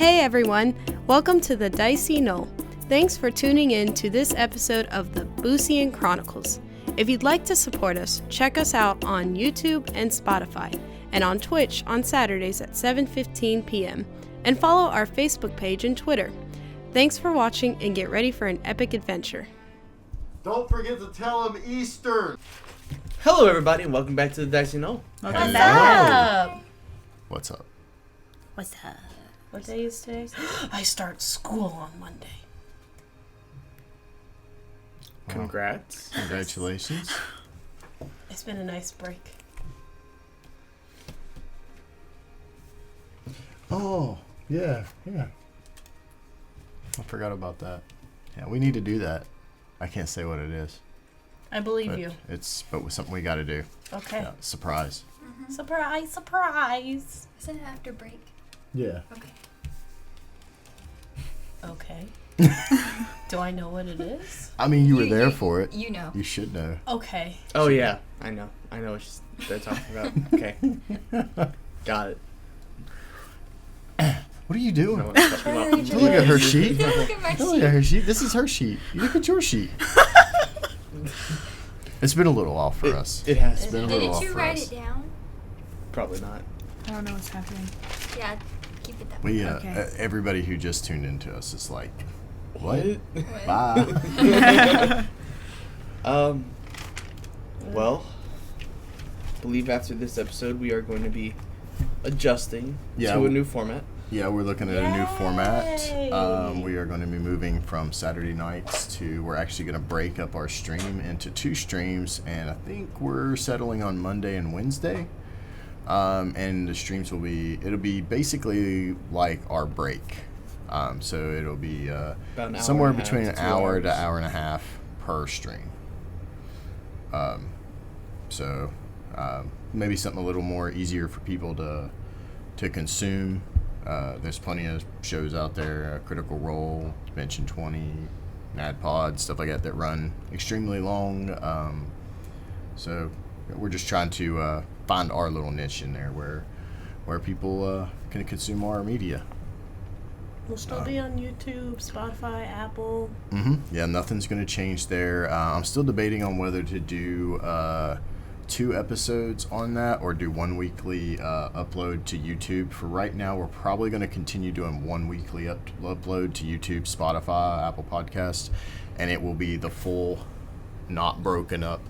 Hey everyone, welcome to the Dicey Knoll. Thanks for tuning in to this episode of the Bousian Chronicles. If you'd like to support us, check us out on YouTube and Spotify, and on Twitch on Saturdays at 7:15 p.m. And follow our Facebook page and Twitter. Thanks for watching and get ready for an epic adventure. Don't forget to tell them Eastern. Hello everybody and welcome back to the Dicey Knoll. What's up? What's up? What's up? What day is today? I start school on Monday. Congrats. Congratulations. It's been a nice break. Oh, yeah. I forgot about that. Yeah, we need to do that. I can't say what it is. I believe But you. but with something we got to do. Okay. Yeah, surprise. Mm-hmm. Surprise, surprise. Is it after break? Yeah. Okay. Do I know what it is? I mean, you were there for it. You know. You should know. Okay. Oh yeah, I know what they're talking about. Okay. Got it. What are you doing? No, Look at her sheet. Look at my Look at her sheet. This is her sheet. You look at your sheet. It's been a little while for us. It has It's been a been. little while Didn't you for write us. it down? Probably not. I don't know what's happening. Yeah, keep it that way. We Okay. everybody who just tuned into us is like, what? What? Bye. Well, I believe after this episode we are going to be adjusting Yeah, to a new format. Yeah, we're looking at a new format. Yay! We are going to be moving from Saturday nights we're actually going to break up our stream into 2 streams, and I think we're settling on Monday and Wednesday. And the streams it'll be basically like our break. So it'll be About an hour somewhere and a half between to an 2 hour to hours. hour and a half per stream. So maybe something a little more easier for people to consume. There's plenty of shows out there, Critical Role, Dimension 20, NADPOD, stuff like that run extremely long. So we're just trying to find our little niche in there where people can consume our media. We'll still be on YouTube, Spotify, Apple. Yeah, nothing's going to change there. I'm still debating on whether to do 2 episodes on that or do 1 weekly upload to YouTube. For right now, we're probably going to continue doing 1 weekly upload to YouTube, Spotify, Apple Podcasts, and it will be the full, not broken up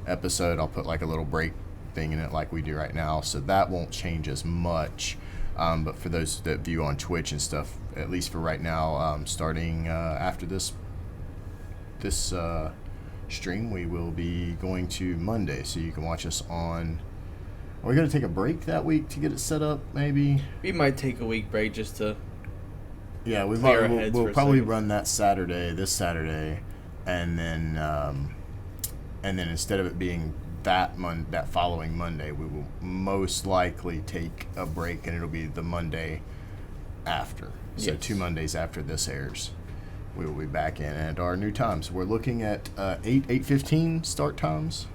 episode. I'll put like a little break thing in it like we do right now, so that won't change as much. But for those that view on Twitch and stuff, at least for right now, starting after this stream, we will be going to Monday, so you can watch us on. Are we going to take a break that week to get it set up? Maybe. We might take a week break just to. Yeah, Clear our heads for we'll a probably second. run that this Saturday, and then instead of it being that following Monday, we will most likely take a break, and it'll be the Monday after. So Yes. 2 Mondays after this airs, we will be back in at our new times. We're looking at 8:15 start times.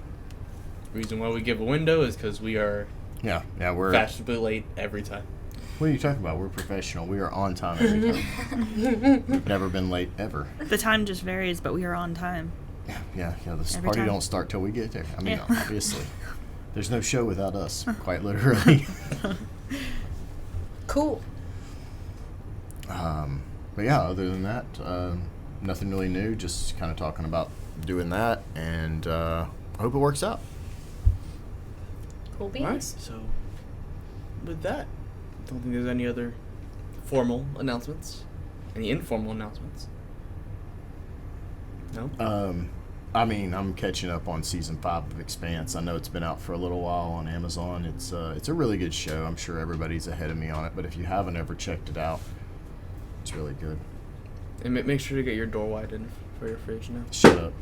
Reason why we give a window is because we are Yeah, we're. fashionably late every time. What are you talking about? We're professional. We are on time every time. We've never been late ever. The time just varies, but we are on time. Yeah. This Every party time. don't start till we get there. I mean, Yeah. obviously, there's no show without us. Quite literally. Cool. But yeah, other than that, nothing really new. Just kind of talking about doing that, and I hope it works out. Cool beans. All right. So with that, I don't think there's any other formal announcements. Any informal announcements? No. I mean, I'm catching up on season 5 of Expanse. I know it's been out for a little while on Amazon. It's a really good show. I'm sure everybody's ahead of me on it, but if you haven't ever checked it out, it's really good. And make sure to get your door widened for your fridge now. Shut up.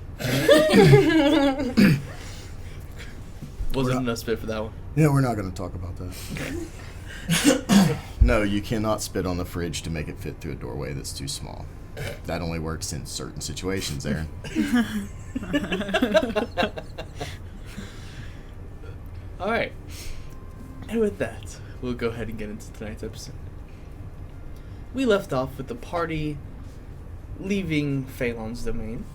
Wasn't enough spit for that one. Yeah, we're not going to talk about that. No, you cannot spit on the fridge to make it fit through a doorway that's too small. That only works in certain situations, Aaron. All right. And with that, we'll go ahead and get into tonight's episode. we left off with the party leaving Phelan's domain,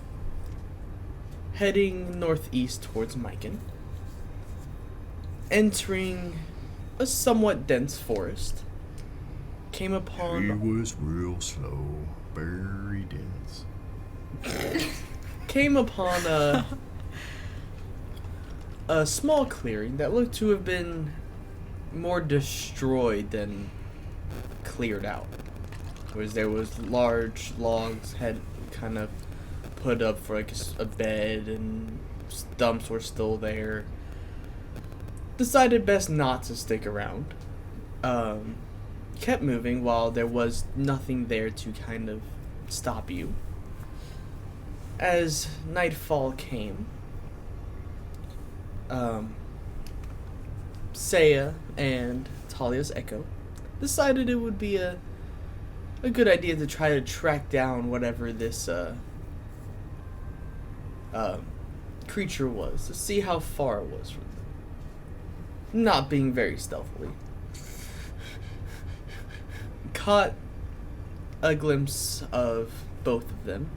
heading northeast towards Mikin, entering a somewhat dense forest, came upon... He was real slow, very dense. Came upon a small clearing that looked to have been more destroyed than cleared out. Whereas there was large logs had kind of put up for like a bed, and stumps were still there. Decided best not to stick around. Kept moving while there was nothing there to kind of stop you. As nightfall came, Saya and Talliah's Echo decided it would be a good idea to try to track down whatever this creature was, to see how far it was from them. Not being very stealthily. Caught a glimpse of both of them.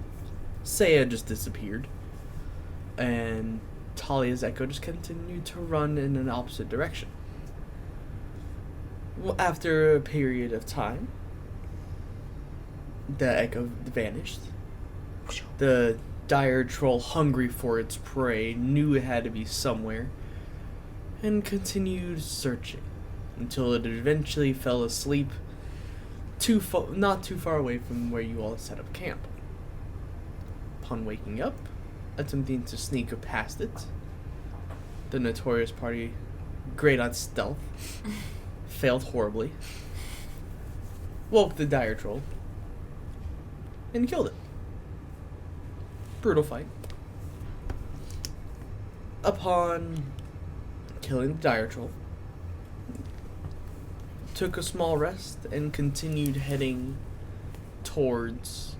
Saya just disappeared, and Talliah's Echo just continued to run in an opposite direction. Well, after a period of time, the Echo vanished. The dire troll, hungry for its prey, knew it had to be somewhere, and continued searching until it eventually fell asleep not too far away from where you all set up camp. Upon waking up, attempting to sneak past it, the notorious party, great on stealth, failed horribly, woke the dire troll, and killed it. Brutal fight. Upon killing the dire troll, took a small rest and continued heading towards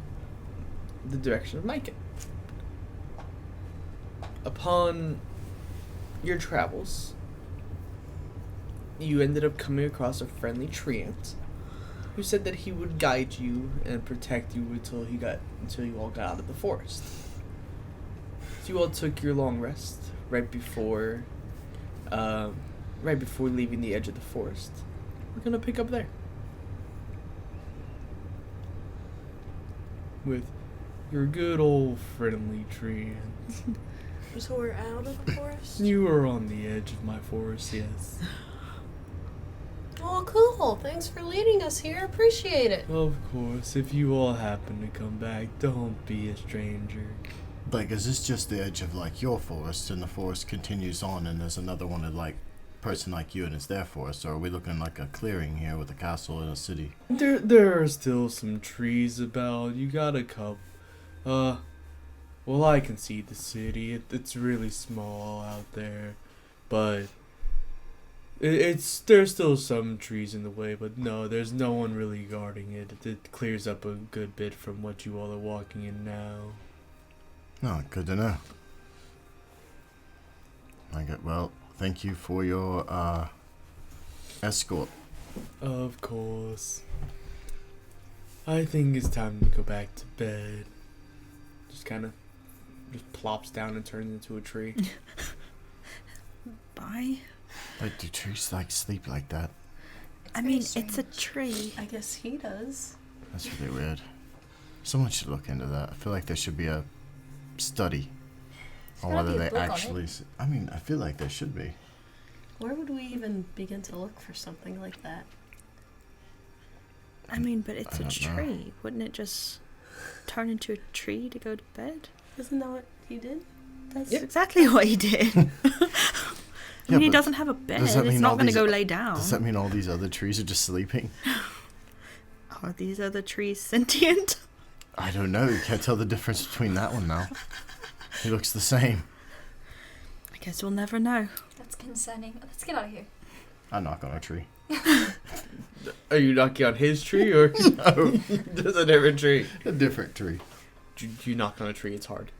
the direction of Mikin. Upon your travels, you ended up coming across a friendly tree ant who said that he would guide you and protect you until you all got out of the forest. So you all took your long rest right before leaving the edge of the forest. We're gonna pick up there with your good old friendly tree ant. So we're out of the forest? You are on the edge of my forest, yes. Oh, cool. Thanks for leading us here. Appreciate it. Of course, if you all happen to come back, don't be a stranger. Like, is this just the edge of, like, your forest, and the forest continues on, and there's another one of, like, person like you, and it's their forest? Or are we looking like a clearing here with a castle and a city? There are still some trees about. You got a couple. Well, I can see the city. It's really small out there, but there's still some trees in the way. But no, there's no one really guarding it. It clears up a good bit from what you all are walking in now. Oh, good to know. Well, thank you for your escort. Of course. I think it's time to go back to bed. Just plops down and turns into a tree. Bye. But do trees sleep like that? I mean, it's a tree. I guess he does. That's really weird. Someone should look into that. I feel like there should be a study on whether they actually... I mean, I feel like there should be. Where would we even begin to look for something like that? I mean, but it's a tree. Know. Wouldn't it just turn into a tree to go to bed? Isn't that what he did? That's exactly what he did. I mean, he doesn't have a bed. It's not going to go lay down. Does that mean all these other trees are just sleeping? Are these other trees sentient? I don't know. You can't tell the difference between that one now. He looks the same. I guess we'll never know. That's concerning. Let's get out of here. I knock on a tree. Are you knocking on his tree or No. just a different tree? A different tree. You knock on a tree, it's hard.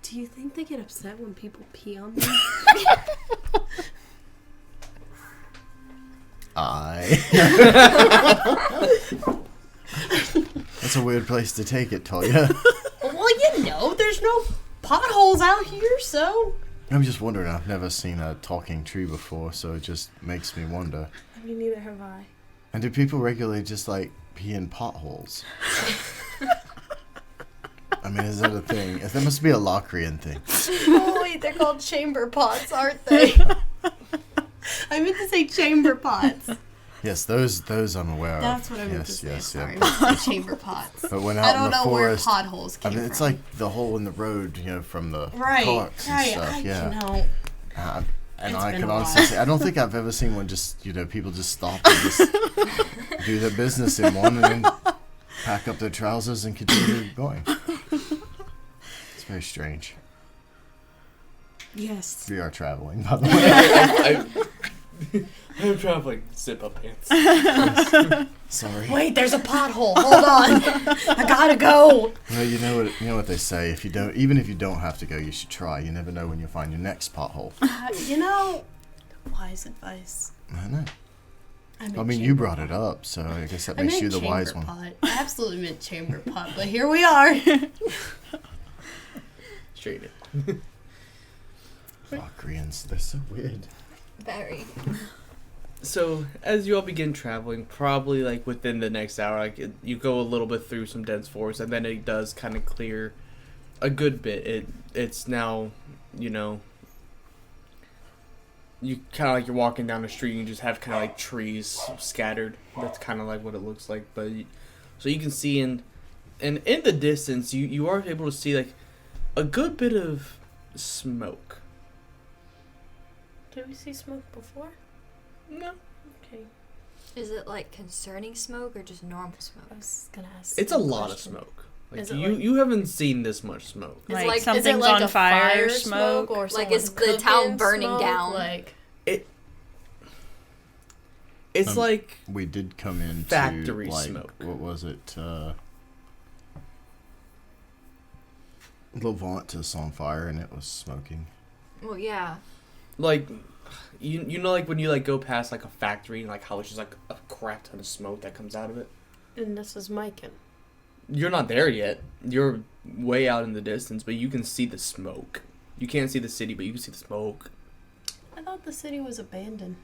Do you think they get upset when people pee on them? That's a weird place to take it, Talliah. Well, there's no potholes out here, so... I'm just wondering, I've never seen a talking tree before, so it just makes me wonder. I mean, neither have I. And do people regularly just, like, pee in potholes? I mean, is that a thing? That must be a Locrian thing. Oh, wait, they're called chamber pots, aren't they? I meant to say chamber pots. Yes, those I'm aware of. That's what I meant to say. Yes, Sorry, yeah. I meant to say chamber pots. But when I out in don't the know where forest, potholes came from. it's like the hole in the road, from the right, carts and stuff. Yeah. And It's I been can a honestly while. say, I don't think I've ever seen one just, people just stop and just do their business in one and then pack up their trousers and continue going. It's very strange. Yes. We are traveling, by the way. I'm traveling. Zip-up pants. Sorry. Wait, there's a pothole. Hold on. I gotta go. Well, you know what they say. Even if you don't have to go, you should try. You never know when you'll find your next pothole. Wise advice. I know. meant I mean, you brought it up, so I guess that makes you the wise one. pot. I absolutely meant chamber pot, but here we are. Straight in. Locrians, they're so weird. Very. So, as you all begin traveling, probably like within the next hour, you go a little bit through some dense forest, and then it does kind of clear a good bit. It's now, you kind of like you're walking down the street and you just have kind of like trees scattered. That's kind of like what it looks like. But so you can see in the distance, you are able to see like a good bit of smoke. Did we see smoke before? No. Okay. Is it like concerning smoke or just normal smoke? I was gonna ask. It's a lot of smoke. Is Like it you haven't seen this much smoke. Like is something's it like on a fire, smoke? or Like, is the town burning down? Like It's like We did come into factory like, smoke. What was it? Levantis on fire, and it was smoking. Well, yeah. like you know like when you like go past like a factory and like how it's just like a crap ton of smoke that comes out of it. and this is Mikin. You're not there yet. You're way out in the distance, but you can see the smoke. You can't see the city, but you can see the smoke. I thought the city was abandoned.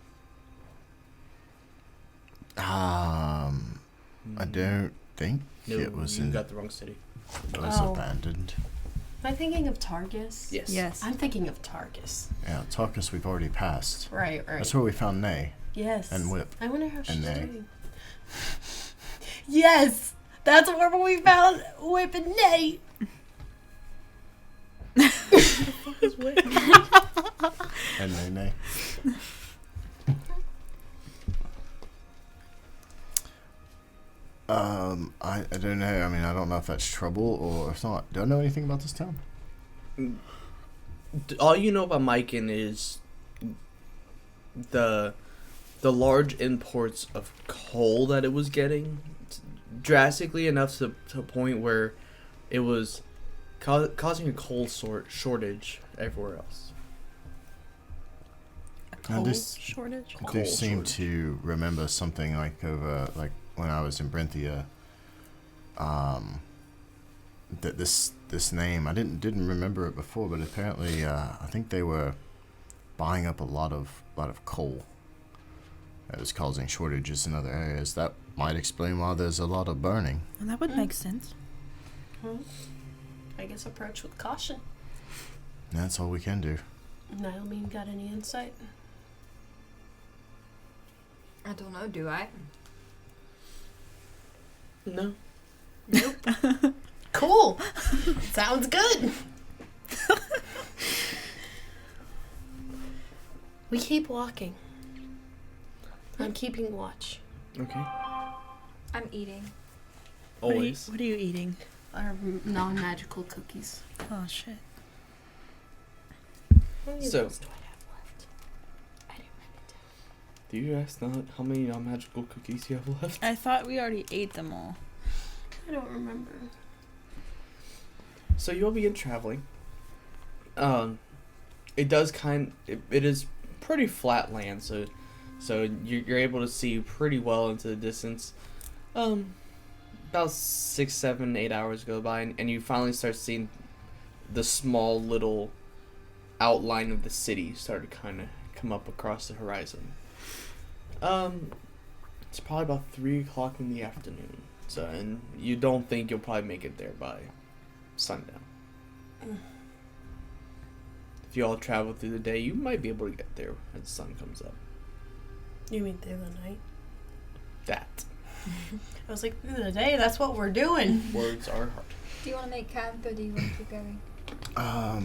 I don't think No, it was you got the wrong city. it was abandoned. Am I thinking of Targus? Yes. Yes. I'm thinking of Targus. Yeah, Tarkus we've already passed. Right. That's where we found Nay Yes. and Whip. I wonder how she's and Nay. doing. Yes! That's where we found Whip and Nay! And Nay. I don't know. I mean, I don't know if that's trouble or if not. Do I know anything about this town? All you know about Mikin is the large imports of coal that it was getting, drastically enough to a point where it was causing a coal shortage everywhere else. Now, Shortage? I do Coal seem shortage. to remember something like over when I was in Brinthia. That this name I didn't remember it before, but apparently I think they were buying up a lot of coal. That was causing shortages in other areas. That might explain why there's a lot of burning. Well, that would make sense. I guess approach with caution. That's all we can do. Naomi, got any insight? I don't know, do I? No. Nope. Cool. Sounds good. We keep walking. I'm keeping watch. Okay. I'm eating. Always. What are you eating? Our non-magical cookies. Oh, shit. How many So- of those do I have left? I didn't write it down. Do you ask not how many non-magical cookies you have left? I thought we already ate them all. I don't remember. So you'll begin traveling. It does it is pretty flat land, so So you're able to see pretty well into the distance. About 6, 7, 8 hours go by, and you finally start seeing the small little outline of the city start to kind of come up across the horizon. It's probably about 3 o'clock in the afternoon. So, and you don't think you'll probably make it there by sundown. If you all travel through the day, you might be able to get there as the sun comes up. You mean through the night? That. I was like, through the day, that's what we're doing. Words are hard. Do you want to make camp or do you want to keep going? I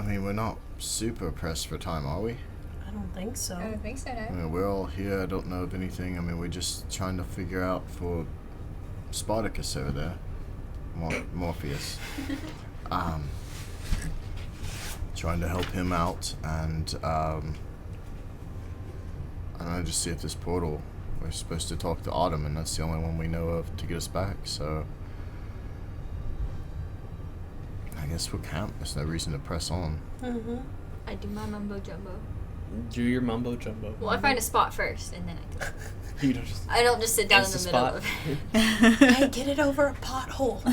mean, we're not super pressed for time, are we? I don't think so. I don't think so, no. I mean, we're all here. I don't know of anything. I mean, we're just trying to figure out for Spartacus over there. Morpheus. Trying to help him out and, I don't know, just see if this portal, we're supposed to talk to Autumn, and that's the only one we know of to get us back, so I guess we'll camp. There's no reason to press on. Mm-hmm. I do my mumbo jumbo. Do your mumbo jumbo. Well, I find a spot first, and then I do. You don't just I don't just sit down in the middle spot. of it. Hey, get it over a pothole.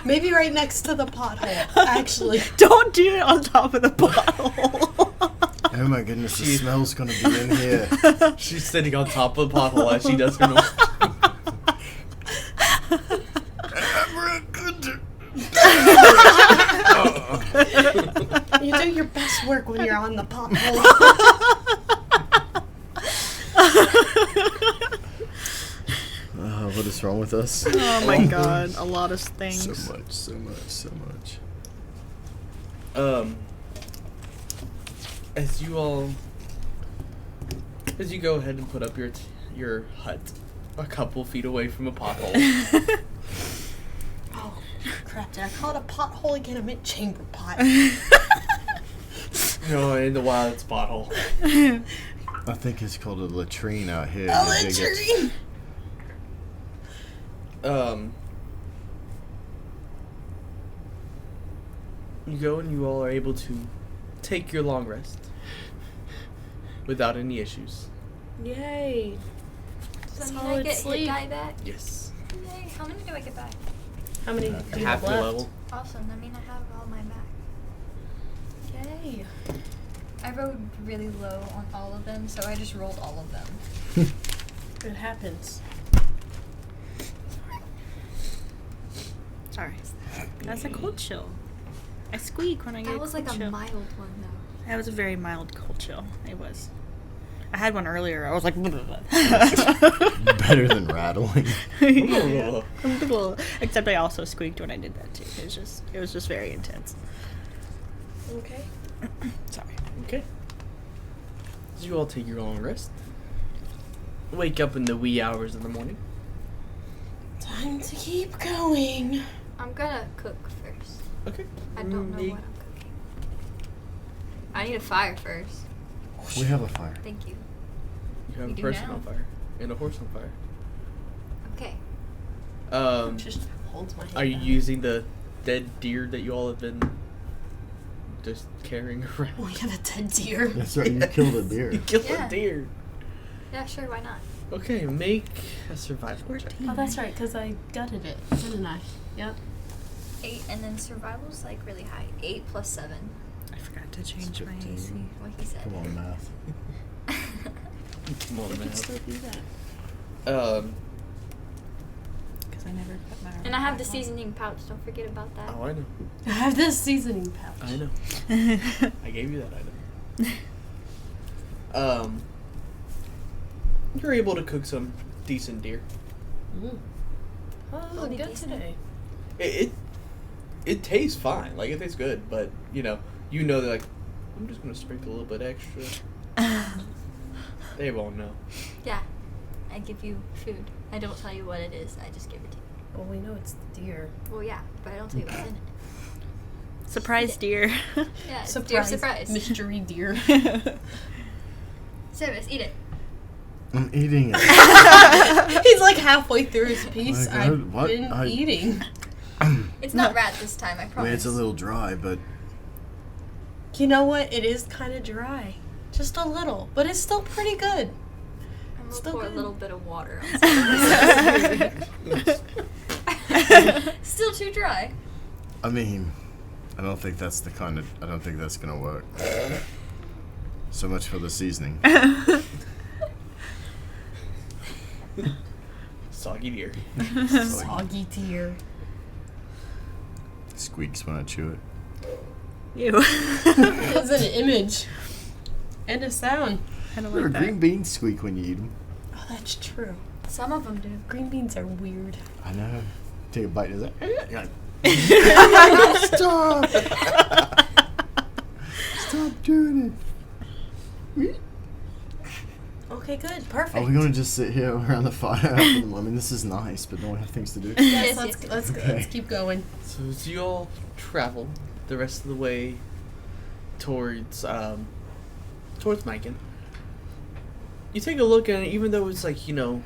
Maybe right next to the pothole, actually. Don't do it on top of the bottle. Oh my goodness, the smell's gonna be in here. She's sitting on top of the pothole as she does her normal. You do your best work when you're on the pothole. What is wrong with us? Oh my god, a lot of things. So much. As you go ahead and put up your hut a couple feet away from a pothole. Oh, crap. Did I call it a pothole again? I meant chamber pot. No, in the wild it's pothole. I think it's called a latrine out here. A You dig it? latrine! You go and you all are able to take your long rest without any issues. Yay. Does that mean I Solid get sleep. hit die back? Yes. Yay. How many do I get back? How many do you Half have your left? level. Awesome. That means I have all mine back. Yay. I rolled really low on all of them, so I just rolled all of them. It happens. Sorry. That's a cold chill. I squeak when I get That was cold like a chill. mild one, though. That was a very mild cold chill. It was. I had one earlier. I was like, Better than rattling. yeah. Except I also squeaked when I did that too. It was just very intense. Okay. Sorry. Okay. As you all take your long rest, wake up in the wee hours of the morning. Time to keep going. I'm gonna cook first. Okay. I don't know what I'm cooking. I need a fire first. We have a fire. Thank you. You have We a do person now. on fire and a horse on fire. Okay. Just holds my hand Are you out. using the dead deer that you all have been just carrying around? We have a dead deer. That's right, you killed a deer. You killed Yeah. a deer. Yeah, sure, why not? Okay, make a survival check. 14. Oh, that's right, because I gutted it, didn't I? Yep. 8, and then survival's like really high. 8 plus 7. I forgot to change my AC. What he said. Come on, math. Come on, We man. can still do that. Because I never put my. And I have the seasoning pouch. Don't forget about that. Oh, I know. I have this seasoning pouch. I know. I gave you that item. You're able to cook some decent deer. Mm. Oh, Only good decent. today. It tastes fine. Like, it tastes good, but you know that, like, I'm just gonna sprinkle a little bit extra. They won't know. Yeah. I give you food. I don't tell you what it is. I just give it to you. Well, we know it's the deer. Well, yeah, but I don't tell you what's in it. Surprise deer. Yeah, it's deer surprise. Mystery deer. Service, eat it. I'm eating it. He's like halfway through his piece. My God, I've what? been eating. It's not rat this time, I I mean, promise. it's a little dry, but You know what? It is kind of dry. Just a little, but it's still pretty good. I'm Still pour good. a little bit of water on something. Still too dry. I mean, I don't think that's gonna work. So much for the seasoning. Soggy deer. Soggy deer. Squeaks when I chew it. Ew. It's an image. And a sound. I don't Your like that. green beans squeak when you eat them. Oh, that's true. Some of them do. Green beans are weird. I know. Take a bite. Is that? You're like, stop! Stop doing it. Okay, good. Perfect. Are we gonna just sit here around the fire? I mean, this is nice, but don't we have things to do? Yes, Yes, let's keep going. So as you all travel the rest of the way towards Mikin, you take a look at it. Even though it's like 6-7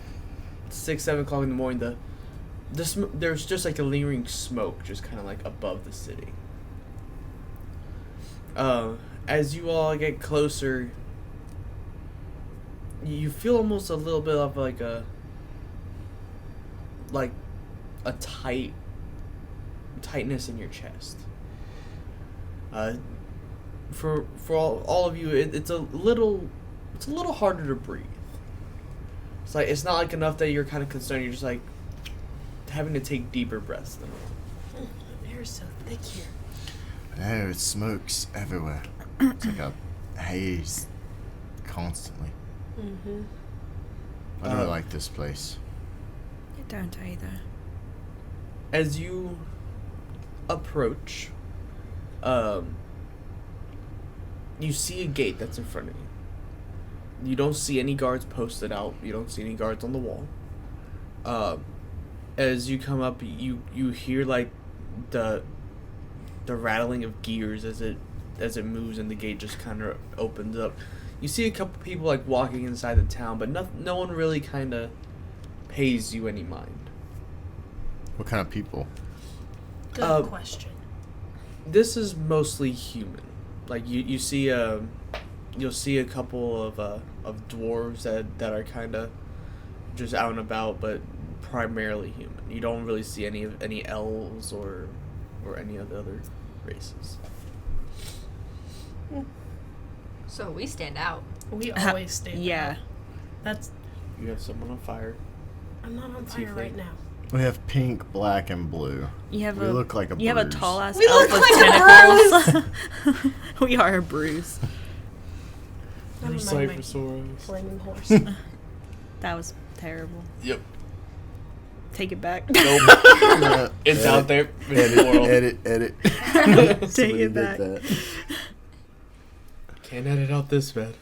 o'clock in the morning, there's just like a lingering smoke just kind of like above the city. As you all get closer, you feel almost a little bit of like a tightness in your chest. For all of you, it's a little harder to breathe. It's not like enough that you're kind of concerned. You're just like having to take deeper breaths than normal. The air's so thick here. No, it smokes everywhere. It's like a haze constantly. Mm-hmm. I don't like this place. I don't either. As you approach, you see a gate that's in front of you. You don't see any guards posted out. You don't see any guards on the wall. As you come up, you hear like the rattling of gears as it moves, and the gate just kind of opens up. You see a couple people like walking inside the town, but no one really kind of pays you any mind. What kind of people? Good question. This is mostly human. Like you'll see a couple of dwarves that are kind of just out and about, but primarily human. You don't really see any elves or any of the other races. So we stand out. We always stay. Yeah. That's. You have someone on fire. I'm not on fire right now. We have pink, black, and blue. You have We look like a You have a bruise. tall ass We elf look with like a tentacles. We are a bruise. Never You're mind my Cyphersaurus. flaming horse. That was terrible. Yep. Take it back. Nope. It's out there. It's the world. Edit. Take Somebody it did back. that. Can't edit out this bad.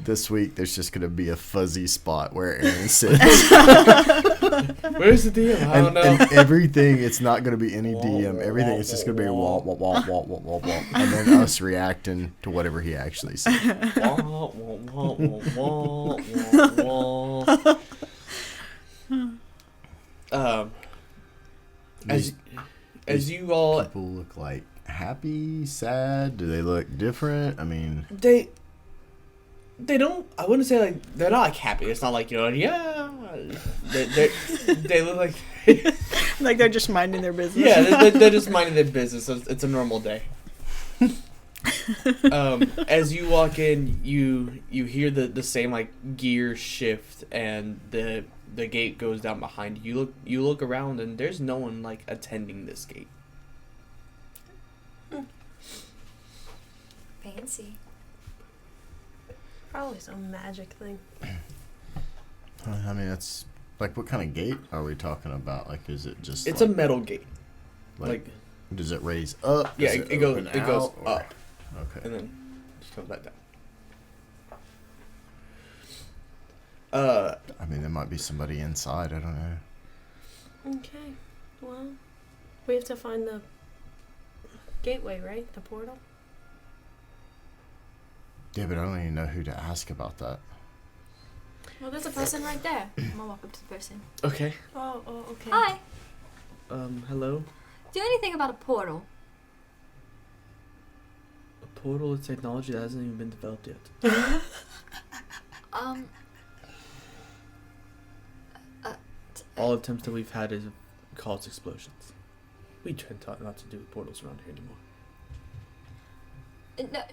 This week, there's just going to be a fuzzy spot where Aaron sits. Where's the DM? I don't know. And everything, it's not going to be any DM. Everything, it's just going to be womp, womp, womp, womp, womp, womp, womp. And then us reacting to whatever he actually said. Wah, wah, wah, wah, wah, wah. As you all, People look like happy, sad. Do they look different? I mean, they don't. I wouldn't say like they're not like happy. It's not like yeah. They look like Like they're just minding their business. yeah. They're just minding their business. So it's a normal day. As you walk in, you hear the same like gear shift, and the gate goes down behind you. You look around, and there's no one like attending this gate. Fancy. Probably some magic thing. I mean, it's like, what kind of gate are we talking about? Like, is it just? It's like, a metal gate. Like does it raise up? yeah, Does it goes open it goes out, or- up, Okay. and then just comes back down. I mean, there might be somebody inside. I don't know. Okay. Well, we have to find the gateway, right? The portal? Yeah, but I don't even know who to ask about that. Well, there's a person right there. I'm gonna walk up to the person. Okay. Oh, okay. Hi. Hello. Do you know anything about a portal? A portal is technology that hasn't even been developed yet. All attempts that we've had is cause explosions. We tend not to do portals around here anymore.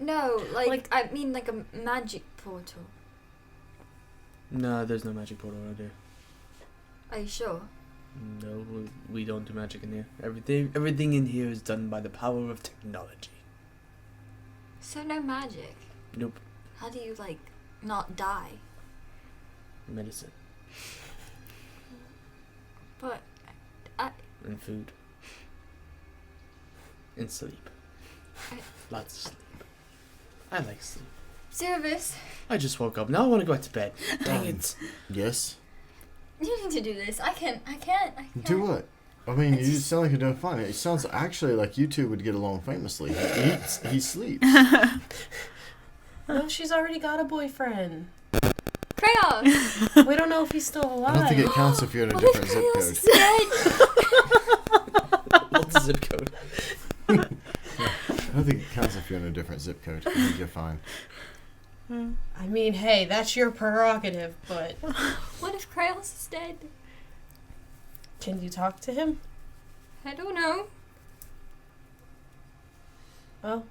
No, I mean like a magic portal. No, there's no magic portal around here. Are you sure? No, we don't do magic in here. Everything in here is done by the power of technology. So no magic? Nope. How do you, not die? Medicine. But, And food. And sleep. Lots of sleep. I like sleep. Service. I just woke up. Now I want to go back to bed. Dang it. Yes? You need to do this. I can't. Do what? I mean, you sound like you're doing fine. It sounds actually like you two would get along famously. He eats, he sleeps. No, she's already got a boyfriend. Crayon! We don't know if he's still alive. I don't think it counts if you're in a different zip code. What's the zip code? I don't think it counts if you're in a different zip code. I think you're fine. I mean, hey, that's your prerogative, but... What if Kralos is dead? Can you talk to him? I don't know. Oh.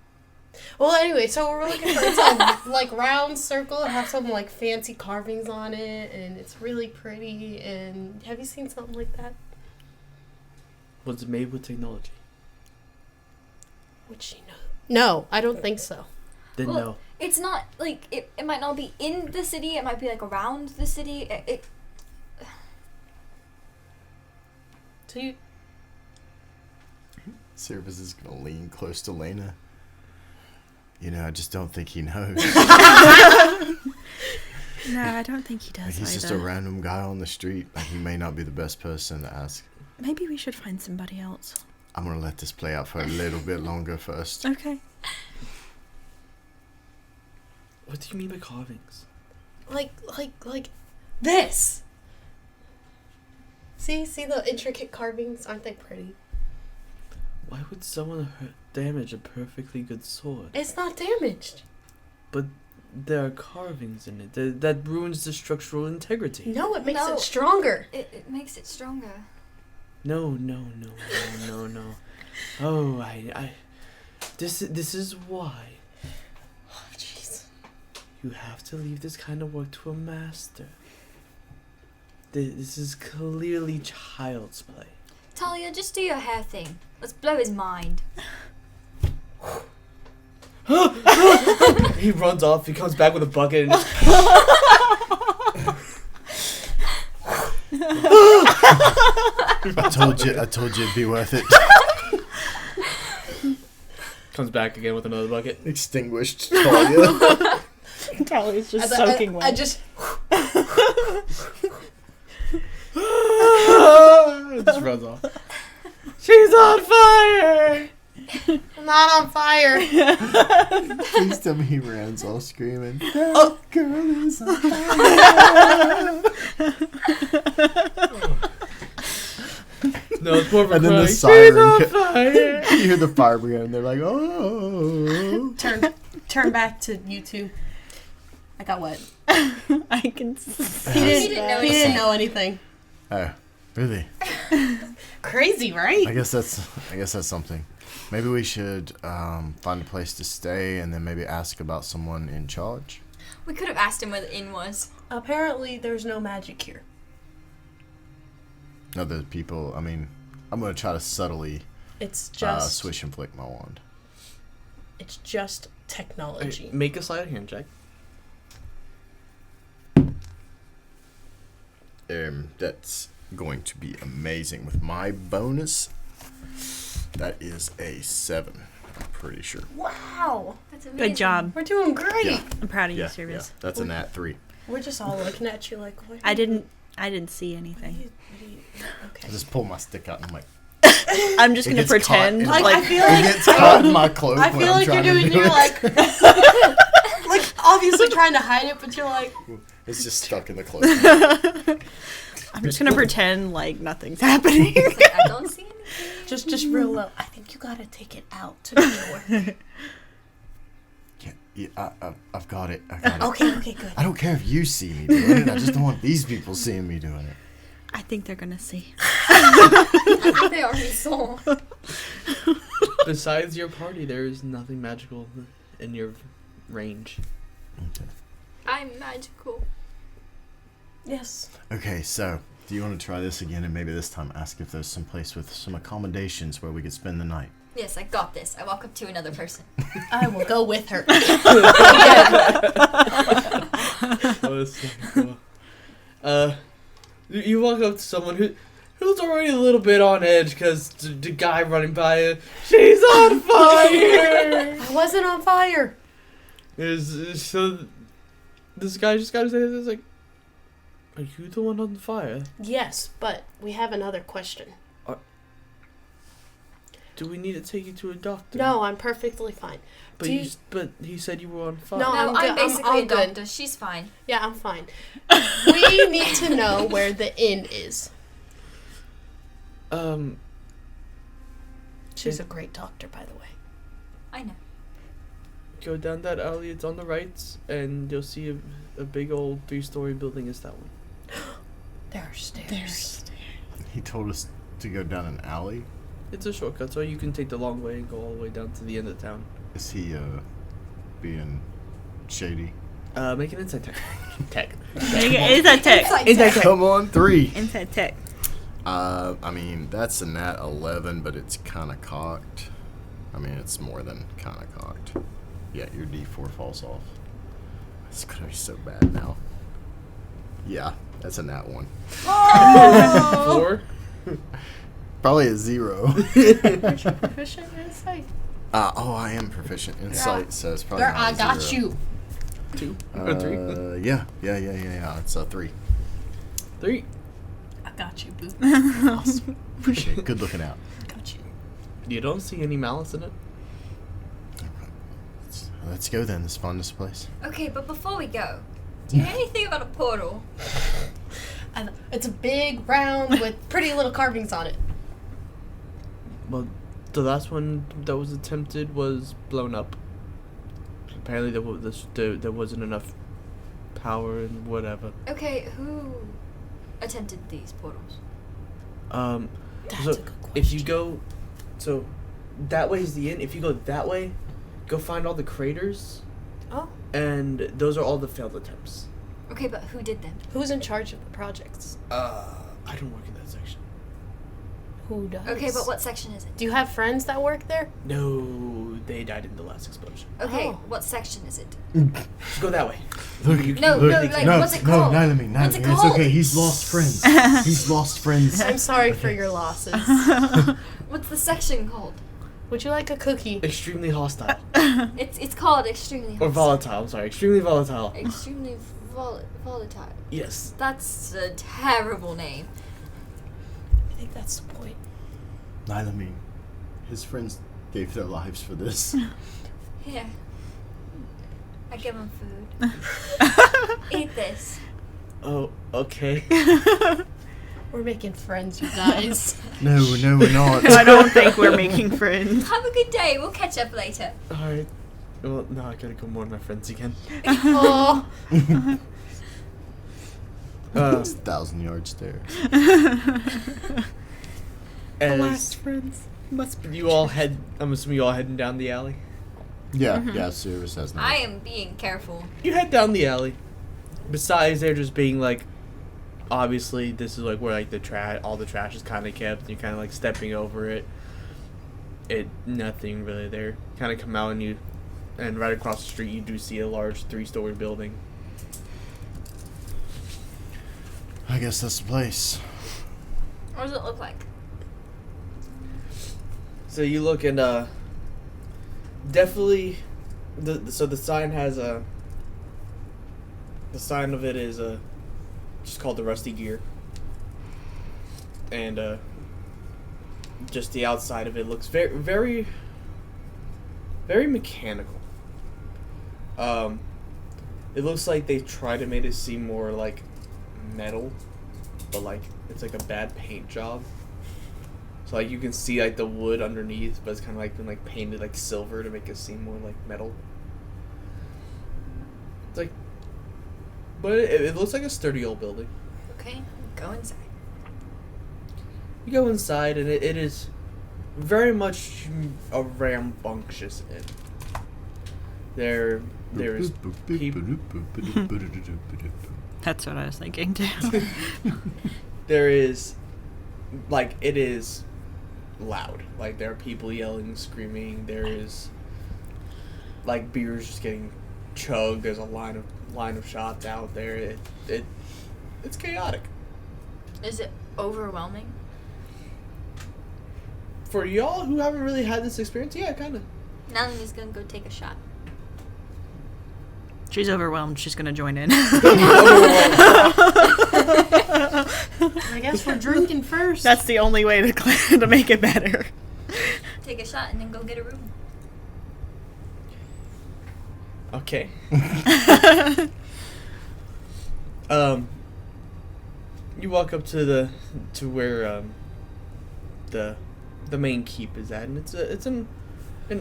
Well, anyway, so we're looking for... It's a, round circle. It has some, fancy carvings on it, and it's really pretty, and... Have you seen something like that? Was it made with technology? Would she know? No, I don't think so. Then no. It's not, it might not be in the city. It might be, around the city. So you... Service is going to lean close to Lena. I just don't think he knows. No, I don't think he does He's either. just a random guy on the street. He may not be the best person to ask. Maybe we should find somebody else. I'm going to let this play out for a little bit longer first. Okay. What do you mean by carvings? Like this! See the intricate carvings? Aren't they pretty? Why would someone damage a perfectly good sword? It's not damaged. But there are carvings in it. That ruins the structural integrity. No, it makes it stronger. It makes it stronger. No. Oh, This is why. Oh, jeez. You have to leave this kind of work to a master. This is clearly child's play. Talliah, just do your hair thing. Let's blow his mind. He runs off. He comes back with a bucket. And I told you it'd be worth it. comes back again with another bucket. Extinguished Talliah. Talliah's just soaking wet. I just... It just runs off. She's on fire! I'm not on fire. Please tell me he runs all screaming. Oh, girl is on fire. No, it's more of a and cry. then the She's siren. on fire! You hear the fire brigade and they're like, oh. Turn back to YouTube. I got wet. I can see. He didn't know anything. Oh, really? Crazy, right? I guess that's something. Maybe we should find a place to stay and then maybe ask about someone in charge. We could have asked him where the inn was. Apparently, there's no magic here. Other people, I'm going to try to subtly It's just... swish and flick my wand. It's just technology. Right, make a sleight of hand check. That's going to be amazing. With my bonus, that is a 7. I'm pretty sure. Wow. That's amazing. Good job. We're doing great. Yeah. I'm proud of you, Yeah, Service. that's a nat 3. We're just all looking at you like, what? I didn't see anything. I Okay. just pull my stick out and I'm like, I'm just It gonna gets pretend caught in- I feel like... it gets caught in my cloak. I when feel I'm like you're trying to doing do your, it. like, obviously trying to hide it, but you're like... It's just stuck in the cloak. I'm just gonna pretend like nothing's happening. I don't see anything. Just real low. I think you gotta take it out to be sure. I've got it. I got it. Okay, good. I don't care if you see me doing it. I just don't want these people seeing me doing it. I think they're gonna see. They already saw. Besides your party, there is nothing magical in your range. Okay. I'm magical. Yes. Okay, so do you want to try this again and maybe this time ask if there's some place with some accommodations where we could spend the night? Yes, I got this. I walk up to another person. I will go with her. That was so cool. You walk up to someone who's already a little bit on edge because the guy running by you, she's on fire! I wasn't on fire. So this guy just got to say this, like, are you the one on the fire? Yes, but we have another question. Do we need to take you to a doctor? No, I'm perfectly fine. But but he said you were on fire. No, No, I'm I'm basically all a doctor. good. She's fine. Yeah, I'm fine. We need to know where the inn is. She's a great doctor, by the way. I know. Go down that alley. It's on the right, and you'll see a big old 3-story building. Is that one? There are stairs. He told us to go down an alley. It's a shortcut, so you can take the long way and go all the way down to the end of town. Is he being shady? Make an insight tech. It's a tech. Insight tech. Come on, 3. Inside tech. I mean, that's a nat 11, but it's kind of cocked. I mean, it's more than kind of cocked. Yeah, your D4 falls off. It's gonna be so bad now. Yeah, that's a nat 1. 4. Probably a 0. Proficient insight. I am proficient in sight, so it's probably There, not I a got 0. you. 2 or 3. Yeah. It's a 3. 3. I got you, boo. Awesome. Appreciate it. Good looking out. Got you. You don't see any malice in it. Let's go then. Let's find this place. Okay, but before we go, do you know anything about a portal? It's a big round with pretty little carvings on it. Well, the last one that was attempted was blown up. Apparently, there wasn't enough power and whatever. Okay, who attempted these portals? That's So a good question. if you go, so that way is the inn. If you go that way, go find all the craters, Oh. and those are all the failed attempts. Okay, but who did them? Who's in charge of the projects? I don't work in that section. Who does? Okay, but what section is it? Do you have friends that work there? No, they died in the last explosion. Okay, Oh. what section is it? Just go that way. Look, No, what's it called? Nylamy, What's it it's called? okay. He's lost friends. He's lost friends. I'm sorry for your losses. What's the section called? Would you like a cookie? Extremely hostile. It's called extremely Or hostile. volatile, I'm sorry. Extremely volatile. Extremely volatile. Yes. That's a terrible name. I think that's the point. Nylamy, his friends gave their lives for this. Here. I give him food. Eat this. Oh, okay. We're making friends, you guys. No, we're not. I don't think we're making friends. Have a good day. We'll catch up later. Alright. Well, no, I gotta go mourn my friends again. Oh. It's 1,000-yard stare. As friends must be. you all head, I'm assuming you all heading down the alley. Yeah, Service has no. I am being careful. You head down the alley. Besides there just being like, obviously this is like where like all the trash is kind of kept. And you're kind of like stepping over it. Nothing really there. Kind of come out and right across the street you do see a large 3-story building. I guess that's the place. What does it look like? So you look and definitely so the sign has the sign of it is just called the Rusty Gear, and just the outside of it looks very very very mechanical. It looks like they tried to make it seem more like metal, but like it's like a bad paint job. So like you can see like the wood underneath, but it's kind of like been like painted like silver to make it seem more like metal. It's like, but it looks like a sturdy old building. Okay, go inside. You go inside, and it is very much a rambunctious inn. There is people. That's what I was thinking too. There is, like, it is loud. Like, there are people yelling, screaming. There is, like, beers just getting chugged. There's a line of shots out there. It's chaotic. Is it overwhelming? For y'all who haven't really had this experience, yeah, kind of. Nalini's gonna go take a shot. She's overwhelmed. She's gonna join in. I guess we're drinking first. That's the only way to make it better. Take a shot and then go get a room. Okay. You walk up to where the main keep is at, and it's an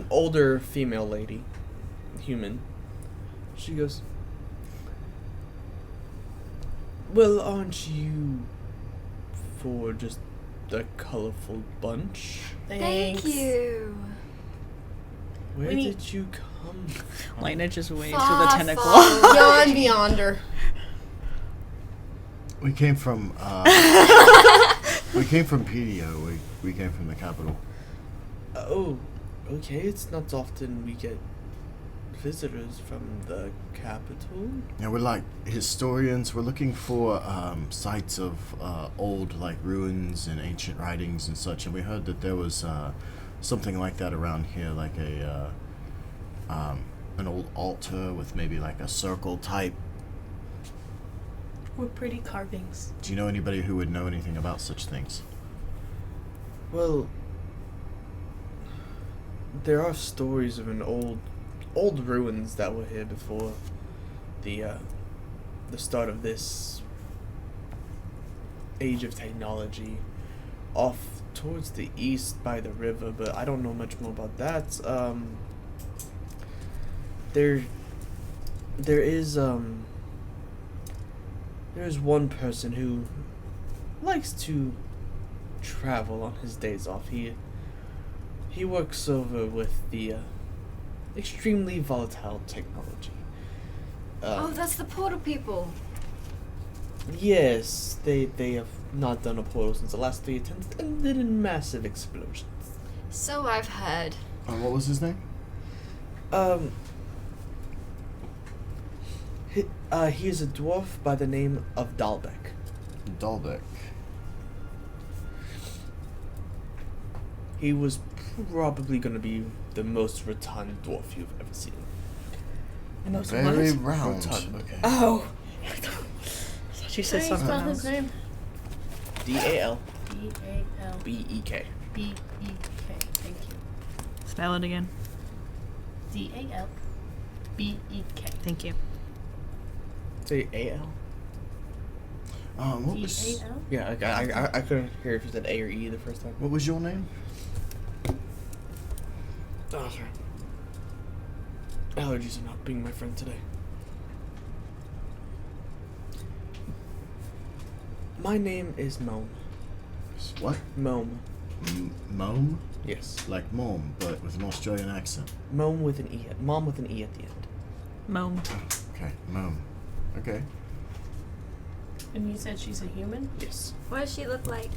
older female lady, human. She goes, "Well, aren't you for just a colorful bunch? Thank you. Where did you come from?" Lena just waves with a tentacle. Yawn beyonder. We came from PDO. We came from the capital. Oh, okay. It's not often we get visitors from the capital. Yeah, we're like historians. We're looking for sites of old like ruins and ancient writings and such. And we heard that there was something like that around here, like an old altar with maybe like a circle type. With pretty carvings. Do you know anybody who would know anything about such things? Well, there are stories of an old ruins that were here before the start of this age of technology, off towards the east by the river, but I don't know much more about that. There's one person who likes to travel on his days off. He works over with the extremely volatile technology. That's the portal people. Yes, they have not done a portal since the last 3 attempts, ended in massive explosions. So I've heard. What was his name? He is a dwarf by the name of Dalbeck. Dalbeck. He was probably going to be the most rotund dwarf you've ever seen. The most Very what? round. Rotund. Okay. Oh. I thought she said something Spell else. his name. DALBEK. D-A-L-B-E-K. Thank you. Spell it again. D-A-L-B-E-K. Thank you. Say AL? What was? D-A-L? Yeah, I couldn't hear if you said A or E the first time. What was your name? Oh, sorry. Allergies are not being my friend today. My name is Mome. What? Mome. Mome? Yes. Like mom, but with an Australian accent. Mome with an E. Mom with an E at the end. Mome. Okay, mom. Okay. And you said she's a human? Yes. What does she look like?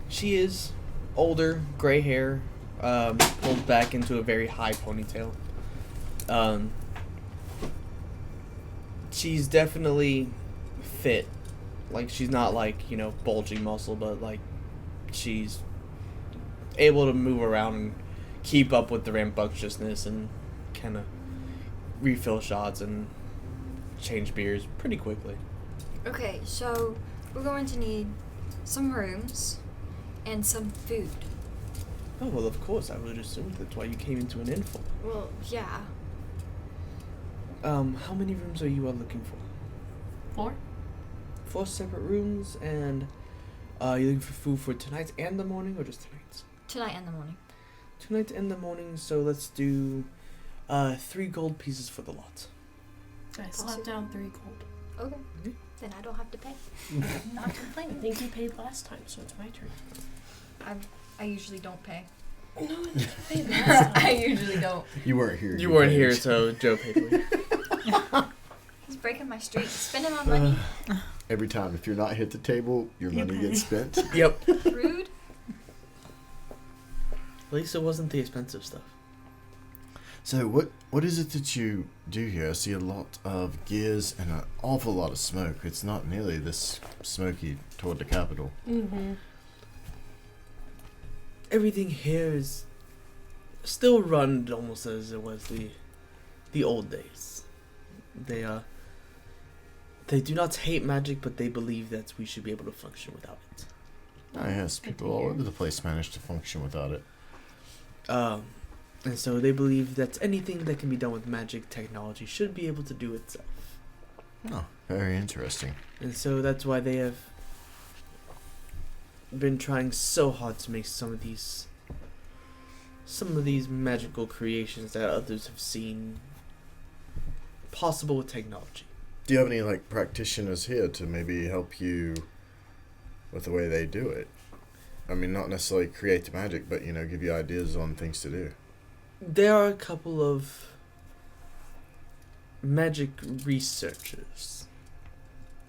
She is older, gray hair, pulled back into a very high ponytail. She's definitely fit. Like, she's not like, bulging muscle, but like, she's able to move around and keep up with the rambunctiousness and kind of refill shots and change beers pretty quickly. Okay, so we're going to need some rooms and some food. Oh, well, of course, I would assume that's why you came into an inn for. Well, yeah. How many rooms are you all looking for? 4? 4 separate rooms, and you looking for food for tonight and the morning, or just tonight's? Tonight and the morning. Tonight and the morning, so let's do 3 gold pieces for the lot. I slapped down 3 gold. Okay. Mm-hmm. Then I don't have to pay. Not complaining. I think you paid last time, so it's my turn. I usually don't pay. No, you paid last time. I usually don't. You weren't here. You weren't here, so Joe paid for you. He's breaking my streak, spending my money. Every time, if you're not hit the table, your money gets spent. Yep. Rude. At least it wasn't the expensive stuff. So what is it that you do here? I see a lot of gears and an awful lot of smoke. It's not nearly this smoky toward the capital. Mm-hmm. Everything here is still run almost as it was the old days. They do not hate magic, but they believe that we should be able to function without it. Oh yes, people all over the place manage to function without it. And so they believe that anything that can be done with magic technology should be able to do itself. Oh, very interesting. And so that's why they have been trying so hard to make some of these magical creations that others have seen possible with technology. Do you have any practitioners here to maybe help you with the way they do it? I mean, not necessarily create the magic, but give you ideas on things to do. There are a couple of magic researchers,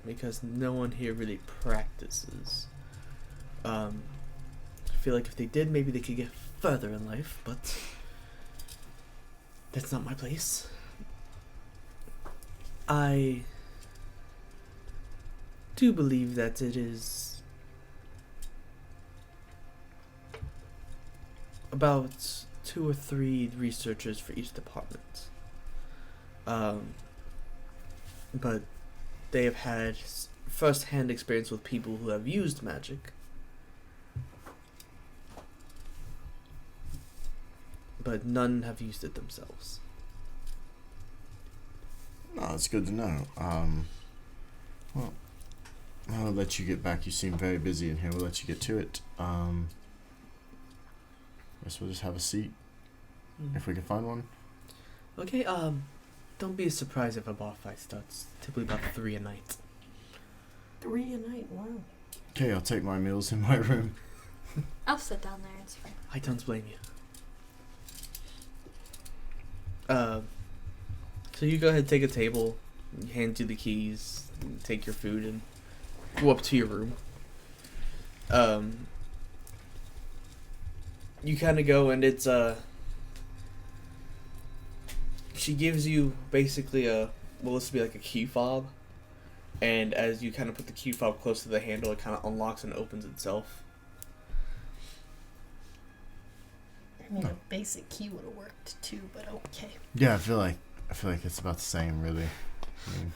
because no one here really practices. I feel like if they did, maybe they could get further in life, but that's not my place. I do believe that it is about 2 or 3 researchers for each department. But they have had first-hand experience with people who have used magic. But none have used it themselves. Oh, that's good to know. Well, I'll let you get back. You seem very busy in here. We'll let you get to it. Guess we'll just have a seat, if we can find one. Okay, don't be surprised if a bar fight starts. Typically about 3 a night. 3 a night, wow. Okay, I'll take my meals in my room. I'll sit down there. It's fine. I don't blame you. So you go ahead, take a table, hand you the keys, take your food, and go up to your room. You kind of go, and it's she gives you basically this would be like a key fob, and as you kind of put the key fob close to the handle, it kind of unlocks and opens itself. I mean, a basic key would have worked too, but okay. Yeah, I feel like it's about the same, really. I mean,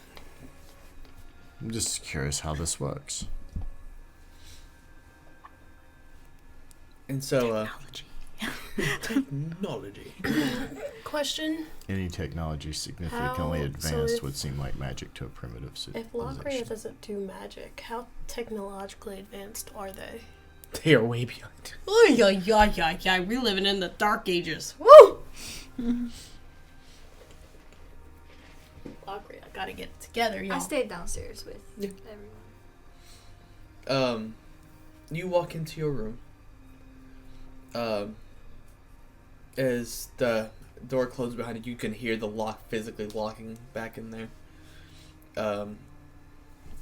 I'm just curious how this works. And so, Technology. technology. Question: Any technology significantly advanced would seem like magic to a primitive if Lockria doesn't do magic, how technologically advanced are they? They are way beyond. Oh yeah. We're living in the dark ages. Woo! Lockria, gotta get it together, y'all. I stayed downstairs with everyone. You walk into your room. As the door closes behind you, you can hear the lock physically locking back in there.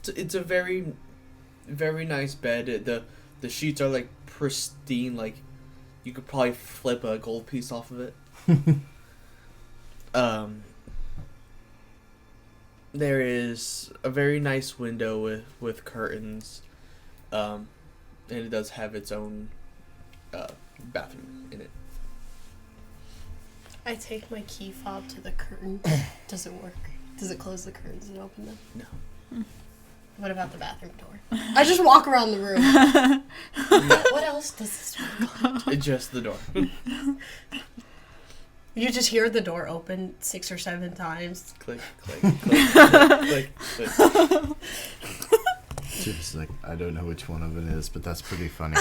It's a very, very nice bed. The sheets are like pristine, like you could probably flip a gold piece off of it. There is a very nice window with curtains, and it does have its own bathroom in it. I take my key fob to the curtain. Does it work? Does it close the curtains and open them? No. What about the bathroom door? I just walk around the room. What else does this work on? It's just the door. You just hear the door open 6 or 7 times. Click, click, click, click, click, click. Chip's like, I don't know which one of it is, but that's pretty funny.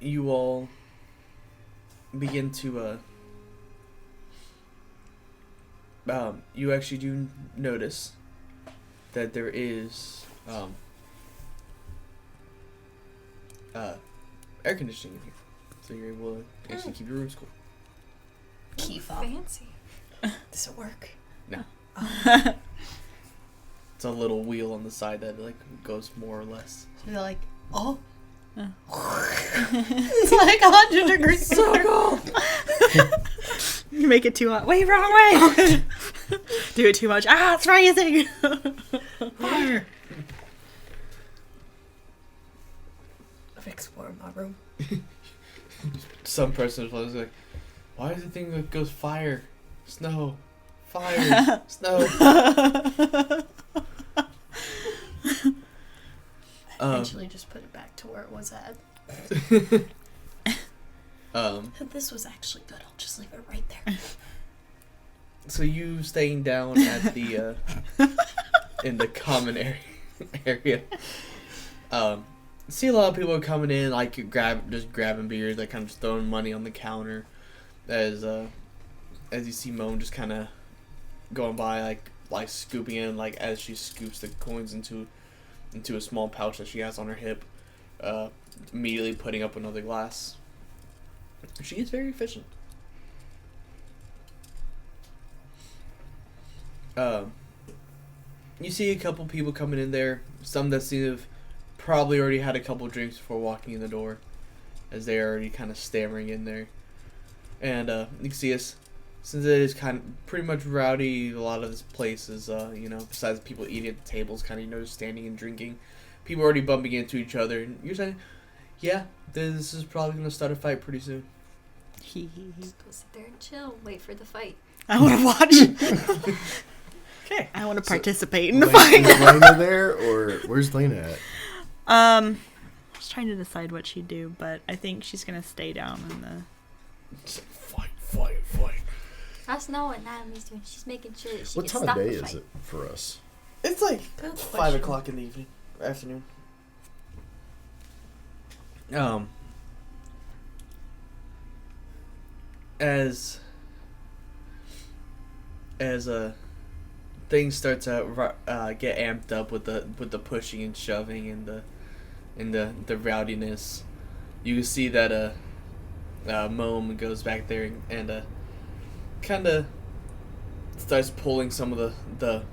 You all begin to you actually do notice that there is air conditioning in here, so you're able to actually keep your rooms cool. Key fob. Fancy. Does it work? No. It's a little wheel on the side that like goes more or less. So they're like, oh. It's like 100 degrees. So cold. You make it too hot. Wait, wrong way. Do it too much. Ah, it's freezing. Fire. I've explored my room. Some person was like, why is the thing that goes fire, snow, fire, snow? Eventually just put it back to where it was at. This was actually good. I'll just leave it right there. So you staying down at the in the common area. See a lot of people are coming in, like grabbing beers, like kind of just throwing money on the counter, as you see Moan just kind of going by, like scooping in, like as she scoops the coins into a small pouch that she has on her hip, immediately putting up another glass. She is very efficient. You see a couple people coming in there, some that seem to have probably already had a couple drinks before walking in the door, as they are already kind of stammering in there. And you can see us, since it is kind of pretty much rowdy, a lot of this place is, besides people eating at the tables, kind of, just standing and drinking, people already bumping into each other. And you're saying, yeah, this is probably going to start a fight pretty soon. Just go sit there and chill, wait for the fight. I want to watch. Okay. I want to participate in the fight. Is Lena there, or where's Lena at? I was trying to decide what she'd do, but I think she's going to stay down in the... Fight. That's not what Natalie's doing. She's making sure that she What gets time of stopped day the is fight. it for us? It's like Good 5 question. o'clock in the evening, afternoon. As things start to get amped up with the pushing and shoving and the rowdiness, you can see that Moam goes back there and kind of starts pulling some of the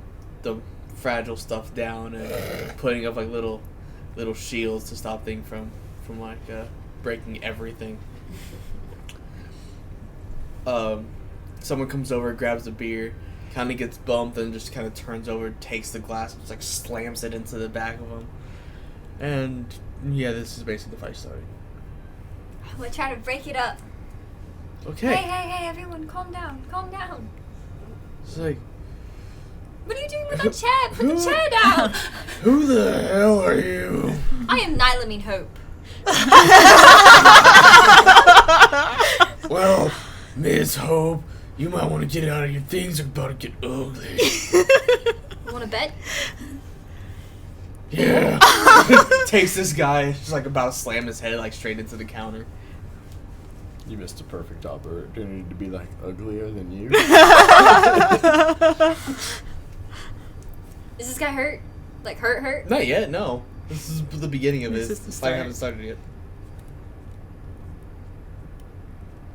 fragile stuff down and putting up like little shields to stop things from breaking everything. Someone comes over, grabs a beer, kind of gets bumped, and just kind of turns over, takes the glass, and just like slams it into the back of him. And yeah, this is basically the fight starting. I'm gonna try to break it up. Okay. Hey, everyone, calm down. It's like, What are you doing with that chair? Put the chair down. who the hell are you? I am Nylamine Hope. Well, Miss Hope, you might want to get out of your things. Are about to get ugly. You want to bet? Yeah. Takes this guy, just like about to slam his head like straight into the counter. You missed a perfect opportunity to be like uglier than you. Is this guy hurt? Like hurt? Not yet, no. This is the beginning of This it. is the I start. haven't started yet.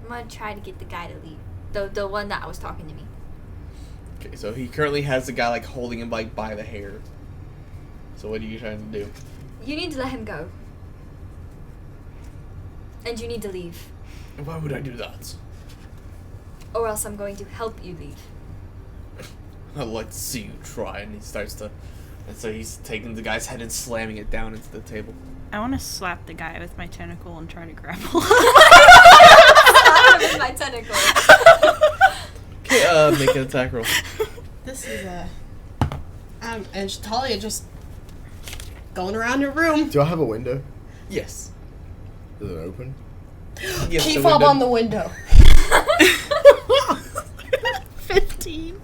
I'm gonna try to get the guy to leave. The one that was talking to me. Okay, so he currently has the guy like holding him like by the hair. So what are you trying to do? You need to let him go. And you need to leave. Why would I do that? Or else I'm going to help you leave. I'd like to see you try. And he starts to, and so he's taking the guy's head and slamming it down into the table. I want to slap the guy with my tentacle and try to grapple. With my tentacle. Okay, make an attack roll. This is and Talliah just going around your room. Do I have a window? Yes. Is it open? Yes, Key the fob window. on the window. 15.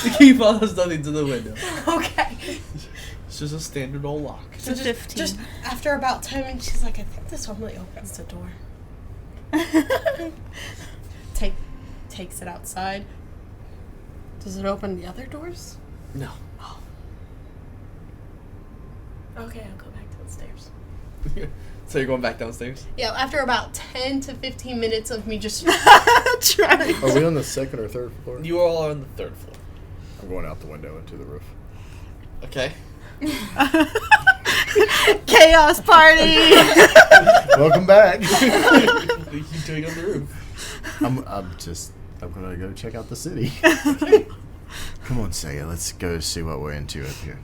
The key fob has nothing to the window. Okay. It's just a standard old lock. So It's a 15. just after about 10 minutes, she's like, I think this only opens the door. Takes it outside. Does it open the other doors? No. Oh. Okay, I'll go back to the stairs. So you're going back downstairs? Yeah, after about 10 to 15 minutes of me just Trying. Are we on the second or third floor? You all are on the third floor. I'm going out the window into the roof. Okay. Chaos party. Welcome back. What are you doing on the roof? I'm gonna go check out the city. Come on, Saya, let's go see what we're into up here.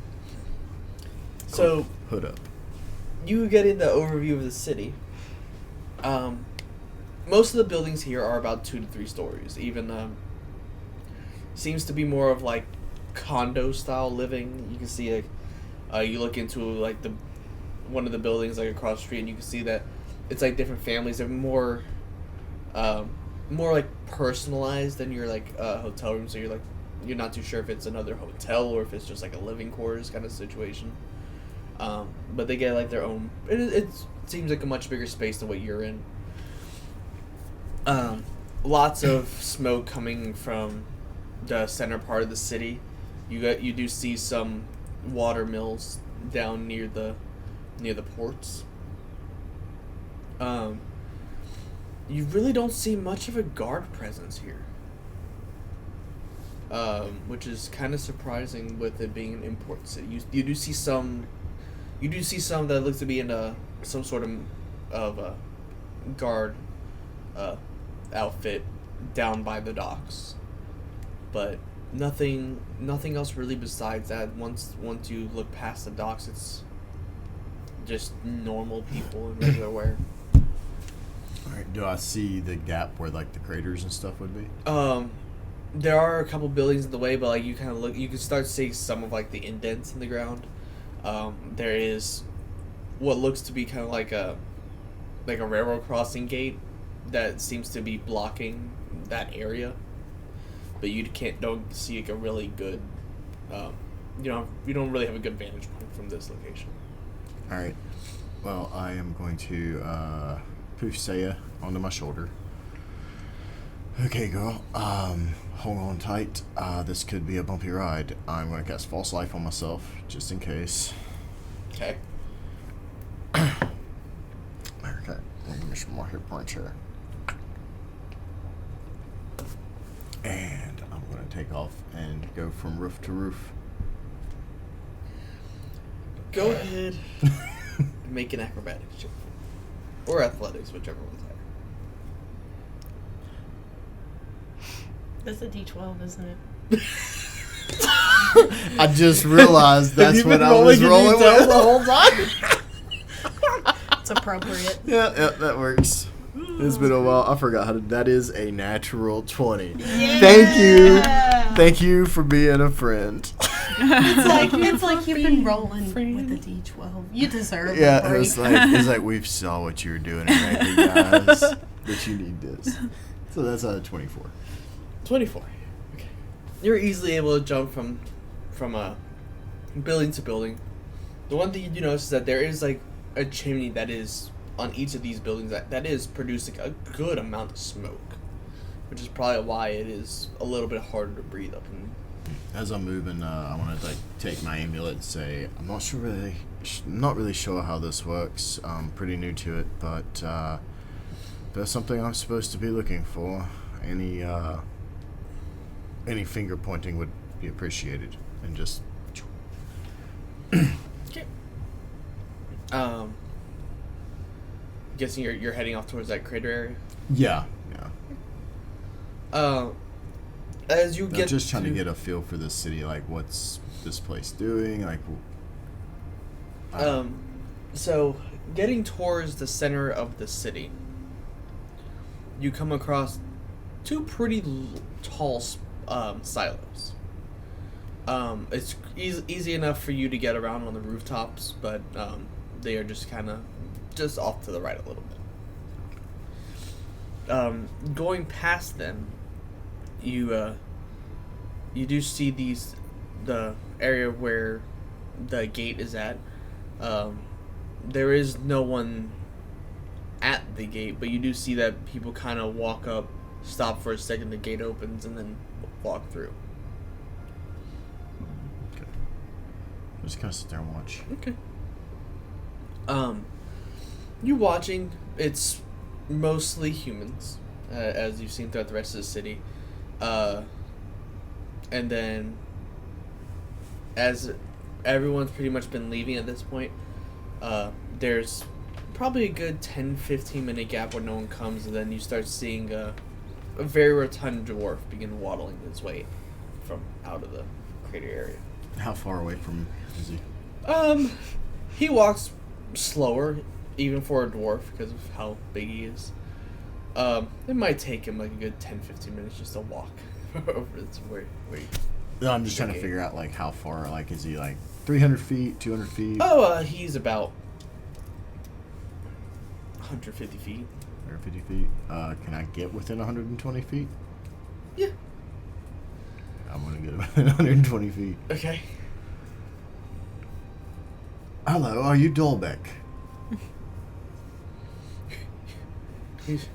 So, Hood up. you get in the overview of the city. Most of the buildings here are about 2 to 3 stories. Even seems to be more of like condo style living. You can see like you look into like one of the buildings like across the street, and you can see that it's like different families. They're more like personalized than your like hotel room. So you're not too sure if it's another hotel or if it's just like a living quarters kind of situation. But they get like their own. It seems like a much bigger space than what you're in. Lots of smoke coming from the center part of the city. You do see some water mills down near the ports. You really don't see much of a guard presence here. Which is kind of surprising with it being an import city. You do see some that looks to be in some sort of guard outfit down by the docks, but nothing else really besides that. Once you look past the docks, it's just normal people in regular wear. Alright, do I see the gap where like the craters and stuff would be? There are a couple buildings in the way, but like you kind of look, you can start seeing some of like the indents in the ground. There is what looks to be kind of like a railroad crossing gate that seems to be blocking that area, but you don't see like a really good, you don't really have a good vantage point from this location. All right. Well, I am going to poof Saya onto my shoulder. Okay, girl. Hold on tight. This could be a bumpy ride. I'm going to cast False Life on myself, just in case. Okay. Okay. Give me some more hit points here. And I'm going to take off and go from roof to roof. Go ahead. Make an acrobatics check. Or athletics, whichever one's higher. That's a D12, isn't it? I just realized that's what I was rolling with the whole time. It's appropriate. Yeah, that works. It's been a while. I forgot how to. That is a natural 20. Yeah. Thank you for being a friend. It's like you've been rolling with a D12. You deserve Yeah, a break. it's like we saw what you were doing and recognize that you need this. So that's a 24. 24. Okay. You're easily able to jump from building to building. The one thing you do notice is that there is like a chimney that is on each of these buildings that is producing a good amount of smoke, which is probably why it is a little bit harder to breathe up in. As I'm moving, I want to like take my amulet and say, I'm not really sure how this works. I'm pretty new to it, but there's something I'm supposed to be looking for. Any finger pointing would be appreciated, and just. Okay. Guessing you're heading off towards that crater area. Yeah. As you get I'm just trying to get a feel for this city. Like, what's this place doing? Like, so getting towards the center of the city, you come across two pretty tall silos. It's easy enough for you to get around on the rooftops, but they are just kind of just off to the right a little bit. Going past them, you do see the area where the gate is at. There is no one at the gate, but you do see that people kind of walk up, stop for a second, the gate opens, and then walk through. Okay. I'm just gonna sit there and watch. Okay. You watching, it's mostly humans, as you've seen throughout the rest of the city. And then, as everyone's pretty much been leaving at this point, there's probably a good 10-15 minute gap where no one comes, and then you start seeing a very rotund dwarf begin waddling his way from out of the crater area. How far away from is he? He walks slower, even for a dwarf, because of how big he is. It might take him like a good 10-15 minutes just to walk over to where he... No, I'm just trying to figure out like how far. Like, is he like 300 feet, 200 feet? Oh, he's about 150 feet. 150 feet. Can I get within 120 feet? Yeah. I'm gonna get within 120 feet. Okay. Hello, are you Dolbeck? He's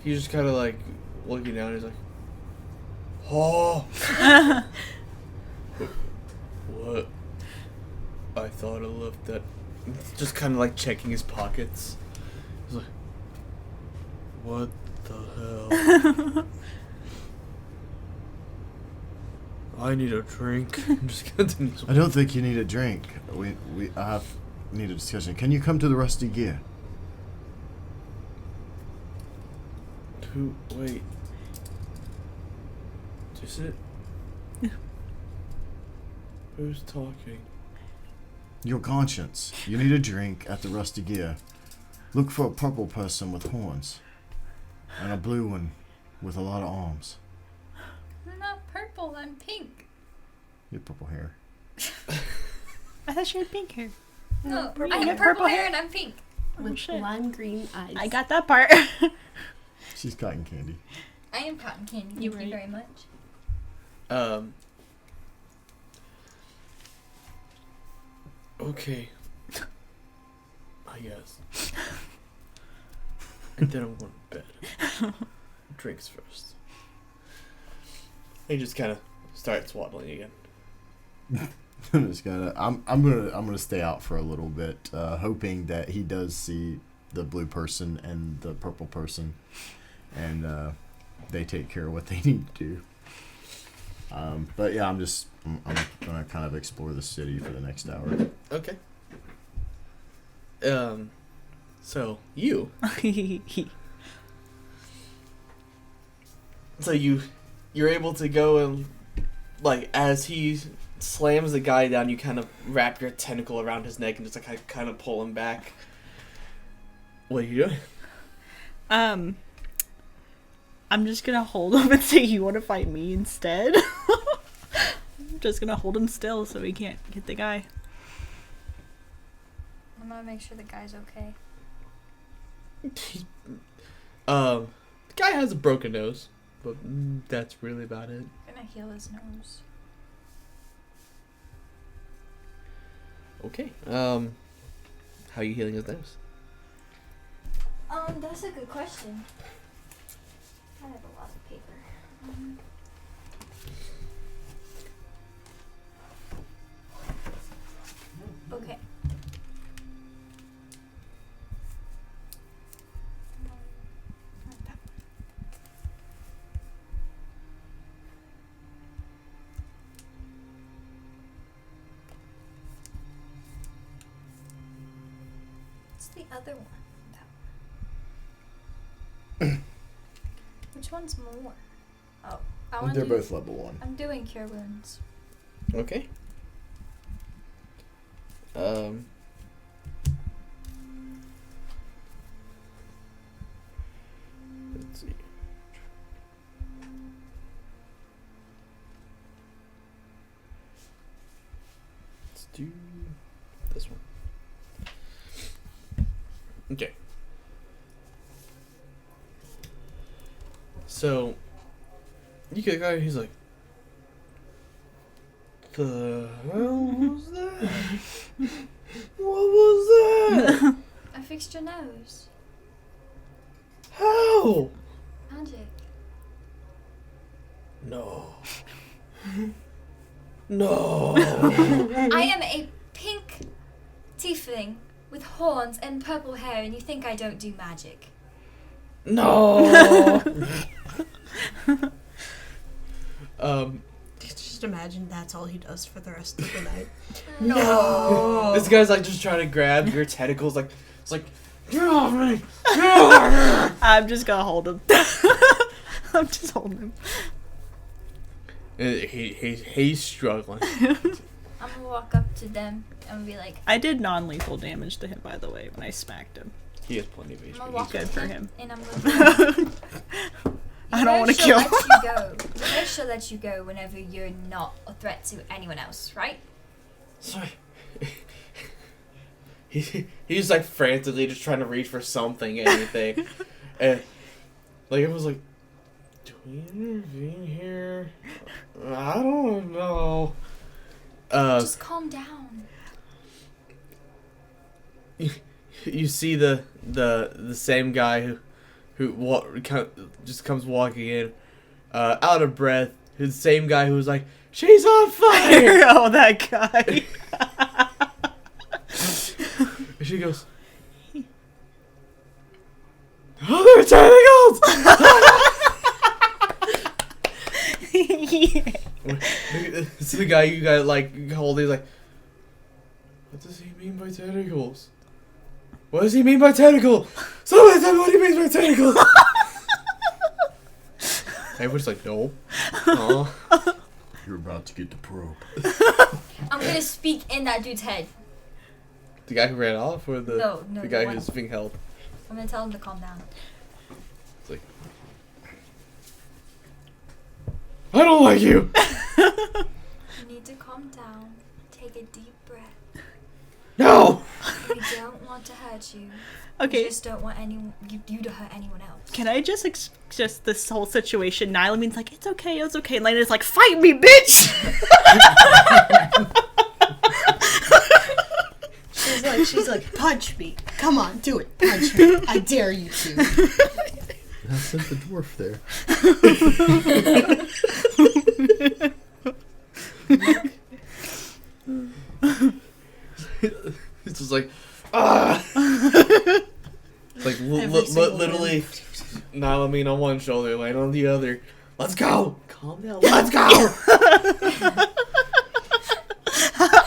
just kind of like looking down. He's like, "Oh, what? I thought I left that." Just kind of like checking his pockets. He's like, "What the hell?" I need a drink. Just continues. I don't think you need a drink. I need a discussion. Can you come to the Rusty Gear? Wait. Is it? Who's talking? Your conscience. You need a drink at the Rusty Gear. Look for a purple person with horns. And a blue one with a lot of arms. I'm not purple, I'm pink. You have purple hair. I thought she had pink hair. No, purple- I you have have purple purple hair hair? and I'm pink. Oh, With shit. lime green eyes. I got that part. She's cotton candy. I am cotton candy, thank You're you right. very much. Okay. I guess. And then I'm going to bed. Drinks first. He just kind of starts waddling again. I'm gonna stay out for a little bit, hoping that he does see the blue person and the purple person, and they take care of what they need to do. But yeah, I'm gonna kind of explore the city for the next hour. Okay. So you. So you're able to go and, like, as he slams the guy down, you kind of wrap your tentacle around his neck and just like kind of pull him back. What are you doing? I'm just gonna hold him and say, "You want to fight me instead?" I'm just gonna hold him still so he can't hit the guy. I'm gonna make sure the guy's okay. The guy has a broken nose, but that's really about it. I'm gonna heal his nose. Okay. How are you healing his nose? That's a good question. I have a lot of paper. Okay. What's the other one? That one. Which one's more? Oh, I want They're to. both level 1. I'm doing cure wounds. Okay. Let's see. Let's do this one. Okay. So, you get a guy, he's like, the hell was that? What was that? I fixed your nose. How? Magic. No. No. I am a pink tiefling with horns and purple hair, and you think I don't do magic? No. Just imagine that's all he does for the rest of the night. No. This guy's like just trying to grab your tentacles, like it's like get off me. Get off me. I'm just gonna hold him. I'm just holding him. He's struggling. I'm gonna walk up to them and be like, I did non-lethal damage to him, by the way, when I smacked him. He has plenty of I'm gonna HP. walk good up to for him. and I'm gonna I don't want to she'll kill let him. you go. You know she'll let you go whenever you're not a threat to anyone else, right? Sorry. He's like frantically just trying to reach for something, anything. And like it was like, do we intervene here? I don't know. Just calm down. You see the same guy who just comes walking in, out of breath. Who's the same guy who was like, she's on fire. Oh, that guy. And she goes, oh, they're tentacles. Yeah. It's the guy you got like holding. He's like, what does he mean by tentacles? What does he mean by tentacle? Somebody tell me what he means by tentacles. Everyone's like, no. You're about to get the probe. I'm gonna speak in that dude's head. The guy who ran off, or the No, the guy one. who's being held? I'm gonna tell him to calm down. It's like, I don't like you. You need to calm down. Take a deep breath. No. We don't want to hurt you. We Okay. just don't want you to hurt anyone else. Can I just just this whole situation? Nyla means like, it's okay. And Lena's like, fight me, bitch! She's like, punch me. Come on, do it. Punch me. I dare you to. I sent the dwarf there. It's just like, ah. Like literally, now I mean on one shoulder, Lane on the other. Let's go. Calm down. Let's go.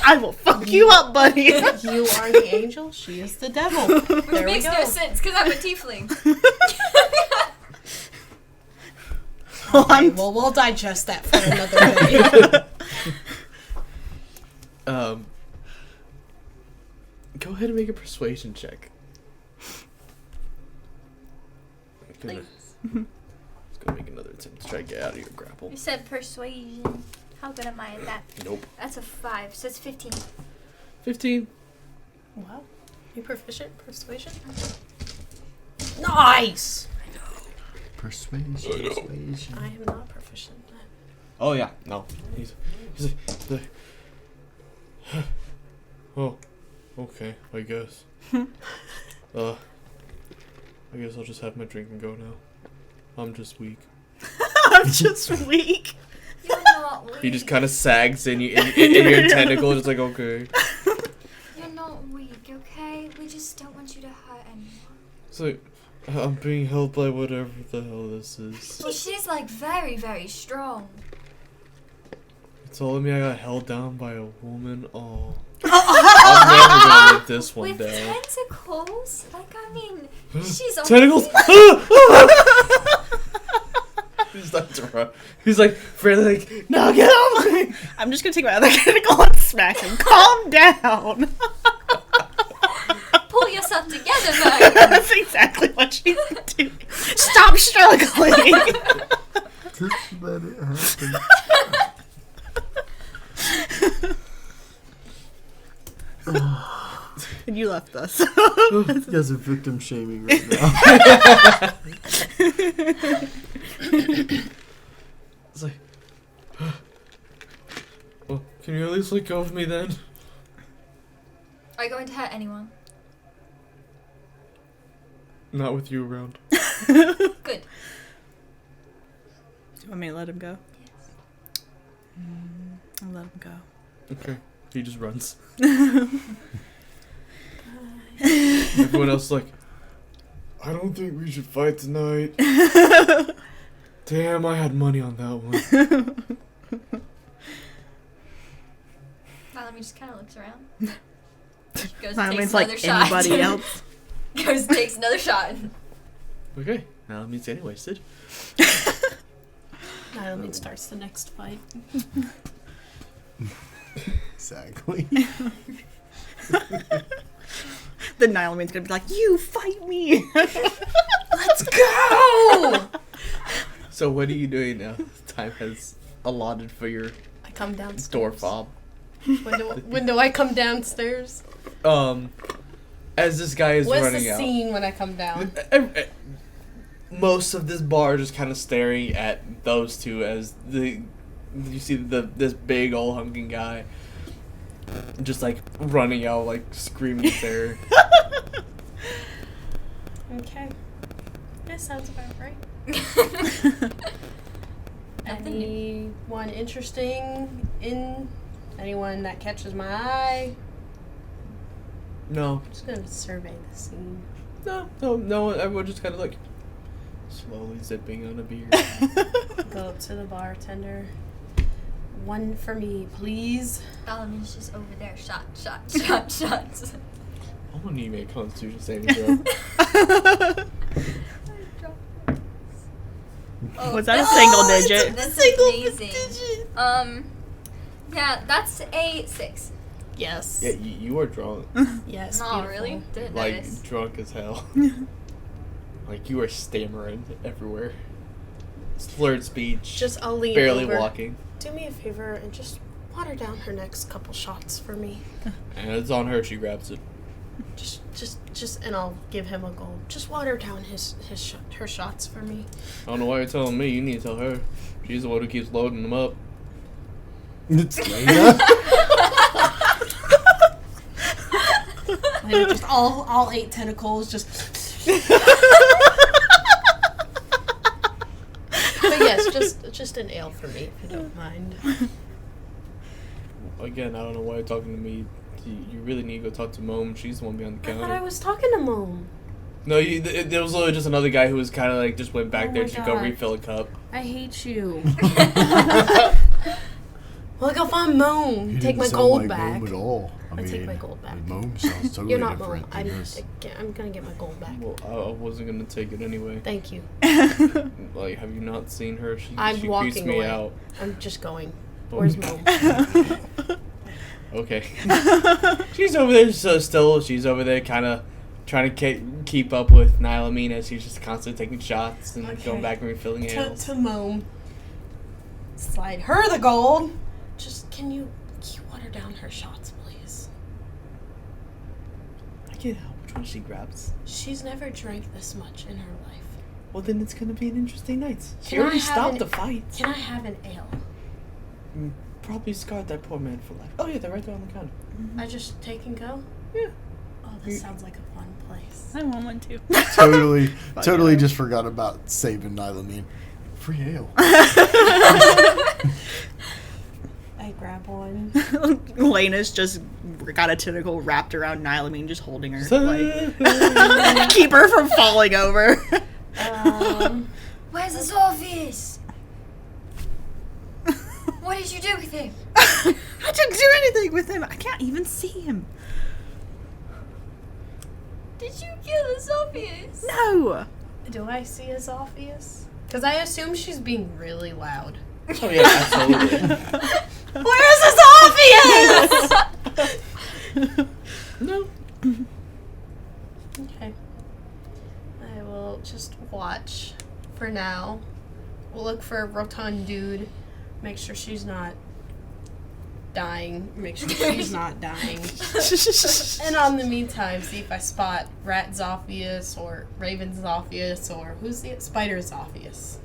I will fuck you up, buddy. You are the angel. She is the devil. Which There we makes go. no sense because I'm a tiefling. Okay, well, we'll digest that for another day. Go ahead and make a persuasion check. Like- Let's go make another attempt to try to get out of your grapple. You said persuasion. How good am I at that? Nope. That's a 5, so it's 15. 15. Wow. You proficient? Persuasion? Nice! Persuasion. I am not proficient. Oh yeah, no. He's like, oh, okay, I guess. I guess I'll just have my drink and go now. I'm just weak. I'm just weak. You're not weak. He just kind of sags in your tentacle, just like, okay. You're not weak, okay? We just don't want you to hurt anyone. It's like, I'm being held by whatever the hell this is. Well, she's like very, very strong. It's telling me I got held down by a woman. Oh. I'm never gonna live this one With down. tentacles? Like, I mean, she's Tentacles! He's like, friendly, like, no, get off me! I'm just gonna take my other tentacle and smack him. Calm down. Pull yourself together, man. That's exactly what she's doing. Stop struggling. Just let it happen. And you left us. You guys are victim shaming right now. It's like, well, can you at least let go of me then? Are you going to hurt anyone? Not with you around. Good. Do you want me to let him go? I'll let him go. Okay. He just runs. Everyone else is like, I don't think we should fight tonight. Damn, I had money on that one. Naomi just kind of looks around. Goes That and means takes like another shot. anybody else. Goes and takes another shot. Okay. Now it means anyway, Sid. Nylene starts the next fight. Exactly. Then Nylameen's gonna be like, you fight me! Let's go! So what are you doing now? Time has allotted for your I come downstairs. door fob. When do I come downstairs? As this guy is What's running the out. scene when I come down? Most of this bar just kind of staring at those two as you see this big old hunking guy just like running out like screaming terror. Okay. That sounds about right. Nothing new. Anyone interesting in anyone that catches my eye? No, I'm just gonna survey the scene. no. Everyone just kind of like slowly zipping on a beer. Go up to the bartender. One for me, please. Alamin's just over there. Shots. I'm gonna need to make a Constitution saving throw. Was that a single digit? That's Single amazing. digit. Yeah, that's a 6. Yes. Yeah, you are drunk. Yes. No, beautiful. really? Didn't Like notice. drunk as hell. Like you are stammering everywhere. Slurred speech. Just I'll lean barely over. walking. Do me a favor and just water down her next couple shots for me. And it's on her, she grabs it. Just, and I'll give him a gold. Just water down her shots for me. I don't know why you're telling me, you need to tell her. She's the one who keeps loading them up. It's Lena. They were just all 8 tentacles, just. But yes, just an ale for me, if you don't mind. Again, I don't know why you're talking to me. You really need to go talk to Mom. She's the one behind the I counter. thought I was talking to Mom. No, there was literally just another guy who was kind of like just went back Oh there my to go God. refill a cup. I hate you. Well, go find Mom. You Take didn't my sound gold like back. Mom at all. I I'll take mean, my gold back. Mom sounds totally You're not Mom. different than this. I'm gonna get my gold back. Well, I wasn't gonna take it anyway. Thank you. Like, have you not seen her? She I'm creeps walking me away. out. I'm just going. Where's Mom? Okay. She's over there, so still, she's over there kind of trying to keep up with Nylameen as she's just constantly taking shots and Okay. going back and refilling ales. To Mom. Slide her the gold. Just can you water down her shots, please? I can't help which one she grabs. She's never drank this much in her life. Well, then it's gonna be an interesting night. She Can I already have stopped an- the fight. Can I have an ale? Probably scarred that poor man for life. Oh yeah, they're right there on the counter. I just take and go? Yeah. Oh, this sounds like a fun place. I want one too. Totally just forgot about saving Nylameen. Free ale. I grab one. Lena's just got a tentacle wrapped around Nylameen, just holding her. Like, keep her from falling over. Where's his office? What did you do with him? I didn't do anything with him. I can't even see him. Did you kill his office? No. Do I see his office? Because I assume she's being really loud. Oh yeah, absolutely. Where's his office? No. Okay. I will just watch for now. We'll look for a rotund dude. Make sure she's not dying. Make sure she's not dying. And on the meantime, see if I spot Rat Zophius or Raven Zophius or who's the Spider Zophius.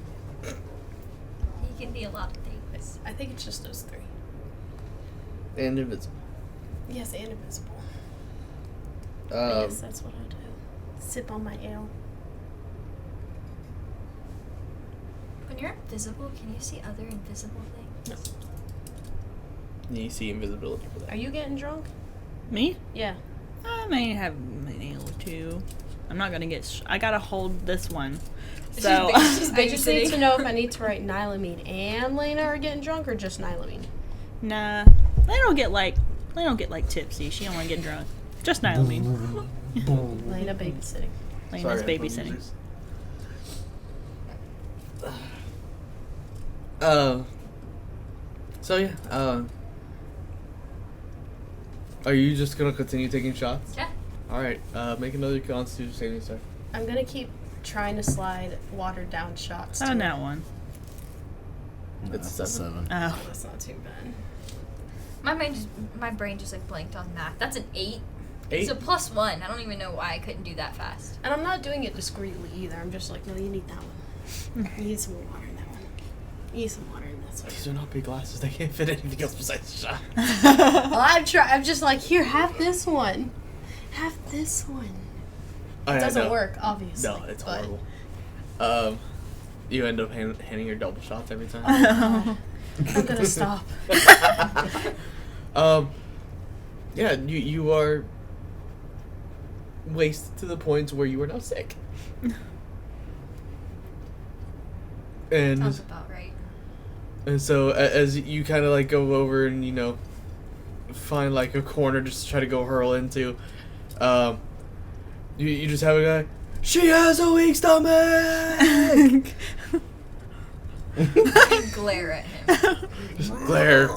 He can be a lot of things. I think it's just those 3. And invisible. Yes, and invisible. Yes, that's what I'll do. Sip on my ale. you're invisible, can you see other invisible things? You see invisibility for that. Are you getting drunk? Me? Yeah. I may have a nail or two. I'm not gonna get. I gotta hold this one. So I just need to know if I need to write Nylamine and Lena are getting drunk or just Nylamine. nah, they don't get like tipsy. She don't want to get drunk. Just Nylamine. Lena babysitting. Lena's babysitting. So yeah. Are you just gonna continue taking shots? Yeah. All right. Make another Constitution saving throw. I'm gonna keep trying to slide watered down shots. On to that her. one. It's That's a 7. 7. Oh. That's not too bad. My brain just like blanked on math. That's an 8. 8. It's a +1. I don't even know why I couldn't do that fast. And I'm not doing it discreetly either. I'm just like, no, you need that one. You need some more water in that one. You need some water in that one. These are not big glasses. They can't fit anything else besides the shot. Well, I'm just like, here, have this one. Have this one. It doesn't work, obviously. No, it's but- horrible. You end up handing her double shots every time. I'm gonna stop. Yeah, you are wasted to the point where you are now sick. Sounds about right. And so as you kind of like go over and find like a corner just to try to go hurl into, you just have a guy. She has a weak stomach. I glare at him. Just glare.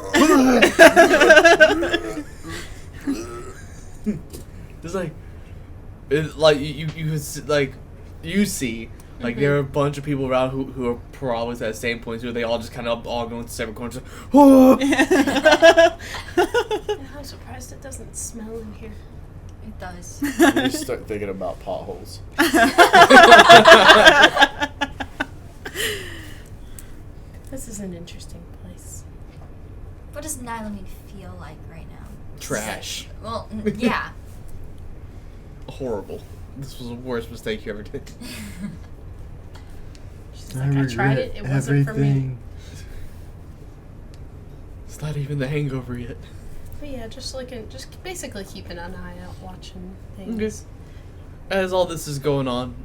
Just like you see. Like, there are a bunch of people around who are probably at that same point where they all just kind of all go into separate corners. Oh! I'm surprised it doesn't smell in here. It does. You start thinking about potholes. This is an interesting place. What does Nylamine feel like right now? Trash. Well, yeah. Horrible. This was the worst mistake you ever did. She's like, I tried it. It wasn't for me. It's not even the hangover yet. But yeah, just basically keeping an eye out, watching things. As all this is going on,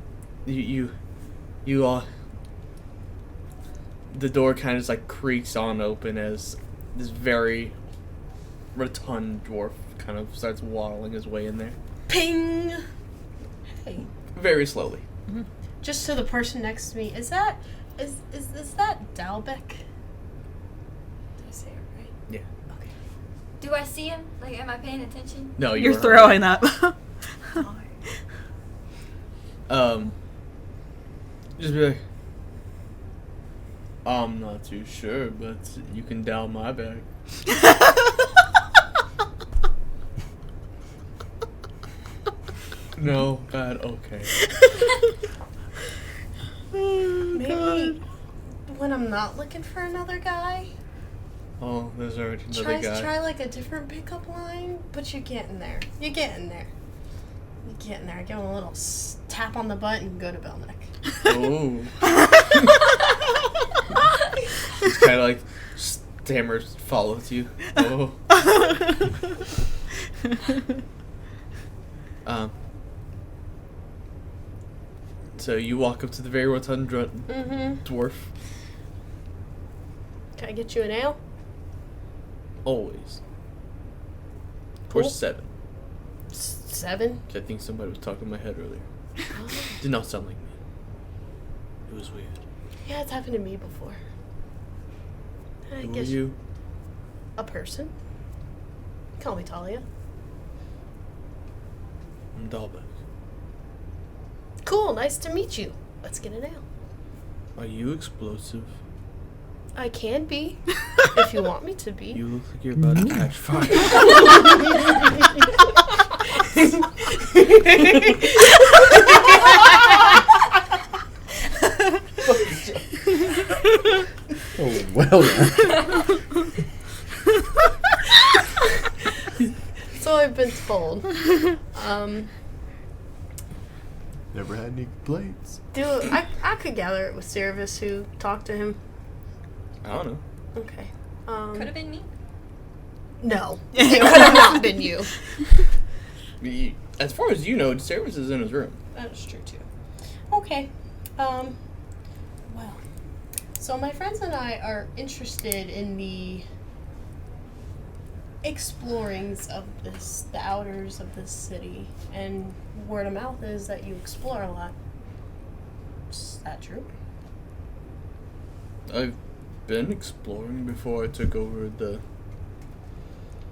you the door kind of just like creaks on open as this very rotund dwarf kind of starts waddling his way in there. Ping! Hey. Very slowly. Just to the person next to me, is that Dalbeck? Did I say it right? Yeah. Okay. Do I see him? Like, am I paying attention? No, You're throwing up. Just be like, I'm not too sure, but you can down my bag. No, bad, okay. Maybe when I'm not looking for another guy, Oh, there's already another guy. try like a different pickup line, but you're getting there. You're getting there. You're getting there. Give him a little tap on the butt and go to Belnick. Oh. It's kind of like stammers follows you. Oh. So you walk up to the very rotund dwarf. Can I get you an ale? Always. Cool. Or 7. 7? I think somebody was talking in my head earlier. Did not sound like me. It was weird. Yeah, it's happened to me before. I Who are guess you? a person. Call me Talliah. I'm Dalbeck. Cool, nice to meet you. Let's get an ale. Are you explosive? I can be, if you want me to be. You look like you're about to catch fire. Oh, well done. So I've been told. They're never had any complaints. I could gather it with Service who talked to him. I don't know. Okay. Could have been me. No. It could have not been you. As far as you know, Service is in his room. That's true, too. Okay. Well. So my friends and I are interested in the explorings of the outers of this city, and word of mouth is that you explore a lot. Is that true? I've been exploring before I took over the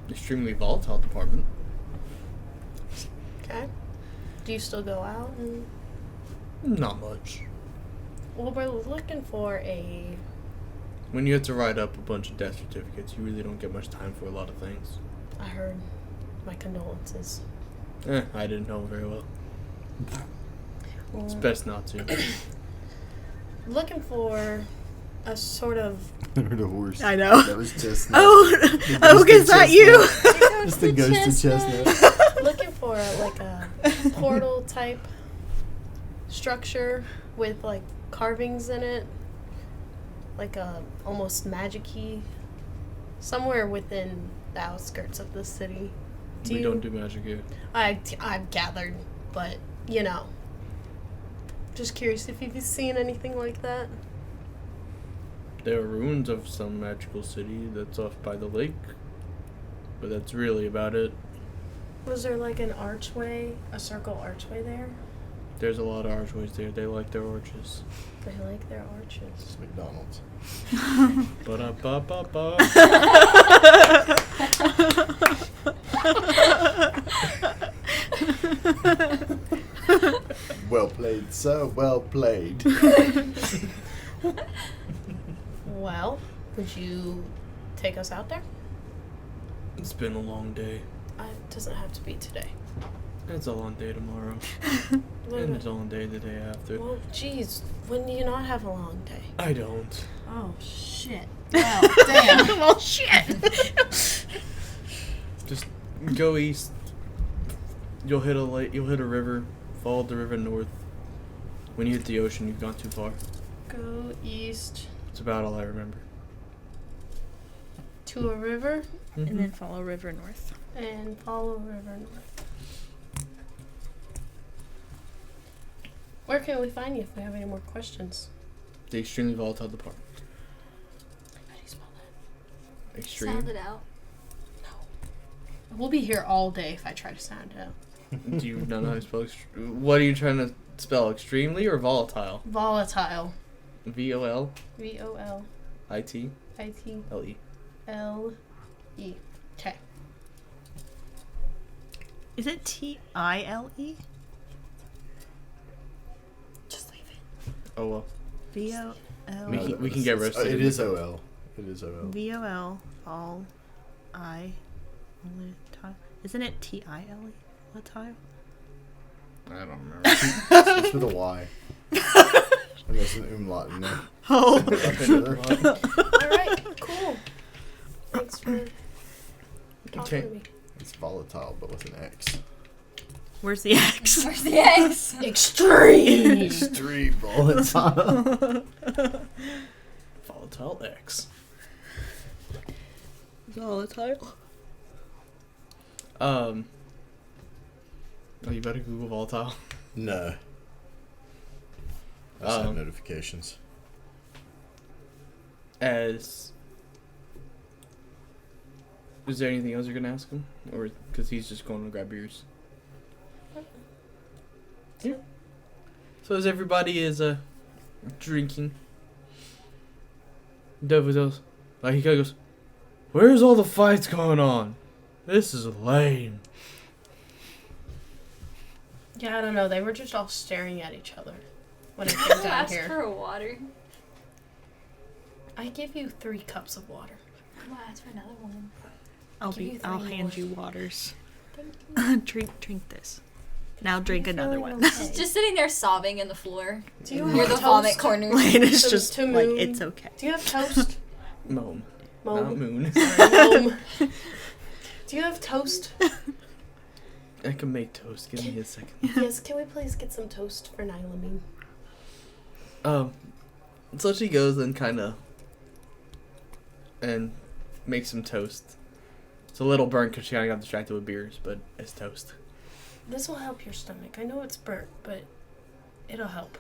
extremely volatile department. Okay. Do you still go out? And... Not much. Well, we're looking for a... When you have to write up a bunch of death certificates, you really don't get much time for a lot of things. I heard. My condolences. I didn't know very well. It's best not to. Looking for a sort of... I heard a horse. I know. That was Chestnut. Oh, is that you? It's the ghost of Chestnut. Looking for like a portal type structure with like carvings in it, like a almost magic-y, somewhere within the outskirts of the city. We don't do magic here. I've gathered, but you know, just curious if you've seen anything like that. There are ruins of some magical city that's off by the lake, but that's really about it. Was there like an archway, a circle archway there? There's a lot of archways there. They like their arches. They like their arches. It's McDonald's. Ba-da-ba-ba-ba. Well played, sir. Well played. Well, would you take us out there? It's been a long day. It doesn't have to be today. It's a long day tomorrow. Well, And it's a long day the day after. well, geez, when do you not have a long day? I don't. Oh, shit. Well, damn. Well, shit. Just go east. You'll hit a lake. You'll hit a river. Follow the river north. When you hit the ocean, you've gone too far. Go east It's about all I remember. to a river And then follow river north. and follow river north. Where can we find you if we have any more questions? The extremely volatile department. How do you spell that? Extreme. Sound it out. We'll be here all day if I try to sound it out. Do you not know how to spell? What are you trying to spell? Extremely or volatile? Volatile. VOLIT. VOLITLE. LE. Okay. Is it TILE? Just leave it. Oh well. VOL. We can get roasted. It is OL. It is OL. VOL. All I. Isn't it TILE? What tile? I don't remember. It's with a Y. And there's an umlaut in there. Oh. I'm sure. Alright, cool. Thanks for talking to me. It's volatile, but with an X. Where's the X? Where's the eggs? Extreme! Extreme volatile. Volatile X. Volatile. Oh, you better Google volatile. No. I just have notifications. Is there anything else you're gonna ask him, or because he's just going to grab beers? Yeah. So as everybody is drinking, Dev goes, like he kind of goes, "Where's all the fights going on? This is lame." Yeah, I don't know. They were just all staring at each other when I came down Ask here. for a water. I give you 3 cups of water. I'm gonna ask for another one. I'll Give you I'll 3 hand more. you waters. Thank you. drink this. Now drink I'm another feeling one. okay. Just sitting there sobbing in the floor. Do you Near have the vomit toast? corner. Lane is To- just to like, moon. it's okay. Do you have toast? Moan, Mom. not moon. Mom. Do you have toast? I can make toast. Give me a second. Yes, can we please get some toast for Nylamine? So she goes and makes some toast. It's a little burnt because she kind of got distracted with beers, but it's toast. This will help your stomach. I know it's burnt, but it'll help.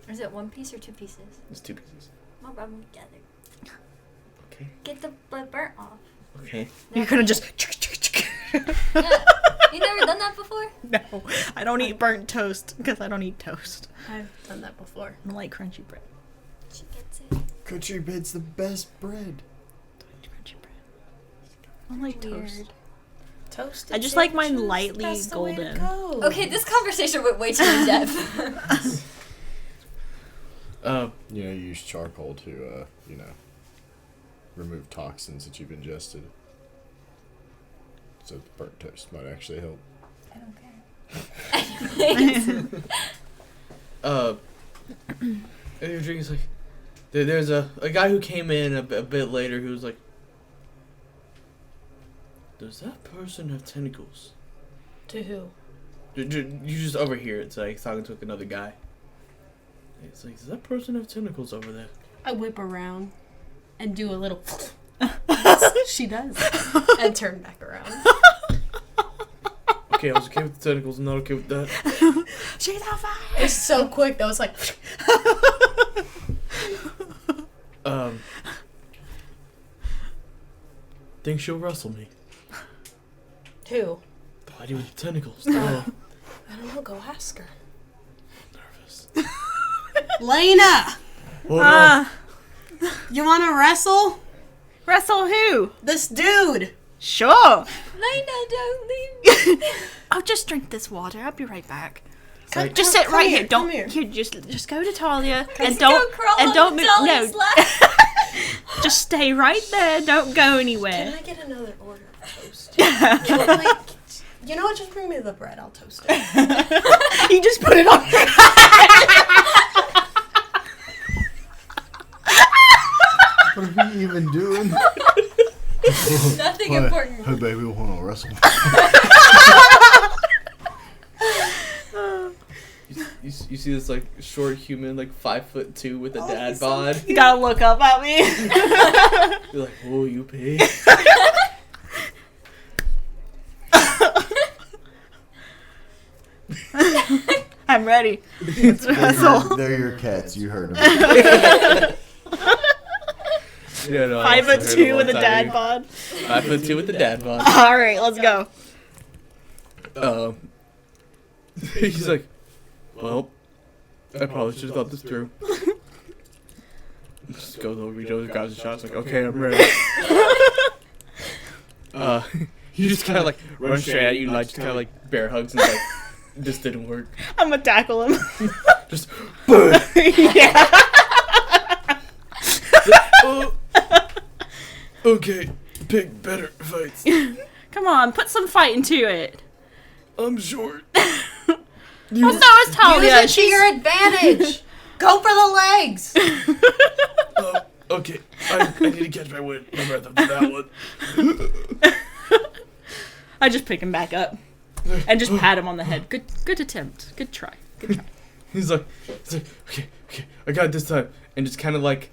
Is it 1 piece or 2 pieces? It's 2 pieces. I'll rub them together. Okay. Get the burnt off. Okay. You're gonna just. Yeah. You never done that before? No, I don't eat burnt toast because I don't eat toast. I've done that before. I like crunchy bread. She gets it. Country bread's the best bread. Crunchy bread. I don't like Weird. toast. Toast. I just like mine lightly golden. Okay, this conversation went way too in depth. You use charcoal to, remove toxins that you've ingested. So the burnt toast might actually help. I don't care. And your drink is like, there's a guy who came in a bit later who was like, does that person have tentacles? To who? You just overhear it's like talking to another guy. It's like, does that person have tentacles over there? I whip around and do a little. She does. And turn back around. Okay, I was okay with the tentacles, not okay with that. She's on fire. It's so quick that was like. Think she'll wrestle me. Who? The lady with the tentacles. I don't know. Go ask her. Nervous. Lena, Hold on. you want to wrestle Wrestle who? this dude? Sure. Lena, don't leave. I'll just drink this water. I'll be right back. Like, Just sit right here. Come Don't here. here. Just go to Talia and Let's don't go crawl and on don't move. Talliah's No, lap. just stay right there. Don't go Can anywhere. I get another order of toast? Like, you know what? Just bring me the bread. I'll toast it. You just put it on. What are we even doing? Nothing Hey, important. Hey, baby, we want to wrestle. You see this like short human, like 5'2" with a dad bod. You gotta look up at me. You're like, oh, you pig. I'm ready. Let's wrestle. They're your cats. You heard them. Yeah, no, 5'2" with a dad bod. 5'2" with a dad bod. All right, let's go. He's like, well, I probably should have thought this through. Just goes over, reaches over, grabs the shot. It's like, okay, I'm ready. He just kind of like runs straight at you, like just kind of like bear hugs, and like, this didn't work. I'm gonna tackle him. Just, boom. Yeah. Oh. Okay, pig better fights. Come on, put some fight into it. I'm short. Well, so is Talia. Use it to your advantage. Go for the legs. Okay, I need to catch my breath after that one. I just pick him back up and just pat him on the head. Good attempt. Good try. He's like, okay, I got it this time, and just kind of like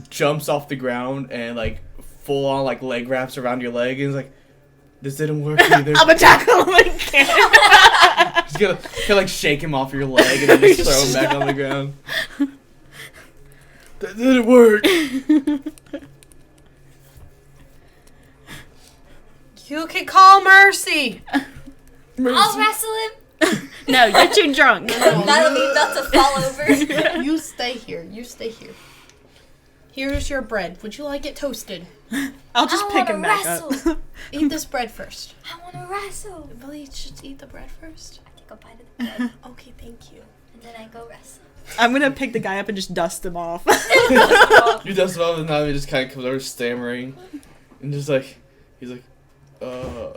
jumps off the ground and like full on like leg wraps around your leg, and he's like, this didn't work either. I'm gonna tackle him again. Just gonna like shake him off your leg and then just throw him back on the ground. That didn't work. You can call Mercy. I'll wrestle him. No, you're too drunk. That'll be about to fall over. You stay here. Here's your bread. Would you like it toasted? I'll just I pick wanna him back wrestle. up. Eat this bread first. I want to wrestle. Well, you should eat the bread first. I take a bite of the bread, Okay, thank you. and then I go wrestle. I'm gonna pick the guy up and just dust him off. You dust him off, and now he just kind of comes over stammering, and just like he's like, I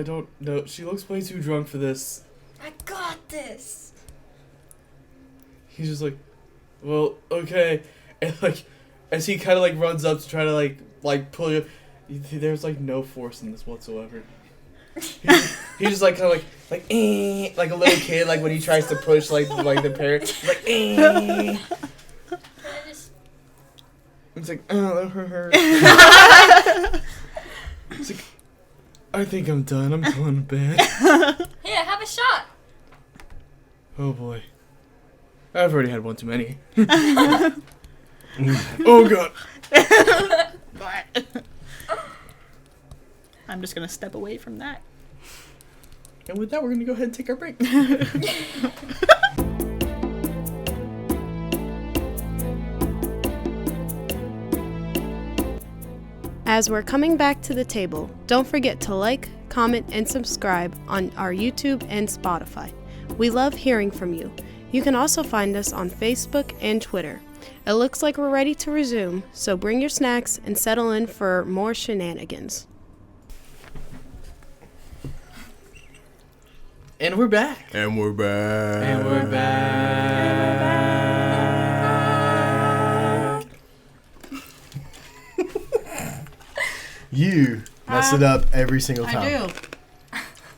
don't know. She looks way too drunk for this. I got this. He's just like, well, okay. And like, as he kind of like runs up to try to like pull you, There's like no force in this whatsoever. He's just like kind of like like a little kid, like when he tries to push like the parrot, like It's like, oh, that hurt. It's like, I think I'm done. I'm going to bed. Here, have a shot. Oh boy, I've already had one too many. Oh god. I'm just gonna step away from that. And with that, we're gonna go ahead and take our break. As we're coming back to the table, don't forget to like, comment, and subscribe on our YouTube and Spotify. We love hearing from you. You can also find us on Facebook and Twitter. It looks like we're ready to resume, so bring your snacks and settle in for more shenanigans. And we're back. And we're back. And we're back. You mess it up every single time. I do.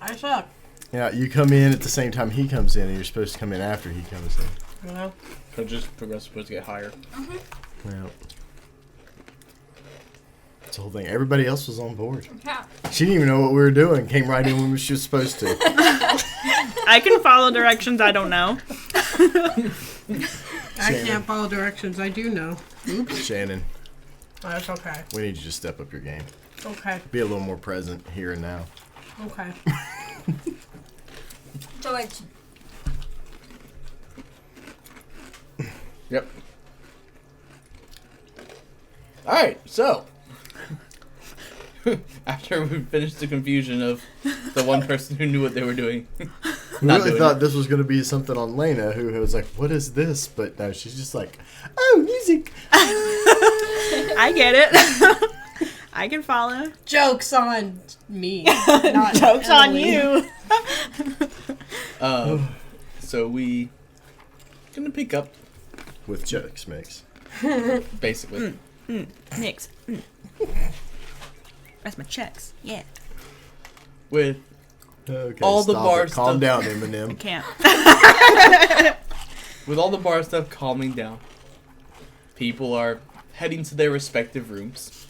I suck. Yeah, you come in at the same time he comes in, and you're supposed to come in after he comes in. Well, So just progressively supposed to get higher. Yeah. It's the whole thing. Everybody else was on board. Yeah. She didn't even know what we were doing. Came right in when she was supposed to. I can follow directions I don't know. I Shannon. can't follow directions. I do know. Shannon, That's okay. we need you to step up your game. Okay. Be a little more present here and now. Okay. George. Yep. Alright, so. After we finished the confusion of the one person who knew what they were doing. We Not really doing thought it. this was going to be something on Lena, who was like, what is this? But no, she's just like, oh, music. I get it. I can follow. Joke's on me. Not Joke's on Emily. you. So we gonna pick up With jokes mix. basically. Nix. That's my checks. Yeah. With Okay, All the stop bar it. Calm stuff. down, Eminem. Can't. with all the bar stuff calming down, people are heading to their respective rooms,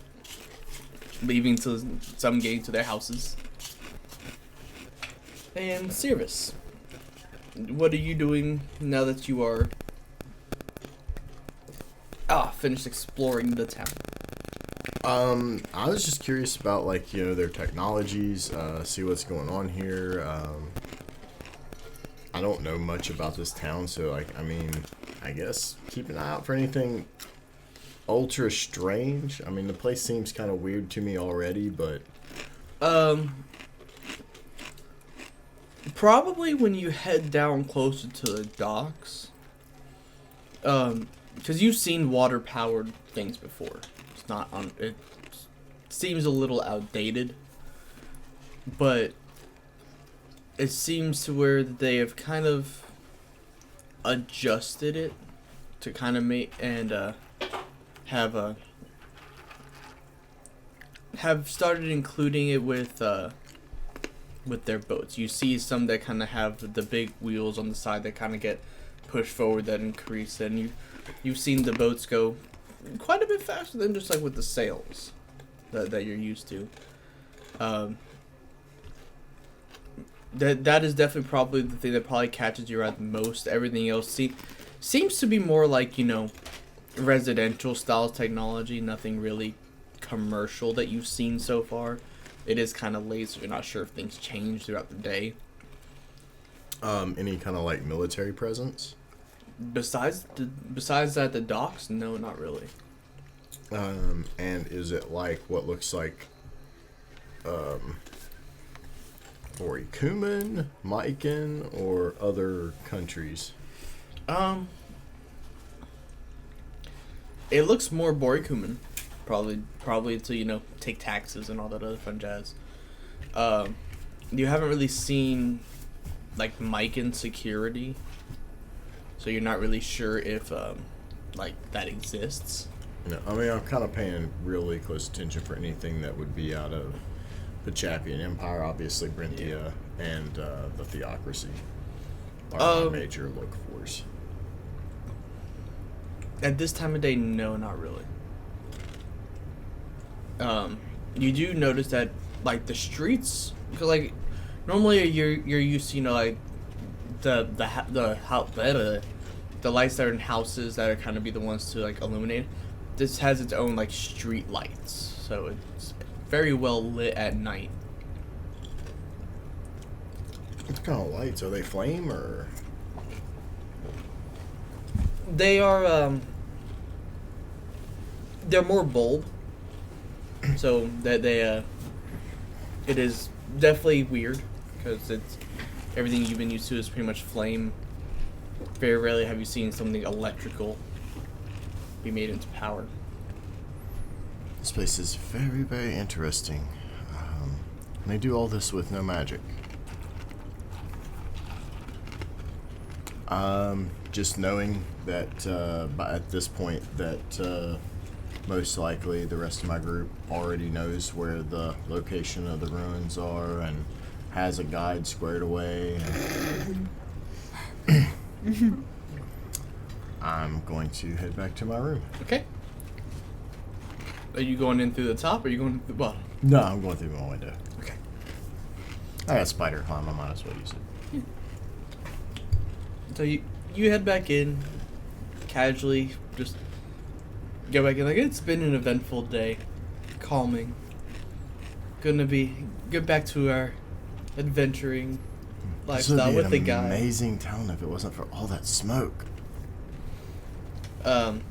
leaving to some getting to their houses. And Service, what are you doing now that you are finished exploring the town? I was just curious about, like, you know, their technologies, see what's going on here. I don't know much about this town, so, like, I mean, I guess keep an eye out for anything ultra strange. I mean, the place seems kind of weird to me already, but... Probably when you head down closer to the docks. Because you've seen water-powered things before. It's not on. It seems a little outdated, but it seems to where they have kind of adjusted it to kind of make and have started including it with their boats. You see some that kind of have the big wheels on the side that kind of get pushed forward that increase, and you've seen the boats go quite a bit faster than just like with the sails that you're used to. That is definitely probably the thing that probably catches your eye the most. Everything else seems to be more like, you know, residential style technology, nothing really commercial that you've seen so far. It is kind of late, so you're not sure if things change throughout the day. any kind of, like, military presence? Besides that, the docks, no, not really. And is it like what looks like Borikuman, Mikin, or other countries? It looks more Borikuman, probably to, you know, take taxes and all that other fun jazz. You haven't really seen like Mikin security, so you're not really sure if like that exists. No, I mean, I'm kind of paying really close attention for anything that would be out of the Chapian Empire, obviously Brinthia, and the Theocracy are my major look-fors. At this time of day, no, not really. You do notice that, like, the streets, cause, like, normally you're used to, you know, like, the lights that are in houses that are kind of be the ones to, like, illuminate. This has its own, like, street lights, so it's very well lit at night. What kind of lights? Are they flame, or...? They are, they're more bulb. So that it is definitely weird because it's everything you've been used to is pretty much flame. Very rarely have you seen something electrical be made into power. This place is very, very interesting. They do all this with no magic. Just knowing that at this point that most likely the rest of my group already knows where the location of the ruins are and has a guide squared away. And I'm going to head back to my room. Okay. Are you going in through the top or are you going through the bottom? No, I'm going through my window. Okay. I got spider climb, I might as well use it. So you head back in, casually, just go back in. Like, it's been an eventful day, calming. Gonna get back to our adventuring lifestyle with the guy. This would be an amazing town if it wasn't for all that smoke. And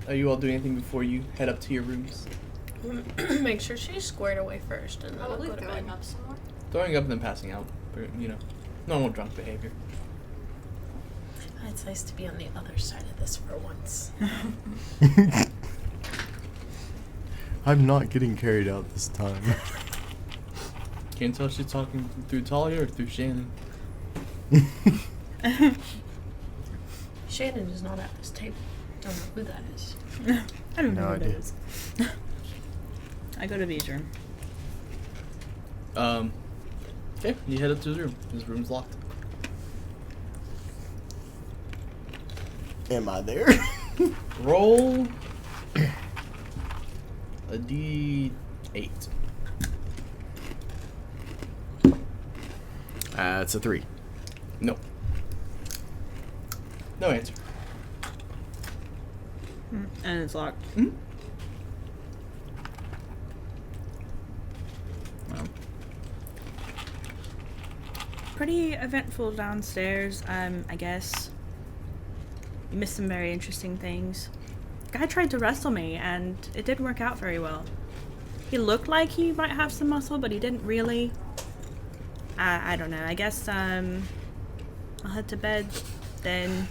are you all doing anything before you head up to your rooms? Make sure she's squared away first, and then Probably I'll go to throwing bed. up some more. Throwing up and then passing out. You know, normal drunk behavior. It's nice to be on the other side of this for once. I'm not getting carried out this time. Can't tell if she's talking through Talliah or through Shannon. Shannon is not at this table. Don't know who that is. I don't know No what idea. it is. I go to V's room. Okay, you head up to his room. His room's locked. Am I there? Roll a D8. It's a 3. No. No answer. And it's locked. Hmm? Well. Pretty eventful downstairs, I guess. You missed some very interesting things. Guy tried to wrestle me, and it didn't work out very well. He looked like he might have some muscle, but he didn't really. I don't know. I guess, I'll head to bed, then,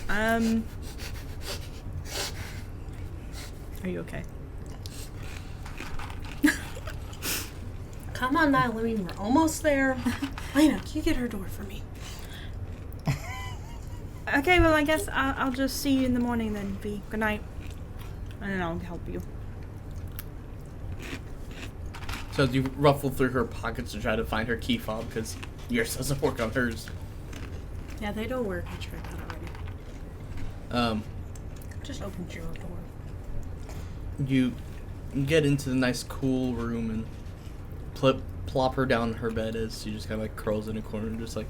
are you okay? Come on, Nylamine, we're almost there. Lena, can you get her door for me? Okay, well, I guess I'll just see you in the morning then, V. Good night. And then I'll help you. So you ruffle through her pockets to try to find her key fob because yours doesn't work on hers. Yeah, they don't work. I tried that already. Just open your door. You get into the nice cool room and plop her down in her bed as she just kind of like curls in a corner and just like,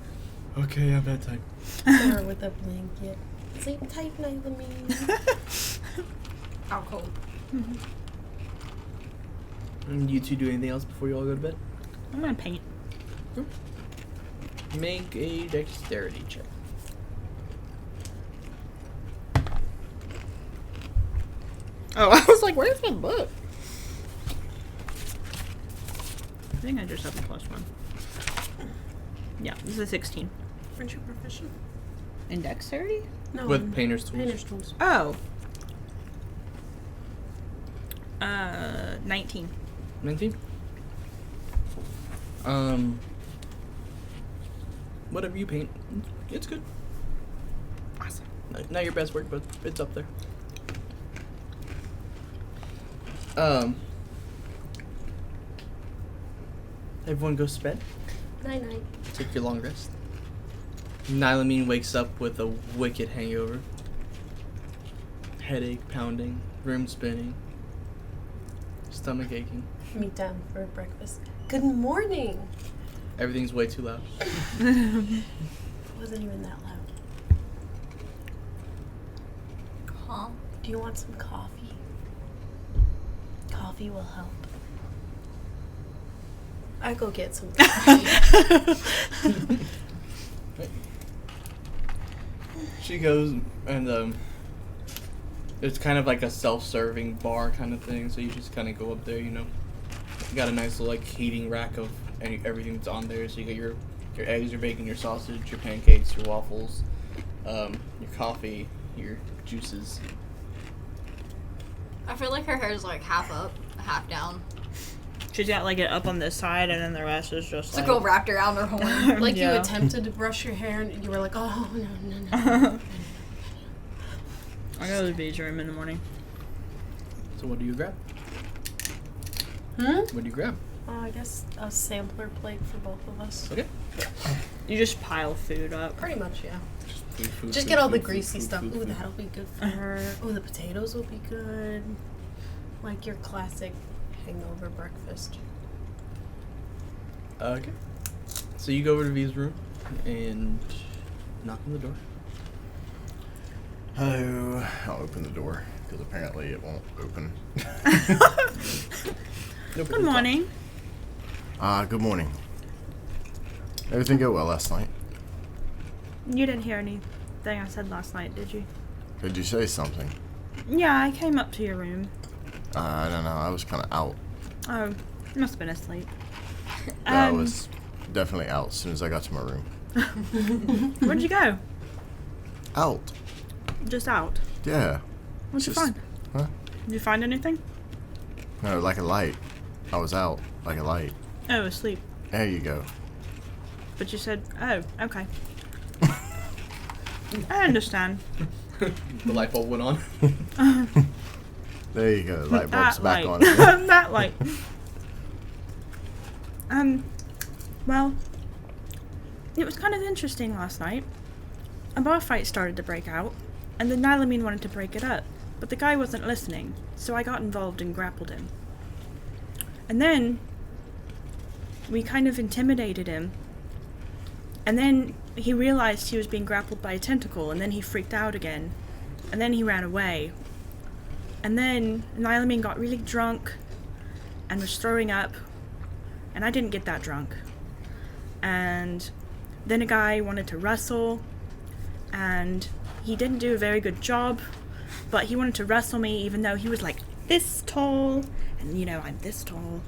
okay, I'm bedtime. Her with a blanket. Sleep tight, Nylamine. Out cold. And you two do anything else before you all go to bed? I'm gonna paint. Make a dexterity check. Oh, I was like, where's my book? I think I just have a +1. Yeah, this is a 16. Aren't you proficient? In dexterity? No. With painter's tools. Painter's tools. Oh. 19. 19? Whatever you paint, it's good. Awesome. Not your best work, but it's up there. Everyone goes to bed. Night-night. Take your long rest. Nylamine wakes up with a wicked hangover. Headache pounding, room spinning, stomach aching. Meet down for breakfast. Good morning. Everything's way too loud. It wasn't even that loud. Huh? Do you want some coffee? Coffee will help. I go get some coffee. She goes and it's kind of like a self-serving bar kind of thing, so you just kind of go up there, You got a nice little like heating rack of everything that's on there, so you got your eggs, your bacon, your sausage, your pancakes, your waffles, your coffee, your juices. I feel like her hair's like half up, half down. She's got like it up on this side, and then the rest is just It's like all wrapped around her horn. Like Yeah. you attempted to brush your hair and you were like, oh, no. I go to the beach room in the morning. So what do you grab? Hmm? What do you grab? I guess a sampler plate for both of us. Okay. You just pile food up. Pretty much, yeah. Food, Just food, get all food, the greasy food, stuff. food, Ooh, food. that'll be good for her. Ooh, the potatoes will be good. Like your classic hangover breakfast. Okay. So you go over to V's room and knock on the door. Hello. I'll open the door because apparently it won't open. Nope, Good morning. Good morning. Everything go well last night? You didn't hear anything I said last night, did you? Did you say something? Yeah, I came up to your room. I don't know. I was kind of out. Oh, you must have been asleep. I was definitely out as soon as I got to my room. Where'd you go? Out. Just out. Yeah. What'd you Just- find? Huh? Did you find anything? No, like a light. I was out like a light. Oh, asleep. There you go. But you said, oh, okay. I understand. The light bulb went on. There you go. Light bulb's That back light. on. Again. That light. Well, it was kind of interesting last night. A bar fight started to break out, and then Nylamine wanted to break it up, but the guy wasn't listening, so I got involved and grappled him. And then we kind of intimidated him, and then he realized he was being grappled by a tentacle, and then he freaked out again, and then he ran away. And then Nylamine got really drunk and was throwing up, and I didn't get that drunk. And then a guy wanted to wrestle, and he didn't do a very good job, but he wanted to wrestle me even though he was like this tall, and I'm this tall.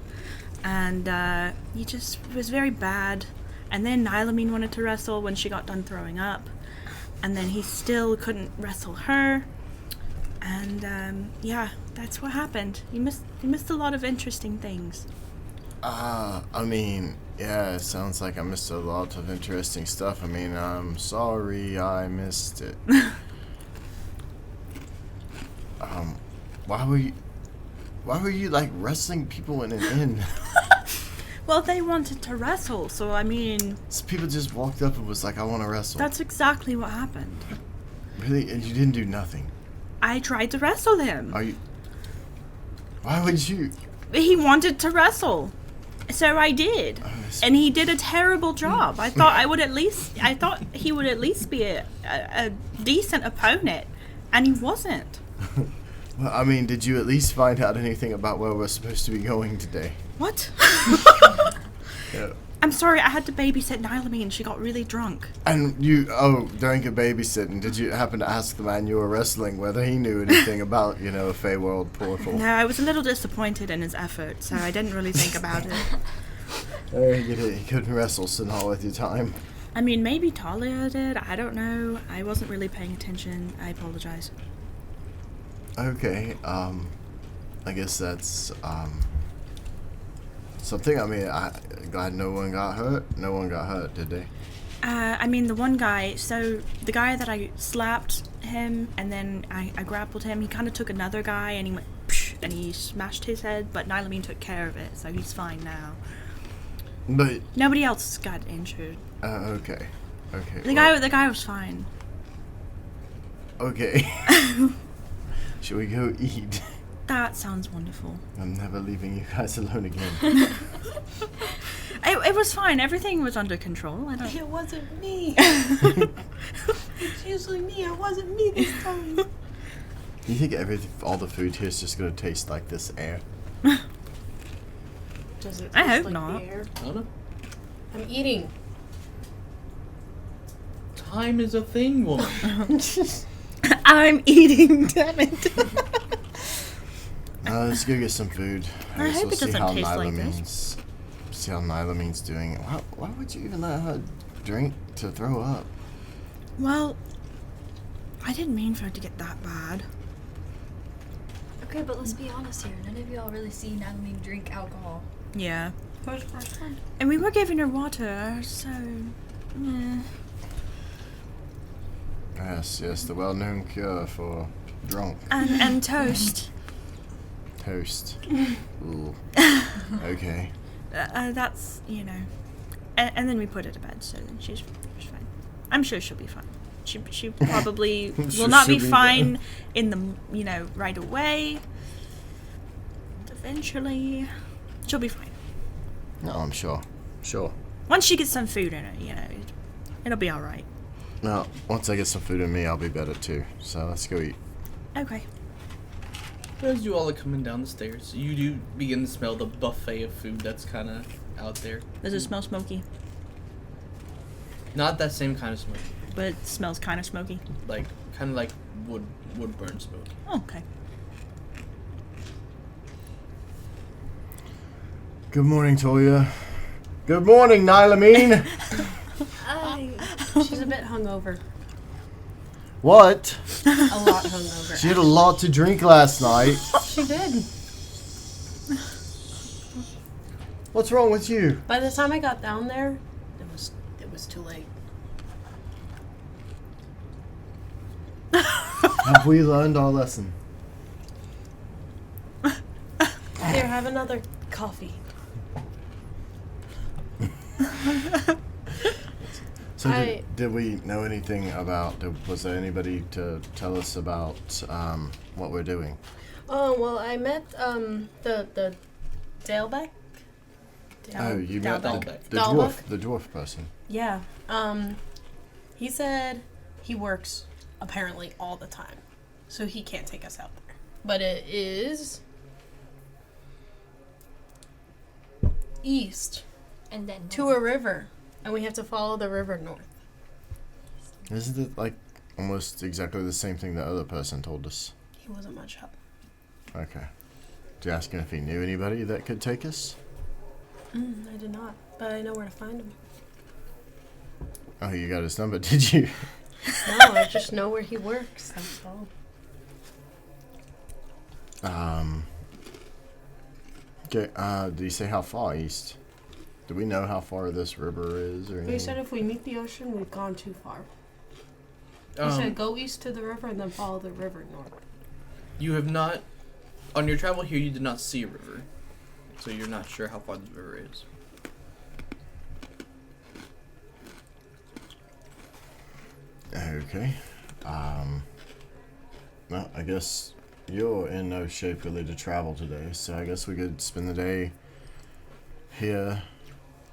And he just was very bad. And then Nylamine wanted to wrestle when she got done throwing up, and then he still couldn't wrestle her. And yeah, that's what happened. You missed a lot of interesting things. I mean, yeah, it sounds like I missed a lot of interesting stuff. I mean, I'm sorry I missed it. Why were you like wrestling people in an inn? Well, they wanted to wrestle, so I mean, So people just walked up and was like, I want to wrestle. that's exactly what happened. Really? And you didn't do nothing? I tried to wrestle him. Why would you? He wanted to wrestle. So I did. And he did a terrible job. I thought he would at least be a decent opponent, and he wasn't. Well, I mean, did you at least find out anything about where we're supposed to be going today? What? Yeah. I'm sorry, I had to babysit Nylamine. She got really drunk. And during your babysitting, did you happen to ask the man you were wrestling whether he knew anything about, a feywild portal? No, I was a little disappointed in his effort, so I didn't really think about it. He couldn't wrestle, so not worth your time. I mean, maybe Talliah did. I don't know. I wasn't really paying attention. I apologize. Okay, I guess that's, something. I mean, I'm glad no one got hurt. No one got hurt, did they? I mean, the one guy, so the guy that I slapped, him, and then I grappled him. He kind of took another guy, and he went, psh, and he smashed his head, but Nylamine took care of it, so he's fine now. But Nobody else got injured. okay. The guy was fine. Okay. Should we go eat? That sounds wonderful. I'm never leaving you guys alone again. It was fine. Everything was under control. It wasn't me. It's usually me. It wasn't me this time. You think all the food here is just gonna taste like this air? Does it taste I hope like not. the air? I don't know. I'm eating. Time is a thing, woman. I'm eating, damn it. Let's go get some food. I guess hope we'll it doesn't see how taste like this. See how Nylamine's doing. Why would you even let her drink to throw up? Well, I didn't mean for it to get that bad. Okay, but let's be honest here. None of y'all really see Nylamine drink alcohol. Yeah. Where's the first one? And we were giving her water, so... Yes, the well-known cure for drunk. And toast. Toast. Ooh. Okay. That's, you know... And then we put her to bed, so then she's fine. I'm sure she'll be fine. She probably will not be fine in the, right away. But eventually, she'll be fine. No, I'm sure. Sure. Once she gets some food in her, it'll be alright. Now, once I get some food in me, I'll be better too. So let's go eat. Okay. As you all are coming down the stairs, you do begin to smell the buffet of food that's kind of out there. Does it smell smoky? Not that same kind of smoke. But it smells kind of smoky. Like, kind of like wood burn smoke. Oh, okay. Good morning, Talliah. Good morning, Nylamine. She's a bit hungover. What? A lot hungover. She had a lot to drink last night. She did. What's wrong with you? By the time I got down there, it was too late. Have we learned our lesson? Here, have another coffee. So did we know anything about, was there anybody to tell us about what we're doing? Oh, well, I met the Dalebeck. You met Dalbeck. the dwarf person. Yeah. He said he works apparently all the time, so he can't take us out there. But it is east And then to a river, and we have to follow the river north. Isn't it like almost exactly the same thing the other person told us? He wasn't much help. Okay. Did you ask him if he knew anybody that could take us? I did not, but I know where to find him. Oh, you got his number, did you? No, I just know where he works, that's all. Okay, did he say how far east? Do we know how far this river is or anything? He said if we meet the ocean, we've gone too far. He said go east to the river and then follow the river north. You have not, on your travel here, you did not see a river. So you're not sure how far the river is. Okay. Well, I guess you're in no shape really to travel today, so I guess we could spend the day here,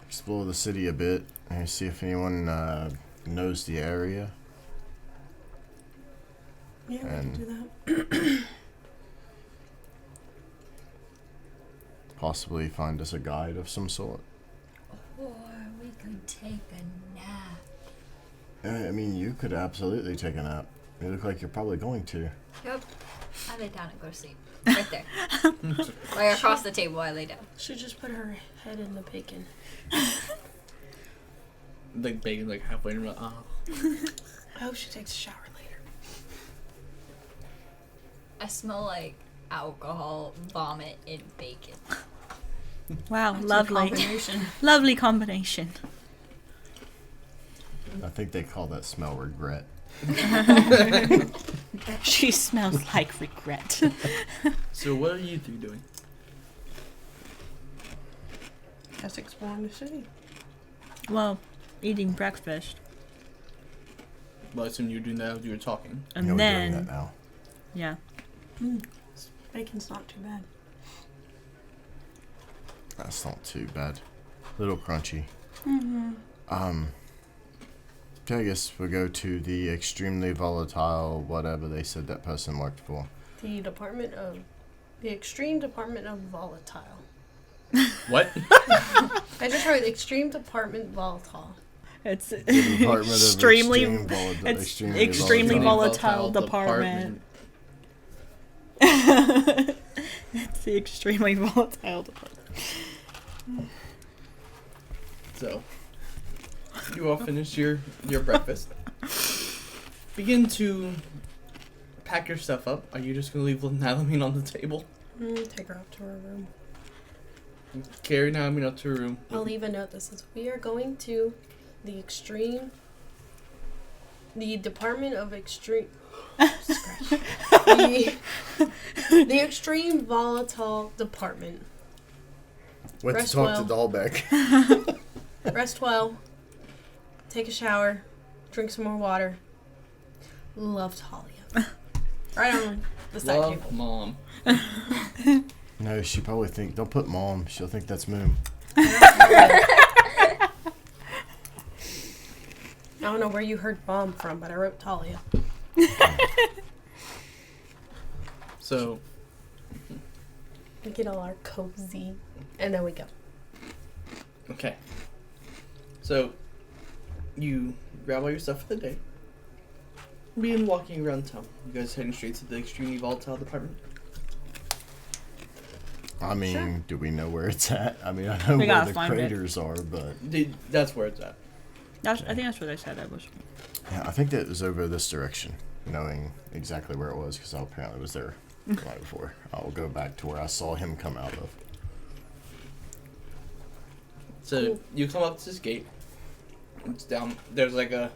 explore the city a bit, and see if anyone knows the area. Yeah, we And- can do that. Possibly find us a guide of some sort. Or we could take a nap. I mean, you could absolutely take a nap. You look like you're probably going to. Yep. I lay down and go to sleep. Right there. Right across the table, I lay down. She just put her head in the bacon. Like bacon, like halfway in. Oh. I hope she takes a shower later. I smell like alcohol, vomit, and bacon. Wow, That's a lovely. combination. Lovely combination. I think they call that smell regret. She smells like regret. So what are you three doing? Just exploring the city. Well, eating breakfast. Well, I assume you're doing that as you were talking. And Yeah, we're doing then, that now. yeah. Bacon's not too bad. That's not too bad. Little crunchy. Okay, I guess we'll go to the extremely volatile whatever they said that person worked for. The Extreme Department of Volatile. What? I just heard Extreme Department Volatile. It's The Department of extremely, Extreme it's extremely volatile department. It's the extremely volatile department. So, you all finish your breakfast. Begin to pack your stuff up. Are you just going to leave Nalamine on the table? Take her up to her room. Carry Nalamine up to her room. I'll leave a note that says, we are going to the Department of Extreme... Scratch. The Extreme Volatile Department. Went Rest to talk well. to Dahlbeck. Rest well. Take a shower. Drink some more water. Love Talliah. Right on the side Love table. Mom. No, she probably think don't put Mom. She'll think that's Moon. I don't know where you heard Mom from, but I wrote Talliah. So, We get all our cozy, and then we go. okay. So, you grab all your stuff for the day. Begin walking around town. You guys heading straight to the extremely volatile department? I mean, Sure. do we know where it's at? I mean, I know We where gotta the find it. craters are, but That's where it's at. I think that's what I said. I was. yeah, I think that it was over this direction, knowing exactly where it was because I apparently was there right before. I'll go back to where I saw him come out of. So Cool. you come up to this gate. It's down. There's like a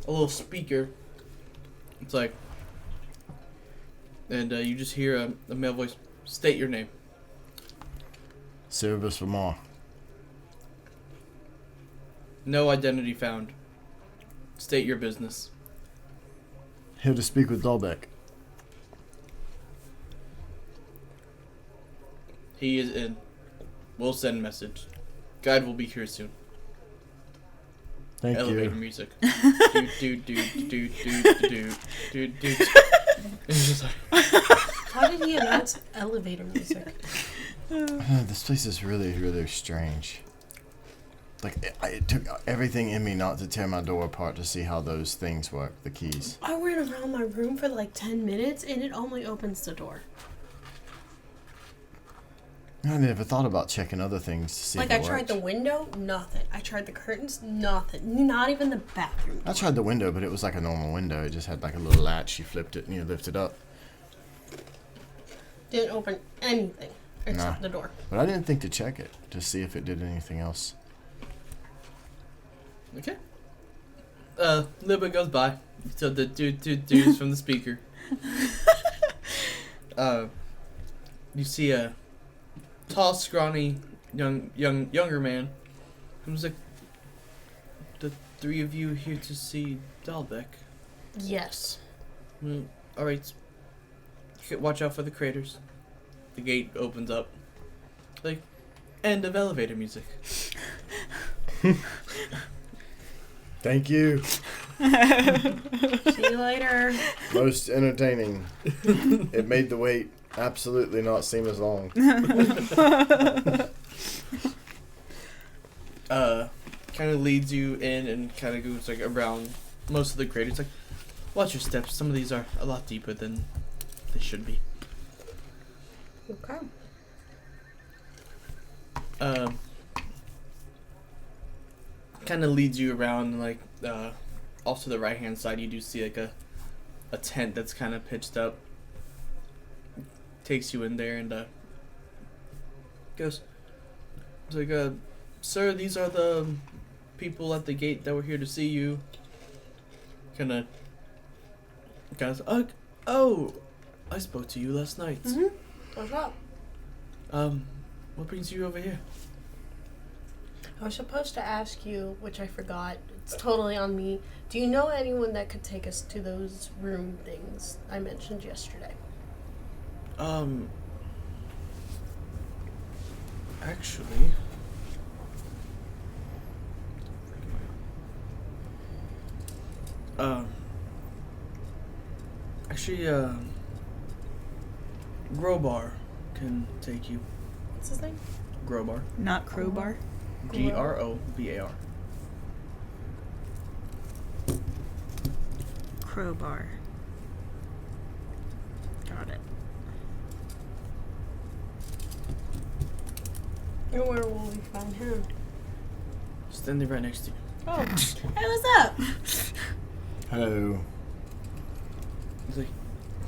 little speaker. It's like, and you just hear a male voice. State your name. Service Vermont. No identity found. State your business. Here to speak with Dahlbeck. He is in. We'll send message. Guide will be here soon. Thank Elevator you. music. do. It's just like, Why did he announce elevator music? This place is really, really strange. Like, it took everything in me not to tear my door apart to see how those things work, the keys. I went around my room for like 10 minutes, and it only opens the door. I never thought about checking other things to see Like, if I it tried worked. the window, nothing. I tried the curtains, nothing. Not even the bathroom. I tried the window, but it was like a normal window. It just had like a little latch. You flipped it and you lift it up. Didn't open anything except Nah. the door. But I didn't think to check it to see if it did anything else. okay. A little bit goes by. So the dudes from the speaker. You see a tall, scrawny, younger man. Who's like, the three of you here to see Dahlbeck. Yes. All right. Watch out for the craters. The gate opens up. Like, end of elevator music. Thank you. See you later. Most entertaining. It made the wait absolutely not seem as long. Kind of leads you in and kind of goes like around most of the craters. Like, watch your steps. Some of these are a lot deeper than they should be. Okay. Kind of leads you around, like, off to the right hand side. You do see like a tent that's kind of pitched up. Takes you in there and goes. It's like, sir, these are the people at the gate that were here to see you. Kind of, oh, I spoke to you last night. Mm-hmm. What's up? What brings you over here? I was supposed to ask you, which I forgot. It's totally on me. Do you know anyone that could take us to those room things I mentioned yesterday? Actually, Grobar can take you. What's his name? Grobar. Not crowbar. Grobar. Crowbar. Got it. And where will we find him? Standing right next to you. Oh, hey, what's up? Hello. He's like,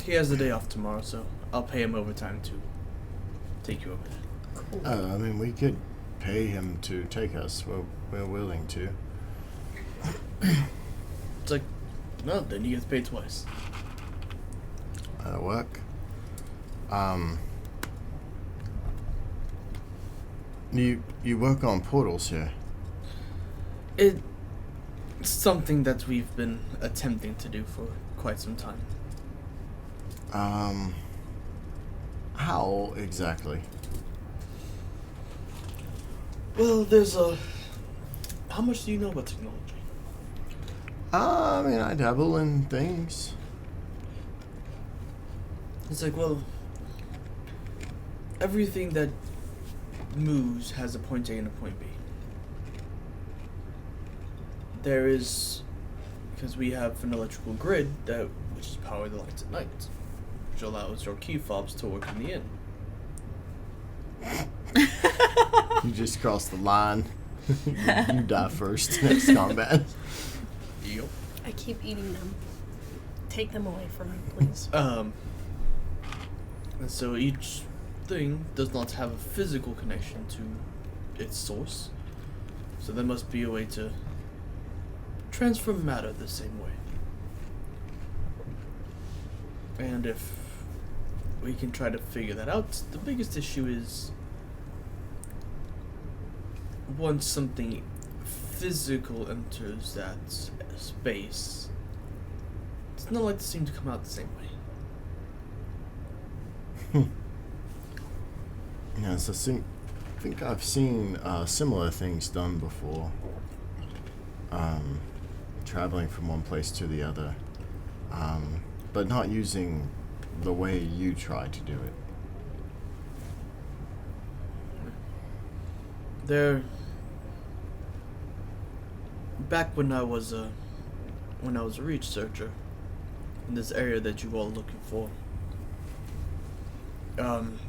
he has the day off tomorrow, so I'll pay him overtime to take you over there. Cool. I mean, we could pay him to take us. We're willing to. It's like, no, then you get paid twice. That'll work. You work on portals here. It's something that we've been attempting to do for quite some time. How exactly? Well, how much do you know about technology? I mean, I dabble in things. It's like, well, everything that moves has a point A and a point B. There is, because we have an electrical grid which is power the lights at night, which allows your key fobs to work in the inn. You just crossed the line. You die first next combat. Yep. I keep eating them. Take them away from me, please. And so each thing does not have a physical connection to its source, so there must be a way to transfer matter the same way. And if we can try to figure that out, the biggest issue is once something physical enters that space, it's not like to seem to come out the same way. Yes, I think I've seen similar things done before. Traveling from one place to the other, but not using the way you try to do it. Back when I was a researcher in this area that you all are looking for,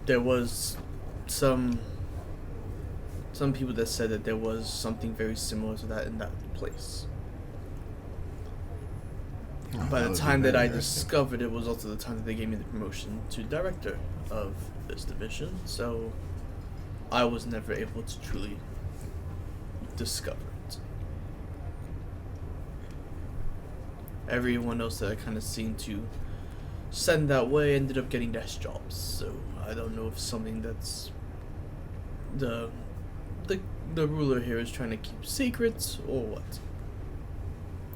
there was some people that said that there was something very similar to that in that place. By the time that I discovered it was also the time that they gave me the promotion to director of this division, so I was never able to truly discover it. Everyone else that I kind of seemed to send that way ended up getting desk jobs, so I don't know if something that's the ruler here is trying to keep secrets or what.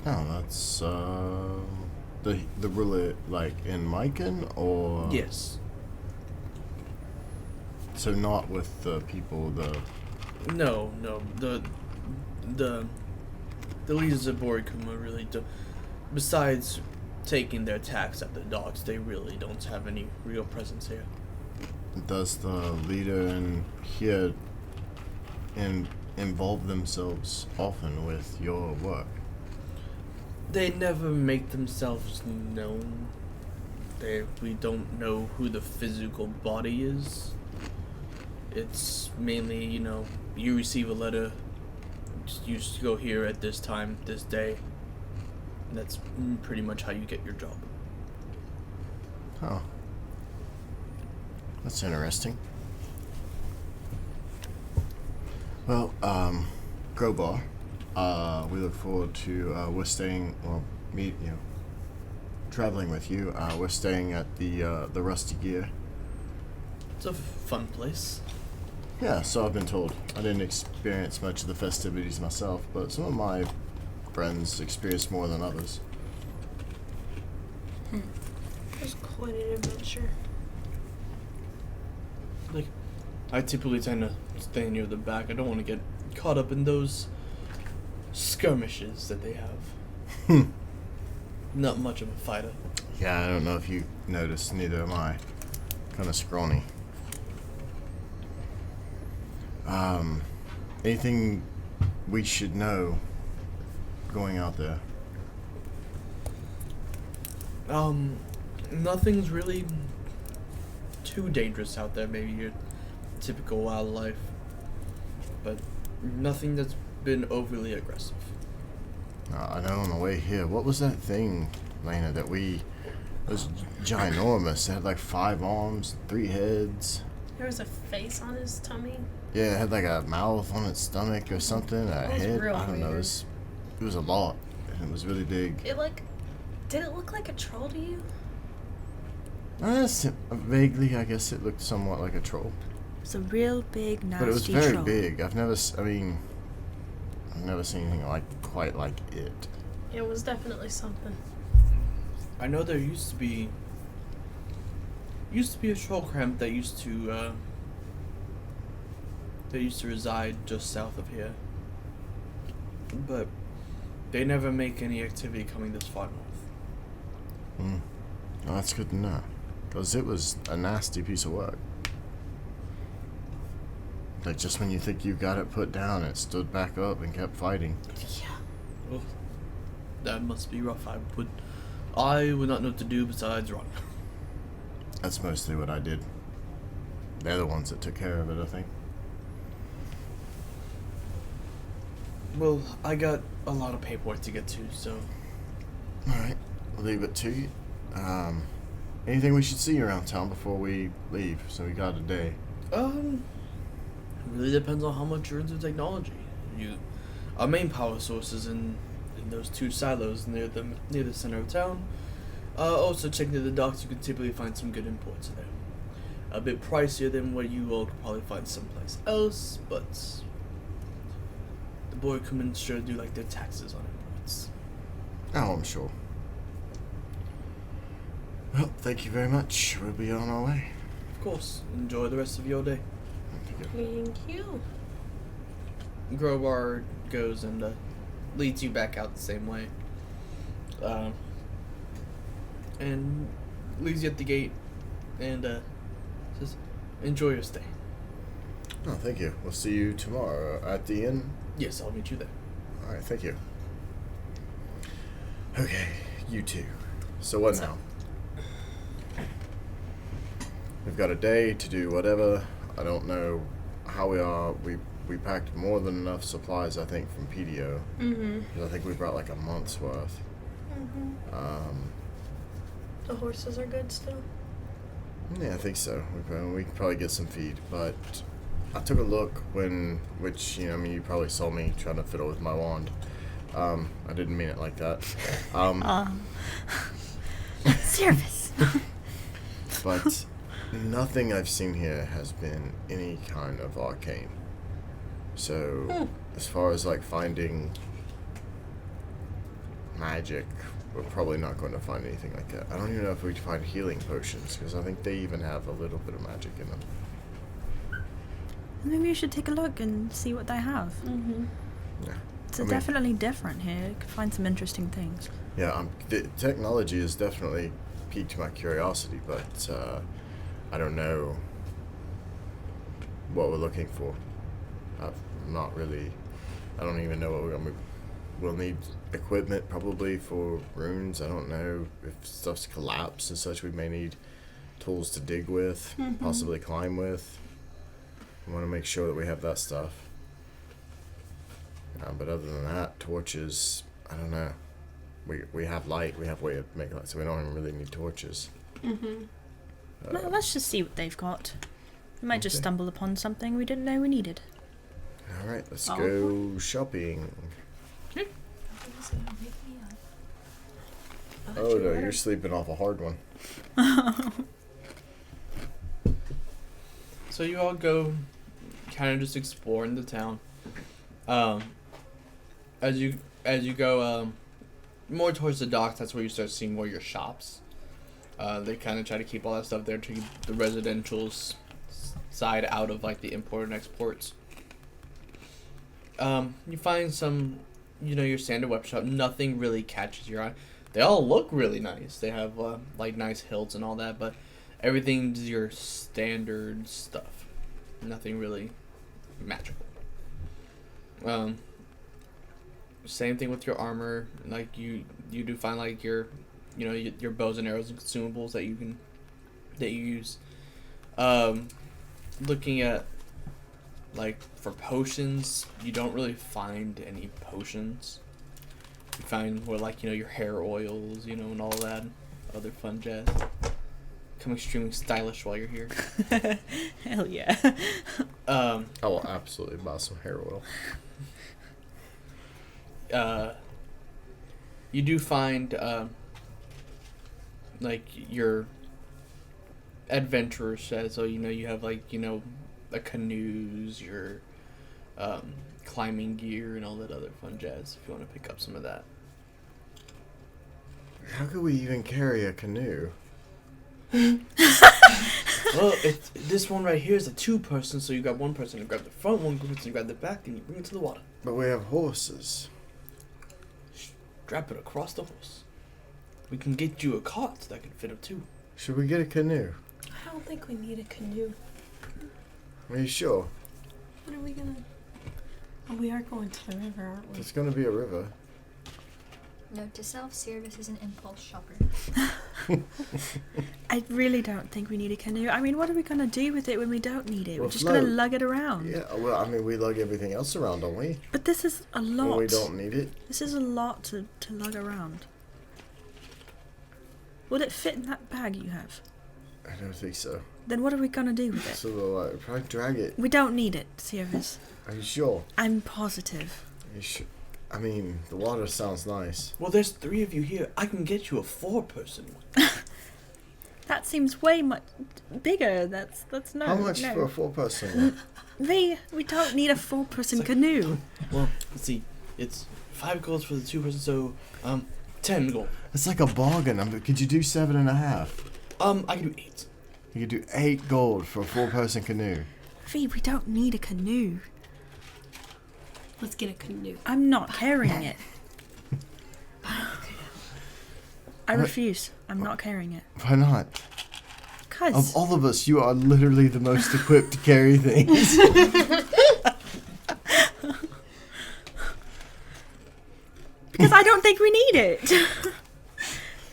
Oh, that's the ruler, like in Mikin, or Yes. So not with the people. No. The leaders of Borikuma really do. Besides taking their tax at the docks, they really don't have any real presence here. Does the leader in here involve themselves often with your work? They never make themselves known. We don't know who the physical body is. It's mainly, you receive a letter, you just go here at this time, this day. And that's pretty much how you get your job. Oh. That's interesting. Well, Grobar, we look forward to, we're staying, well, traveling with you. We're staying at the Rusty Gear. It's a fun place. Yeah, so I've been told. I didn't experience much of the festivities myself, but some of my friends experienced more than others. It was quite an adventure. Like, I typically tend to stay near the back. I don't want to get caught up in those skirmishes that they have. Not much of a fighter. Yeah, I don't know if you noticed, neither am I. Kind of scrawny. Anything we should know going out there? Nothing's really too dangerous out there. Maybe your typical wildlife, but nothing that's been overly aggressive. I know on the way here, what was that thing, Lena, it was ginormous. It had like 5 arms, 3 heads. There was a face on his tummy. Yeah, it had like a mouth on its stomach or something, a was head. real I don't know. weird. It was a lot, and it was really big. Did it look like a troll to you? Vaguely, I guess it looked somewhat like a troll. It's a real big, nasty But it was very troll. big. I've never seen anything quite like it. It was definitely something. I know there used to be a troll cramp that used to reside just south of here, but they never make any activity coming this far north. Well, that's good to know, because it was a nasty piece of work. Like, just when you think you got it put down, it stood back up and kept fighting. Yeah. Oh, that must be rough. I would not know what to do besides run. That's mostly what I did. They're the ones that took care of it, I think. Well, I got a lot of paperwork to get to, so... Alright, we'll leave it to you. Anything we should see around town before we leave? So we got a day. It really depends on how much you're into technology. Our main power source is in those 2 silos near the center of town. Also, check near the docks, you can typically find some good imports there. A bit pricier than what you all could probably find someplace else, but the boy coming sure do like their taxes on imports. Oh, I'm sure. Well, thank you very much. We'll be on our way. Of course, enjoy the rest of your day. Thank you. Grobar goes and leads you back out the same way. And leaves you at the gate and says, enjoy your stay. Oh, thank you. We'll see you tomorrow at the inn. Yes, I'll meet you there. Alright, thank you. Okay, you two. So what now? We've got a day to do whatever. I don't know how we are. We packed more than enough supplies, I think, from PDO. Mm-hmm. 'Cause I think we brought like a month's worth. Mm-hmm. The horses are good still? Yeah, I think so. We can probably get some feed, but I took a look which, you probably saw me trying to fiddle with my wand. I didn't mean it like that. Service. But nothing I've seen here has been any kind of arcane. So, as far as like finding magic, we're probably not going to find anything like that. I don't even know if we'd find healing potions, because I think they even have a little bit of magic in them. Maybe you should take a look and see what they have. Mm-hmm. Yeah. It's definitely different here. You can find some interesting things. Yeah, the technology has definitely piqued my curiosity, but I don't know what we're looking for. I don't even know what we'll need equipment probably for runes. I don't know if stuff's collapsed and such. We may need tools to dig with, possibly climb with. We want to make sure that we have that stuff. But other than that, torches, I don't know. We have light. We have a way of making light, so we don't even really need torches. Mm-hmm. Well, let's just see what they've got. We might just stumble upon something we didn't know we needed. All right, let's go shopping. Oh no, you're sleeping off a hard one. So you all go, kind of just exploring the town. As you go more towards the docks, that's where you start seeing more your shops. They kind of try to keep all that stuff there to keep the residential side out of like the import and exports. You find some, your standard web shop. Nothing really catches your eye. They all look really nice. They have like nice hilts and all that, but everything's your standard stuff. Nothing really magical. Same thing with your armor. Like you do find like your bows and arrows and consumables that you use. Looking at like for potions, you don't really find any potions. You find more like your hair oils, and all that other fun jazz. Become extremely stylish while you're here. Hell yeah. I will absolutely buy some hair oil. You do find like your adventurer shed, so you have like the canoes, your climbing gear, and all that other fun jazz. If you want to pick up some of that. How could we even carry a canoe? Well, this one right here is a 2-person, so you got one person to grab the front, one person to grab the back, and you bring it to the water. But we have horses. Strap it across the horse. We can get you a cart that can fit up too. Should we get a canoe? I don't think we need a canoe. Are you sure? What are we gonna... Oh, we are going to the river, aren't we? It's gonna be a river. Note to self, Sirius is an impulse shopper. I really don't think we need a canoe. I mean, what are we going to do with it when we don't need it? We'll We're just going to float. lug it around. Yeah, well, I mean, we lug everything else around, don't we? But this is a lot. When we don't need it. This is a lot to lug around. Would it fit in that bag you have? I don't think so. Then what are we going to do with it? So we'll probably drag it. We don't need it, Sirius. Are you sure? I'm positive. Are you sure? I mean, the water sounds nice. Well, there's 3 of you here. I can get you a 4-person one. That seems way much bigger. That's no. How much no. for a 4-person one? We don't need a 4-person canoe. Well, let's see. It's 5 golds for the 2-person, so 10 gold. It's like a bargain. Could you do 7.5? I can do 8. You could do 8 gold for a 4-person canoe. We don't need a canoe. Let's get a canoe. I'm not carrying it. I refuse. I'm not carrying it. Why not? Cause Of all of us, you are literally the most equipped to carry things. because I don't think we need it.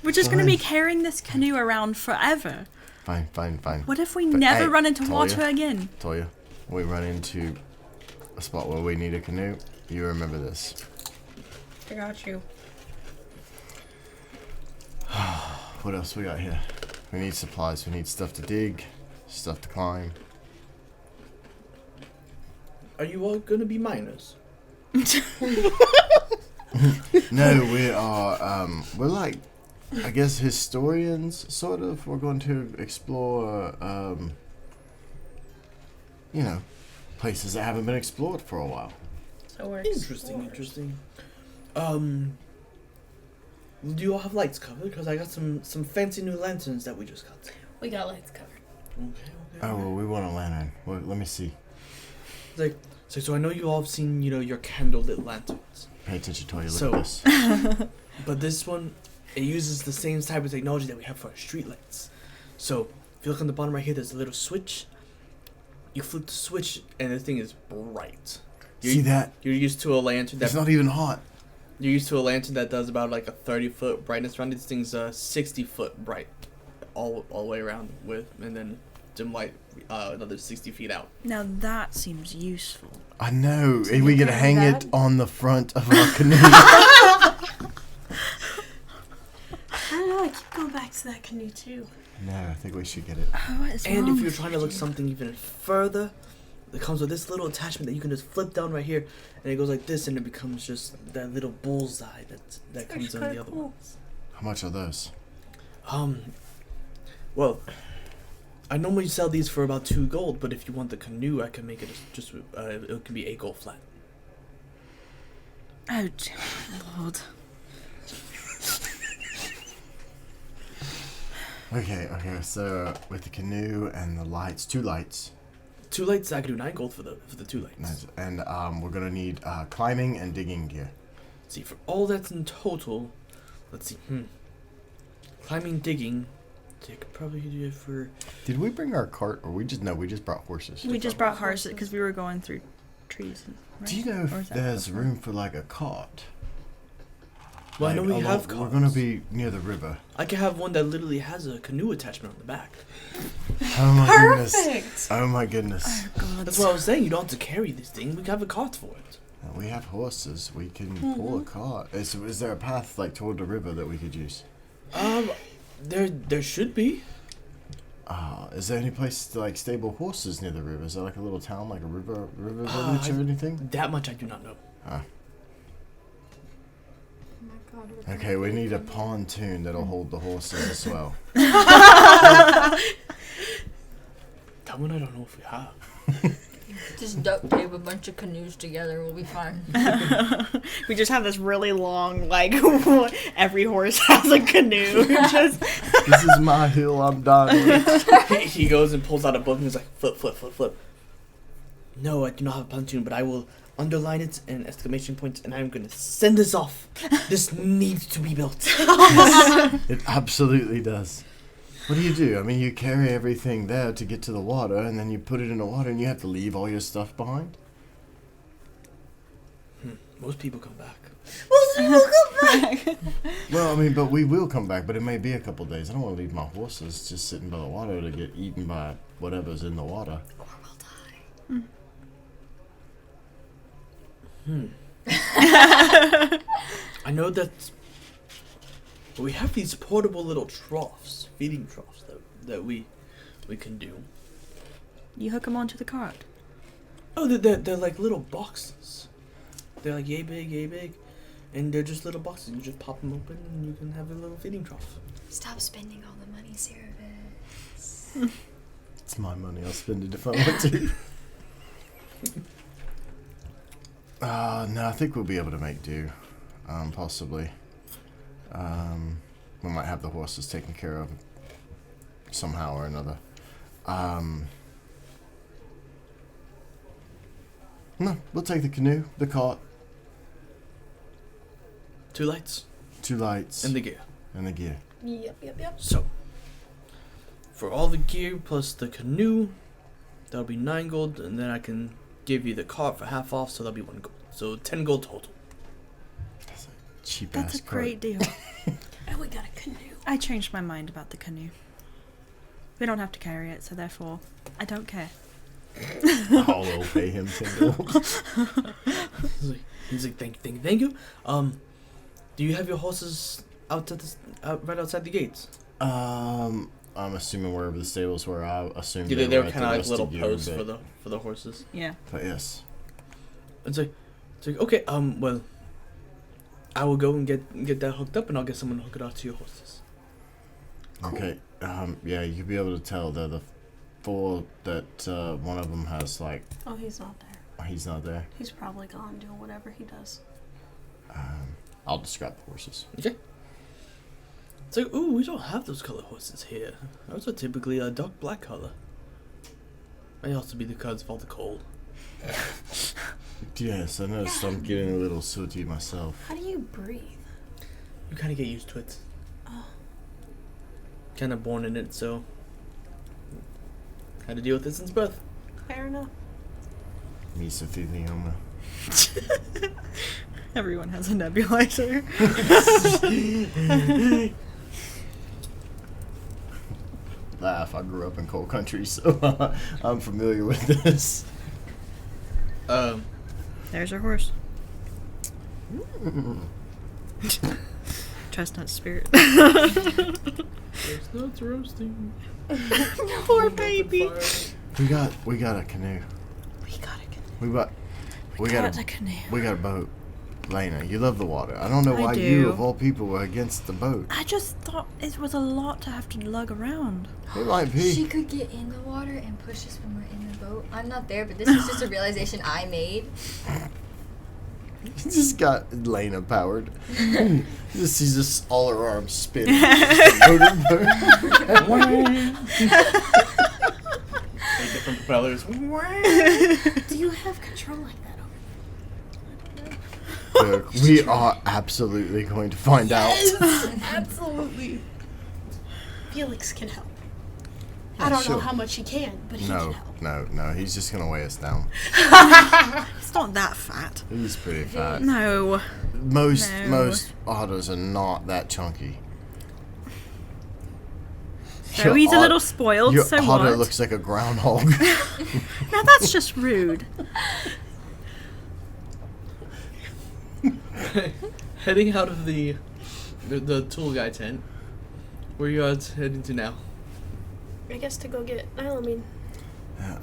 We're just going to be carrying this canoe around forever. Fine. What if we But never hey, run into Talliah. water again? Talliah, we run into a spot where we need a canoe. You remember this. I got you. What else we got here? We need supplies. We need stuff to dig, stuff to climb. Are you all gonna be miners? No, we are. We're like, I guess, historians, sort of. We're going to explore, places that haven't been explored for a while. So we're Interesting. Do you all have lights covered? Because I got some fancy new lanterns that we just got. We got lights covered. Okay. Oh, well, we want a lantern. Well, let me see. So I know you all have seen, your candlelit lanterns. Pay attention, Toya. Look So- at this. But this one, it uses the same type of technology that we have for our street lights. So if you look on the bottom right here, there's a little switch. You flip the switch, and the thing is bright. See that? You're used to a lantern It's that not even hot. you're used to a lantern that does about like a 30-foot brightness around. This thing's 60-foot bright, all the way around with, and then dim light another 60 feet out. Now that seems useful. I know. So We you could carry hang that? it on the front of our canoe. I don't know. I keep going back to that canoe too. No, I think we should get it. Oh, what is And wrong if you're with trying to look you? something even further, it comes with this little attachment that you can just flip down right here, and it goes like this, and it becomes just that little bullseye that comes on the other one. How much are those? Well, I normally sell these for about 2 gold, but if you want the canoe, I can make it just it can be 8 gold flat. Oh, Lord. Okay, so with the canoe and the lights, 2 lights. 2 lights, I can do 9 gold for the 2 lights. Nice. And we're gonna need climbing and digging gear. Let's see, for all that's in total, let's see, climbing, digging, I could probably do it for... Did we bring our cart, or we just brought horses? We just brought horses because we were going through trees. Right? Do you know if there's room for like a cart? Well, I know we have carts. We're gonna be near the river. I can have one that literally has a canoe attachment on the back. Oh my Perfect. goodness. Oh my goodness. Oh, God. That's what I was saying, you don't have to carry this thing, we can have a cart for it. We have horses. We can pull a cart. Is there a path like toward the river that we could use? There should be. Is there any place to like stable horses near the river? Is there like a little town, like a river village or anything? That much I do not know. Oh my god. Okay, we need a pontoon that'll hold the horses as well. That one I don't know if we have. Just duct tape a bunch of canoes together, we'll be fine. We just have this really long, like, every horse has a canoe. Just This is my hill, I'm dying. He goes and pulls out a book and he's like, flip, flip, flip, flip. No, I do not have a pontoon, but I will underline it and exclamation points, and I'm going to send this off. This needs to be built. It absolutely does. What do? I mean, you carry everything there to get to the water, and then you put it in the water, and you have to leave all your stuff behind? Most people come back. Well, I mean, but we will come back, but it may be a couple days. I don't want to leave my horses just sitting by the water to get eaten by whatever's in the water. Or we'll die. I know that we have these portable little troughs, feeding troughs that we can do. you hook them onto the cart. Oh, they're like little boxes. They're like yay big, and they're just little boxes. You just pop them open and you can have a little feeding trough. Stop spending all the money, Cerebus. It's my money. I'll spend it if I want to. No, I think we'll be able to make do. Possibly. We might have the horses taken care of somehow or another. No, we'll take the canoe, the cart, 2 lights 2 lights, and the gear. Yep. So, for all the gear plus the canoe, that'll be 9 gold, and then I can give you the cart for half off, so that'll be 1 gold. So 10 gold total. That's a cheap That's ass a great deal. And we got a canoe. I changed my mind about the canoe. We don't have to carry it, so therefore, I don't care. I'll pay him 10 gold. He's like, thank you. Do you have your horses out right outside the gates? I'm assuming wherever the stables were. I assume Yeah, they were they're at kind of the like little vestibule, posts but- for the horses. Yeah. But yes. It's like okay, well, I will go and get that hooked up, and I'll get someone to hook it out to your horses. Cool. Okay. Yeah, you'll be able to tell they're the 4 that one of them has like. Oh, he's not there. He's not there. He's probably gone doing whatever he does. I'll describe the horses. Okay. It's like, ooh, we don't have those color horses here. Those are typically a dark black color. May also be because of all the cold. Yes, I noticed I'm getting a little sooty myself. How do you breathe? You kind of get used to it. Oh. Kind of born in it, so had to deal with it since birth. Fair enough. Mesothelioma. Everyone has a nebulizer. Laugh. I grew up in cold country, so I'm familiar with this. There's our horse. Chestnut spirit. Chestnuts roasting. Poor baby. We got a canoe. We got a canoe. We got a canoe. We got a boat. Lena, you love the water. I don't know I why do. you, of all people, were against the boat. I just thought it was a lot to have to lug around. It might be. She could get in the water and push us when we're in the boat. I'm not there, but this is just a realization I made. You just got Lena powered. Just sees just all her arms spinning. Different propellers. Do you have control like that over Look, we are absolutely going to find out. Absolutely. Felix can help. Yeah, I don't know sure. how much he can, but he can help. No. He's just gonna weigh us down. It's not that fat. He's pretty fat. No. Most No. otters are not that chunky. So he's a little spoiled, Your so otter what? looks like a groundhog. Now that's just rude. Heading out of the tool guy tent. Where are you guys heading to now? I guess to go get Alamine.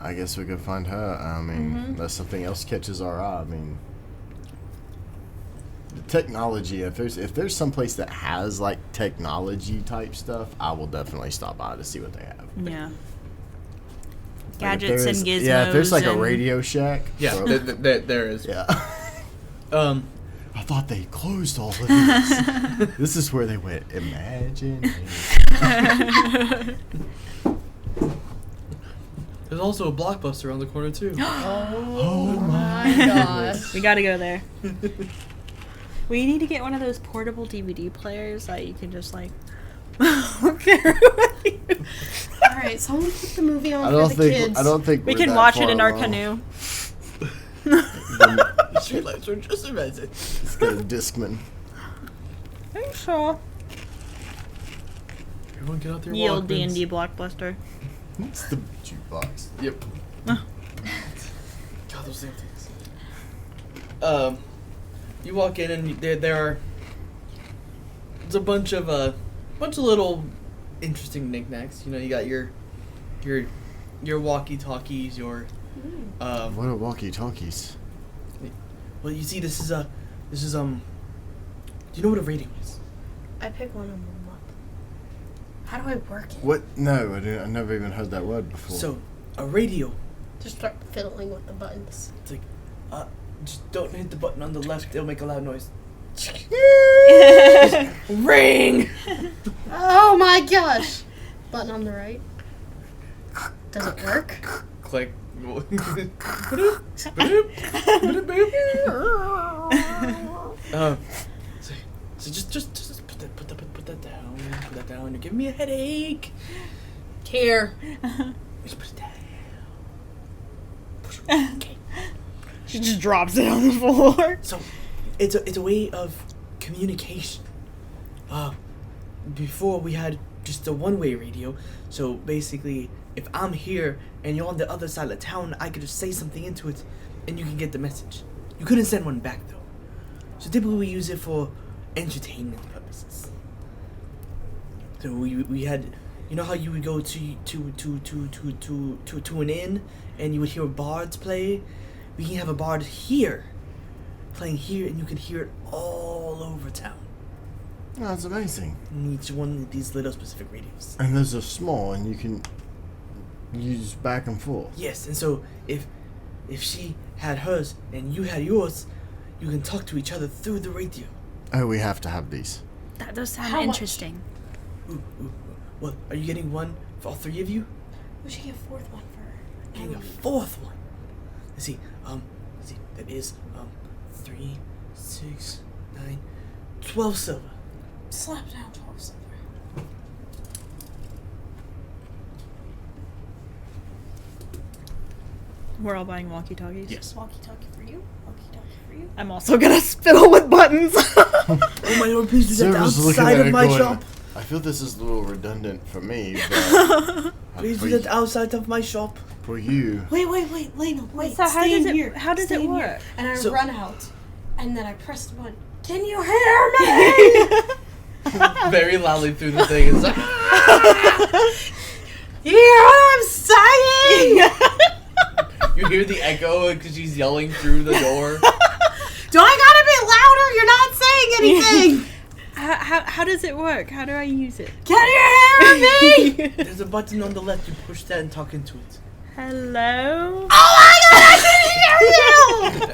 I guess we could find her. I mean, unless something else catches our eye. I mean, the technology. If there's some place that has like technology type stuff, I will definitely stop by to see what they have. Yeah. Like, if Gadgets there and is- gizmos. Yeah, if there's like a and- Radio Shack. Yeah, for- there is. yeah. Um, I thought they closed all of this. This is where they went. Imagine. there's also a Blockbuster around the corner too. Oh my gosh. We gotta go there. We need to get one of those portable DVD players that you can just like carry with you. Alright, someone put the movie on for the kids. I don't think We we're can that watch it far in our along. canoe. Streetlights are just amazing. Let's get a Discman. I'm sure. Everyone get out there. Yield Walkmans. D&D Blockbuster. It's the jukebox. Yep. Oh. God, those damn things. You walk in and there are. There's a bunch of little interesting knickknacks. You know, you got your walkie-talkies, your What are walkie-talkies? Well, you see, this is do you know what a radio is? I pick one of them up. How do I work it? What? No, I never even heard that word before. So, a radio. Just start fiddling with the buttons. It's like, just don't hit the button on the left. It'll make a loud noise. Ring. Oh my gosh! Button on the right. Does it work? Click. So just put that down. Put that down. You're giving me a headache. Here. Just put it down. Okay. She just drops it on the floor. So, it's a way of communication. Before we had just a one-way radio. So basically, if I'm here and you're on the other side of town, I could just say something into it, and you can get the message. You couldn't send one back though. So typically we use it for entertainment purposes. So we had, you know how you would go to an inn and you would hear bards play. We can have a bard here, playing here, and you can hear it all over town. Oh, that's amazing. In each one of these little specific radios. And those are small, and you can use back and forth. Yes, and so if she had hers and you had yours, you can talk to each other through the radio. Oh, we have to have these. That does sound How much? interesting. Ooh. Well, are you getting one for all three of you? We should get a fourth one for her. Getting a fourth one. Let's see. That is 3, 6, 9, 12 silver. Slap down 12 silver. We're all buying walkie-talkies. Yes. Walkie-talkie for you. Walkie-talkie for you. I'm also gonna spittle with buttons. Oh my lord, please do that Sarah's looking outside at of it my going, shop. I feel this is a little redundant for me, but Please do that outside of my shop. for you. Wait, Lena, wait. So how stay does in it- here. how does Stay it in here. work? And I So- run out, and then I press the button. Can you hear me? Very loudly through the thing. It's like, You hear what I'm saying? you hear the echo because she's yelling through the door. Do I gotta be loud does it work? How do I use it? Can you hear me? There's a button on the left. You push that and talk into it. Hello? Oh my god, I can hear you!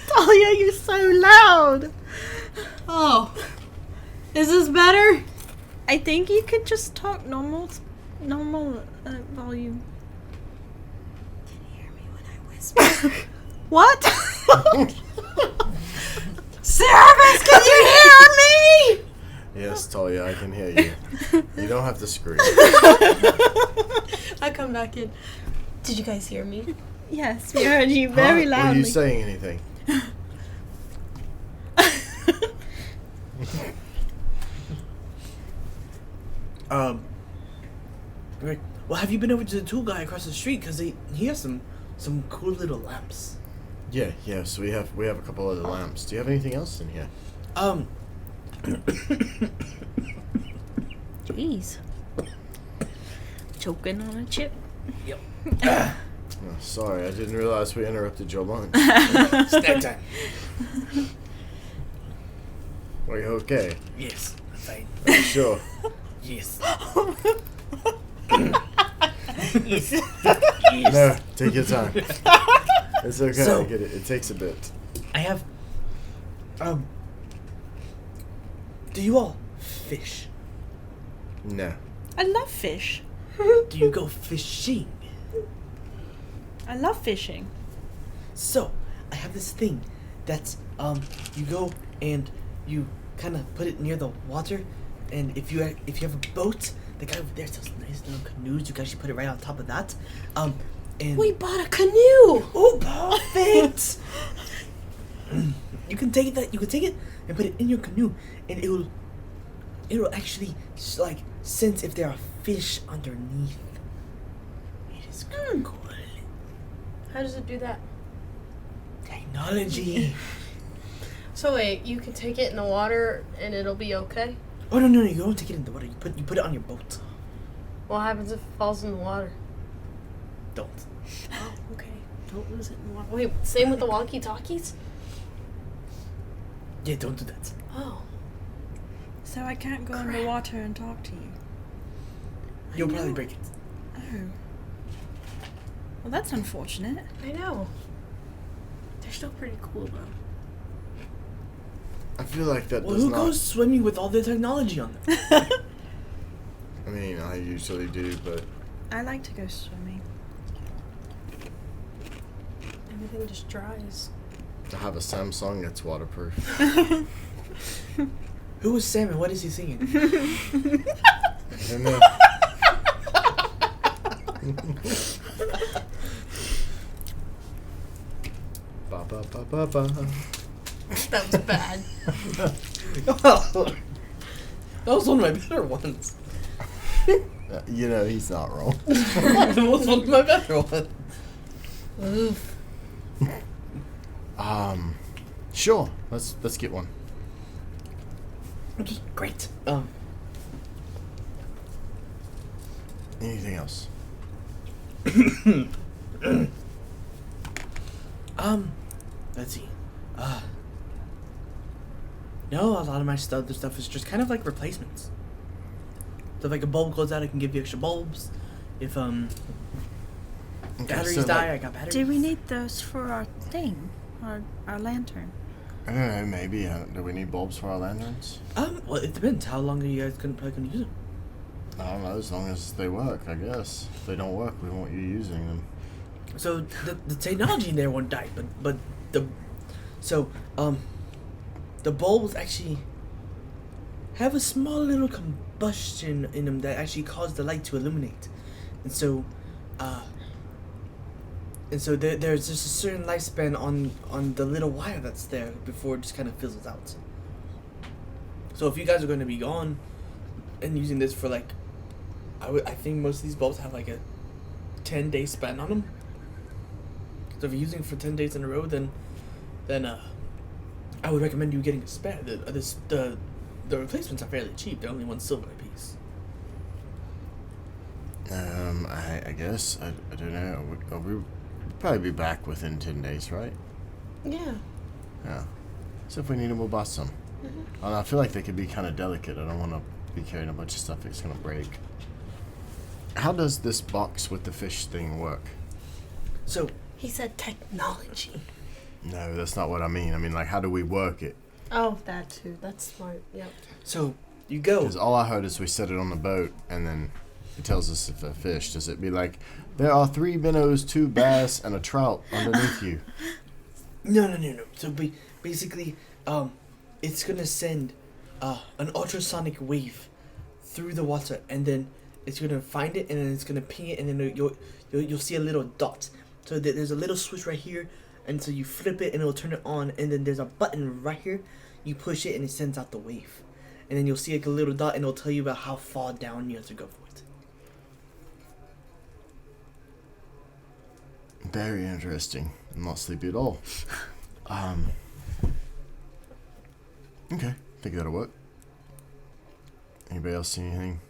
Talliah, you're so loud. Oh. Is this better? I think you could just talk normal volume. Can you hear me when I whisper? What? Cerebus, can you hear me? Yes, Talliah, I can hear you. You don't have to scream. I come back in. Did you guys hear me? Yes, we heard you very Were loudly. you saying anything? Right. Well, have you been over to the tool guy across the street? Because he has some cool little lamps. Yeah. So we have a couple other lamps. Do you have anything else in here? Jeez. Choking on a chip. Yep. Oh, sorry, I didn't realize we interrupted your lunch. Snack time. Are you okay? Yes, I'm fine. Are you sure? Yes. No, take your time. It's okay. So- I get it. It takes a bit. I have. Do you all fish? No. I love fish. Do you go fishing? I love fishing. So, I have this thing that's you go and you kind of put it near the water, and if you have a boat, the guy over there sells nice little canoes. You can actually put it right on top of that. And We bought a canoe. oh, perfect! You can take it and put it in your canoe, and it'll actually like sense if there are fish underneath. It is cool. How does it do that? Technology. So wait, you can take it in the water and it'll be okay? Oh no, you don't take it in the water. You put it on your boat. What happens if it falls in the water? Don't. Oh, okay. Don't lose it in the water. Wait, same with the walkie-talkies? Yeah, don't do that. Oh. So I can't go in the water and talk to you. You'll probably break it. Oh. Well, that's unfortunate. I know. They're still pretty cool though. I feel like that Well, does who not. goes swimming with all the technology on them? I mean, I usually do, but I like to go swimming. Everything just dries. to have a Samsung that's waterproof. Who is Sam and what is he singing? I don't know. Ba ba ba ba ba. That was bad. That was one of my better ones. You know, he's not wrong. That was one of my better ones. Oof. Sure. Let's get one. Okay, great. Anything else? Let's see. No, a lot of my other stuff is just kind of like replacements. So if like a bulb goes out, I can give you extra bulbs. If Okay, batteries so, die, like, I got batteries. Do we need those for our thing? Our lantern? I don't know. Maybe. Do we need bulbs for our lanterns? Well, it depends. How long are you guys probably gonna use them? I don't know. As long as they work, I guess. If they don't work, we won't you using them. So the technology in there won't die, but the bulbs actually have a small little combustion in them that actually cause the light to illuminate, and so there's just a certain lifespan on the little wire that's there before it just kind of fizzles out. So if you guys are going to be gone and using this for like, I think most of these bulbs have like a 10-day span on them. So if you're using it for 10 days in a row, then I would recommend you getting a spare. The replacements are fairly cheap. They're only $1 silver a piece. I guess I don't know. We'll probably be back within 10 days, right? Yeah. Yeah. So if we need them, we'll buy some. And I feel like they could be kind of delicate. I don't want to be carrying a bunch of stuff that's going to break. How does this box with the fish thing work? So He said technology. No, that's not what I mean. I mean, like, how do we work it? Oh, that too. That's smart. Yep. So you go. Because all I heard is we set it on the boat, and then it tells us if a fish. Does it be like, there are 3 minnows, 2 bass, and a trout underneath you? No. So basically, it's gonna send an ultrasonic wave through the water, and then it's gonna find it, and then it's gonna ping it, and then you'll see a little dot. So there's a little switch right here, and so you flip it, and it'll turn it on, and then there's a button right here. You push it, and it sends out the wave, and then you'll see like a little dot, and it'll tell you about how far down you have to go for it. Very interesting. I'm not sleepy at all. Okay, think that'll work. Anybody else see anything?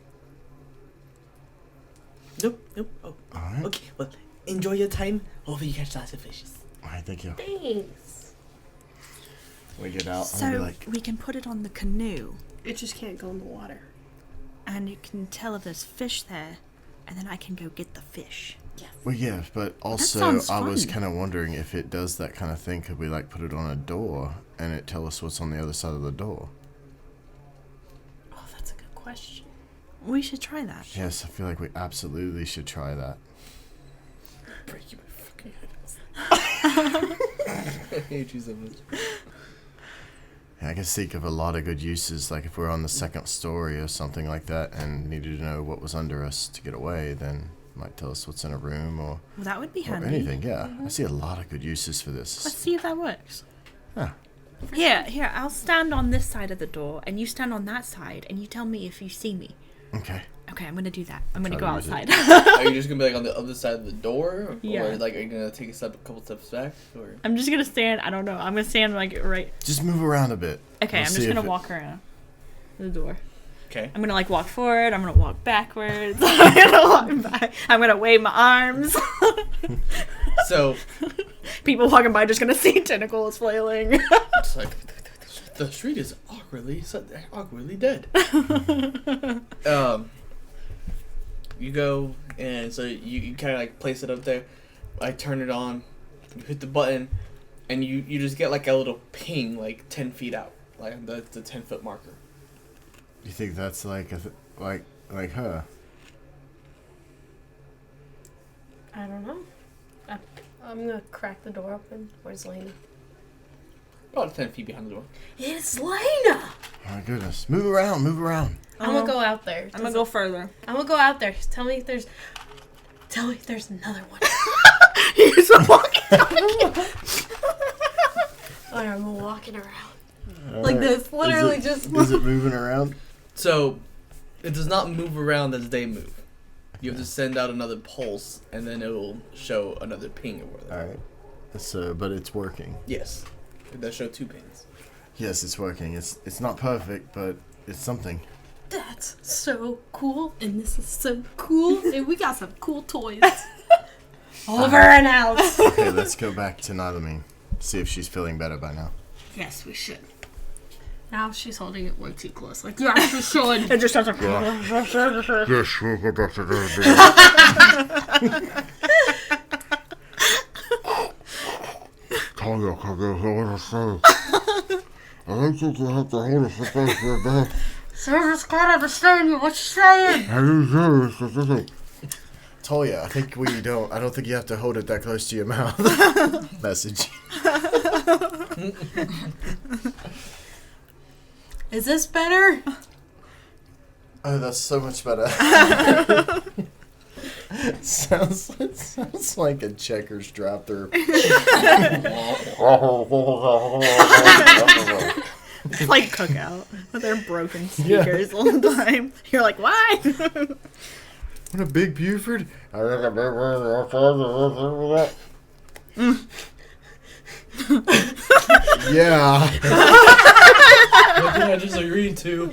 Nope. Oh, Alright. okay. Well, enjoy your time. Hopefully you catch lots of fishes. Alright, thank you. Thanks. We get out, I'm gonna be So like, we can put it on the canoe, It just can't go in the water. and you can tell if there's fish there, and then I can go get the fish. well, yeah, but also sounds I was fun. kind of wondering if it does that kind of thing, could we like put it on a door and it tell us what's on the other side of the door? Oh, that's a good question. We should try that. Yes, I feel like we absolutely should try that. Break you my fucking head. I hate you so much. Yeah, I can think of a lot of good uses, like if we're on the 2nd story or something like that and needed to know what was under us to get away, then it might tell us what's in a room or Well, that would be handy. anything, yeah. I see a lot of good uses for Let's this. see if that works. Yeah. Here, I'll stand on this side of the door, and you stand on that side, and you tell me if you see me. Okay. Okay, I'm gonna do that. I'm gonna Try go to use it. outside. Are you just gonna be like on the other side of the door, Yeah. or like are you gonna take a couple steps back, or? I'm just gonna stand. I don't know. I'm gonna stand like right. Just move around a bit. Okay, We'll I'm see just gonna if it- walk around the door. Okay. I'm gonna like walk forward. I'm gonna walk backwards. I'm gonna walk back. I'm gonna wave my arms. So People walking by just gonna see tentacles flailing. it's like the street is awkwardly dead. You go and so you kind of like place it up there. I turn it on. You hit the button, and you just get like a little ping like 10 feet out, like the 10-foot marker. You think that's like like her? I don't know. I'm gonna crack the door open. Where's Lena? About 10 feet behind the door. It's Lena! Oh my goodness. Move around, move around. I'm gonna go out there. I'm gonna go further. I'm gonna go out there. Tell me if there's another one. He's walking. Alright, I'm walking around. All Like right. this, literally is just. Is it moving around? So it does not move around as they move. You have to send out another pulse, and then it will show another ping or whatever. Alright. So, but it's working. Yes, it does show 2 pings. Yes, it's working. It's not perfect, but it's something. That's so cool, and this is so cool, and we got some cool toys. Over and out. Okay, let's go back to Nylamine. See if she's feeling better by now. Yes, we should. Now she's holding it way too close. Like, yes, we should. It just sounds like. Yes, we'll go back to Talliah, I want to say. I don't think you have to hold it for your back. Sir, just can't understand you. What you saying? How do you do it specific? Talliah, I don't think you have to hold it that close to your mouth. Message. Is this better? Oh, that's so much better. It sounds like a checkers drop through. It's like Cookout with their broken speakers all the time. You're like, why? What a big Buford. Yeah. What did I just agree to?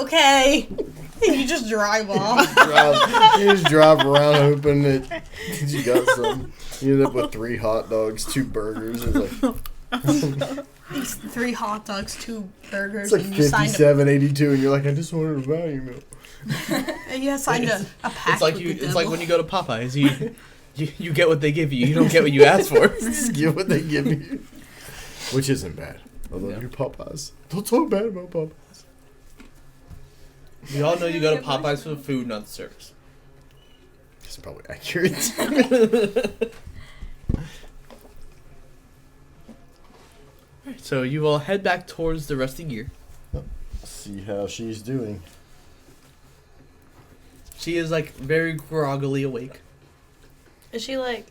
Okay. You just drive off. You just drive around hoping that you got some. You end up with 3 hot dogs, 2 burgers. It's like 3 hot dogs, 2 burgers. it's like and you signed $57.82, and you're like, I just wanted a value meal. and you signed a pact It's like with you. the It's like devil. when you go to Popeyes. You get what they give you. You don't get what you ask for. Just give what they give you, which isn't bad. I love your Popeyes. Don't talk bad about Popeyes. We all know you go to Popeyes for the food, not the service. That's probably accurate. So you all head back towards the rest of the gear. See how she's doing. She is like very groggily awake. Is she like...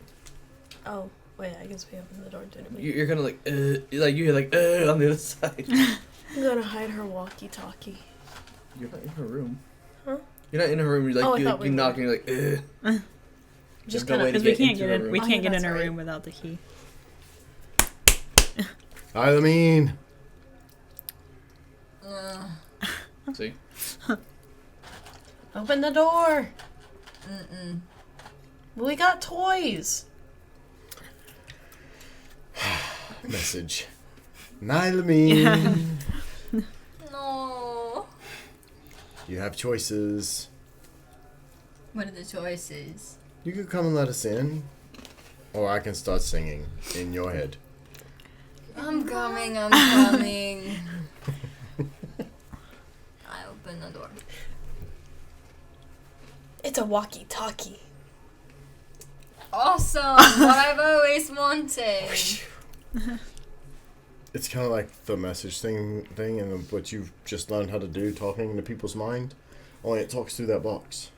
Oh, wait, I guess we opened the door, didn't we? You're gonna like you hear like on the other side. I'm gonna hide her walkie-talkie. You're not in her room. Huh? You're not in her room. You're like Oh, I thought we you're were. knocking. You're like Just There's no way kind to Because of... we get can't into get her in. room. We Oh, can't get that's in her right. room without the key. I mean, See. Open the door. Mm-mm. We got toys. message. Nylamine, No. you have choices. What are the choices? You could come and let us in, or I can start singing in your head. I'm coming. I open the door. It's a walkie-talkie. Awesome! What I've always wanted. It's kind of like the message thing, and what you've just learned how to do, talking into people's mind. Only it talks through that box.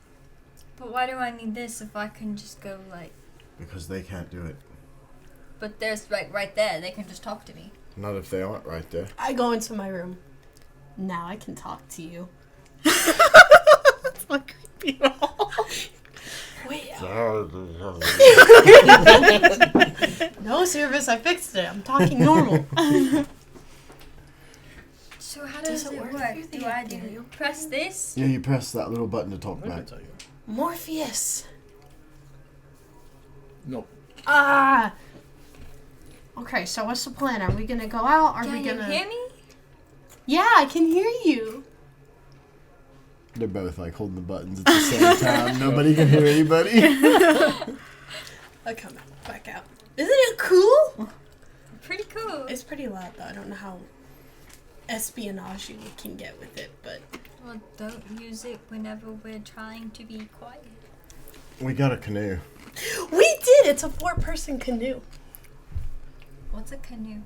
But why do I need this if I can just go like... Because they can't do it. But there's right there. They can just talk to me. Not if they aren't right there. I go into my room. Now I can talk to you. That's not creepy at all. Wait. No service, I fixed it. I'm talking normal. So how does Does it it work work? through the Do I ethereal? press this? Yeah, you press that little button to talk I can back. tell you. Morpheus. Nope. Ah. Okay, so what's the plan? Are we gonna go out? Are Can we you gonna? hear me? Yeah, I can hear you. They're both like holding the buttons at the same time. Nobody can hear anybody. I come back out. Isn't it cool? Pretty cool. It's pretty loud though. I don't know how espionage you can get with it, but Well, don't use it whenever we're trying to be quiet. We got a canoe. we did. It's a 4-person canoe. What's a canoe?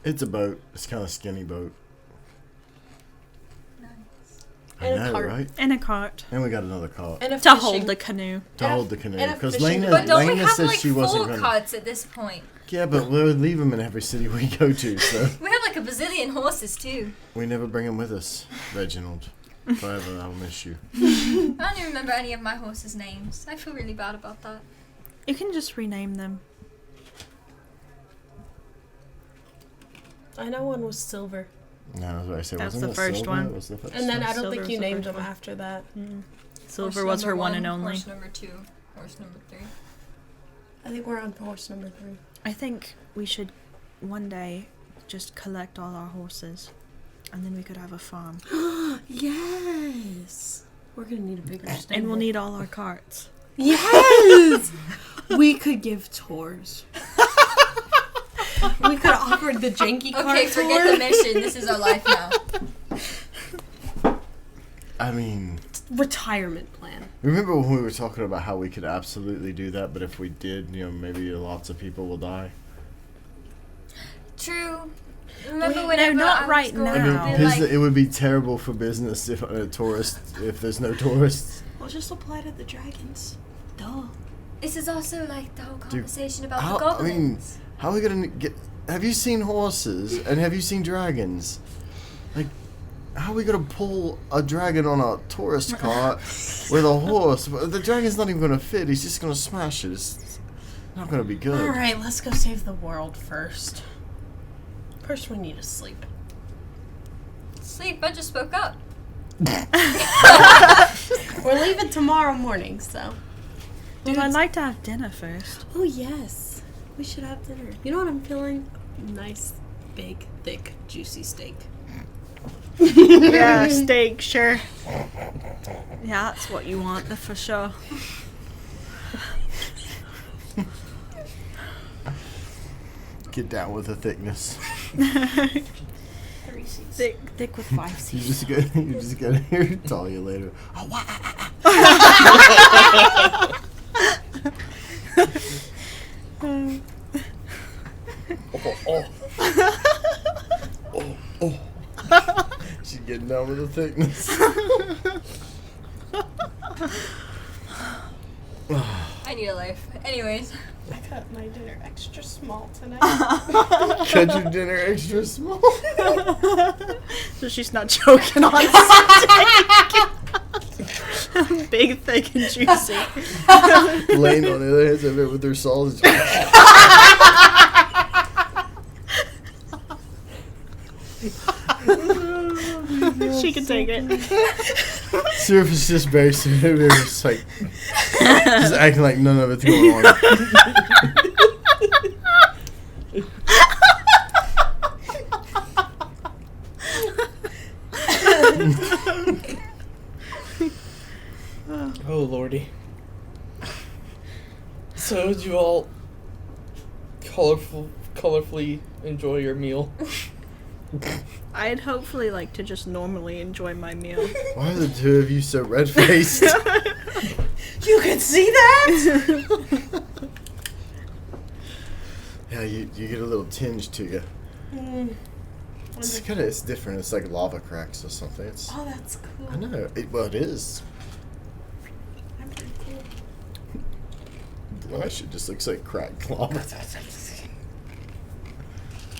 It's a boat. It's kind of a skinny boat. Nice. I And a know, cart. right? In a cart. And we got another cart And a To fishing. hold the canoe. to and a- hold the canoe. and a Because fishing Lena, But don't we Lena have said like she wasn't 4 going to. carts at this point? Yeah, but we'll leave them in every city we go to, so We have like a bazillion horses too. we never bring them with us. Reginald, forever I'll miss you. I don't even remember any of my horses' names. I feel really bad about that. You can just rename them. I know one was silver, No, that's what I said. That's Wasn't the it first Silver? one. It was the first and then one. I don't Silver think was you the named first them one. after that. Silver Horse was her number one and only. Horse number 2. Horse number 3. I think we're on horse number 3. I think we should one day just collect all our horses, and then we could have a farm. Yes. We're gonna need a bigger stable. And we'll need all our carts. Yes. We could give tours. We could offer the janky car Okay, tour. forget the mission. This is our life now. I mean, Retirement plan. remember when we were talking about how we could absolutely do that, but if we did, maybe lots of people will die. True. Remember Wait, whenever no, not I was right going now. I mean, No. to, like, it would be terrible for business if there's no tourists. We'll just apply to the dragons. Duh. this is also like the whole conversation about how- the I mean, goblins. How are we gonna get? Have you seen horses and have you seen dragons? Like, how are we gonna pull a dragon on a tourist cart with a horse? The dragon's not even gonna fit. He's just gonna smash it. It's not gonna be good. All right, let's go save the world first. First, we need to sleep. Sleep, I just spoke up. We're leaving tomorrow morning, so. Well, I'd like to have dinner first. Oh, yes. We should have dinner. You know what I'm feeling? Nice, big, thick, juicy steak. Yeah, steak, sure. Yeah, that's what you want, for sure. Get down with the thickness. Thick with 5 You C's. just gotta hear Talliah later. She's getting down with the thickness. I need a life. Anyways. I cut my dinner extra small tonight. Cut your dinner extra small. So she's not choking on steak. Big, thick, and juicy. Laying on the other hands of it with her sausage. She can take it. Surface just very severe. Just like, just acting like none of it's going on. Oh lordy. So did you all colorfully enjoy your meal? I'd hopefully like to just normally enjoy my meal. Why are the two of you so red-faced? You can see that? Yeah, you get a little tinge to you. It's different. It's like lava cracks or something. It's, Oh, that's cool. I know. It is. I'm pretty cool. My shit just looks like cracked lava.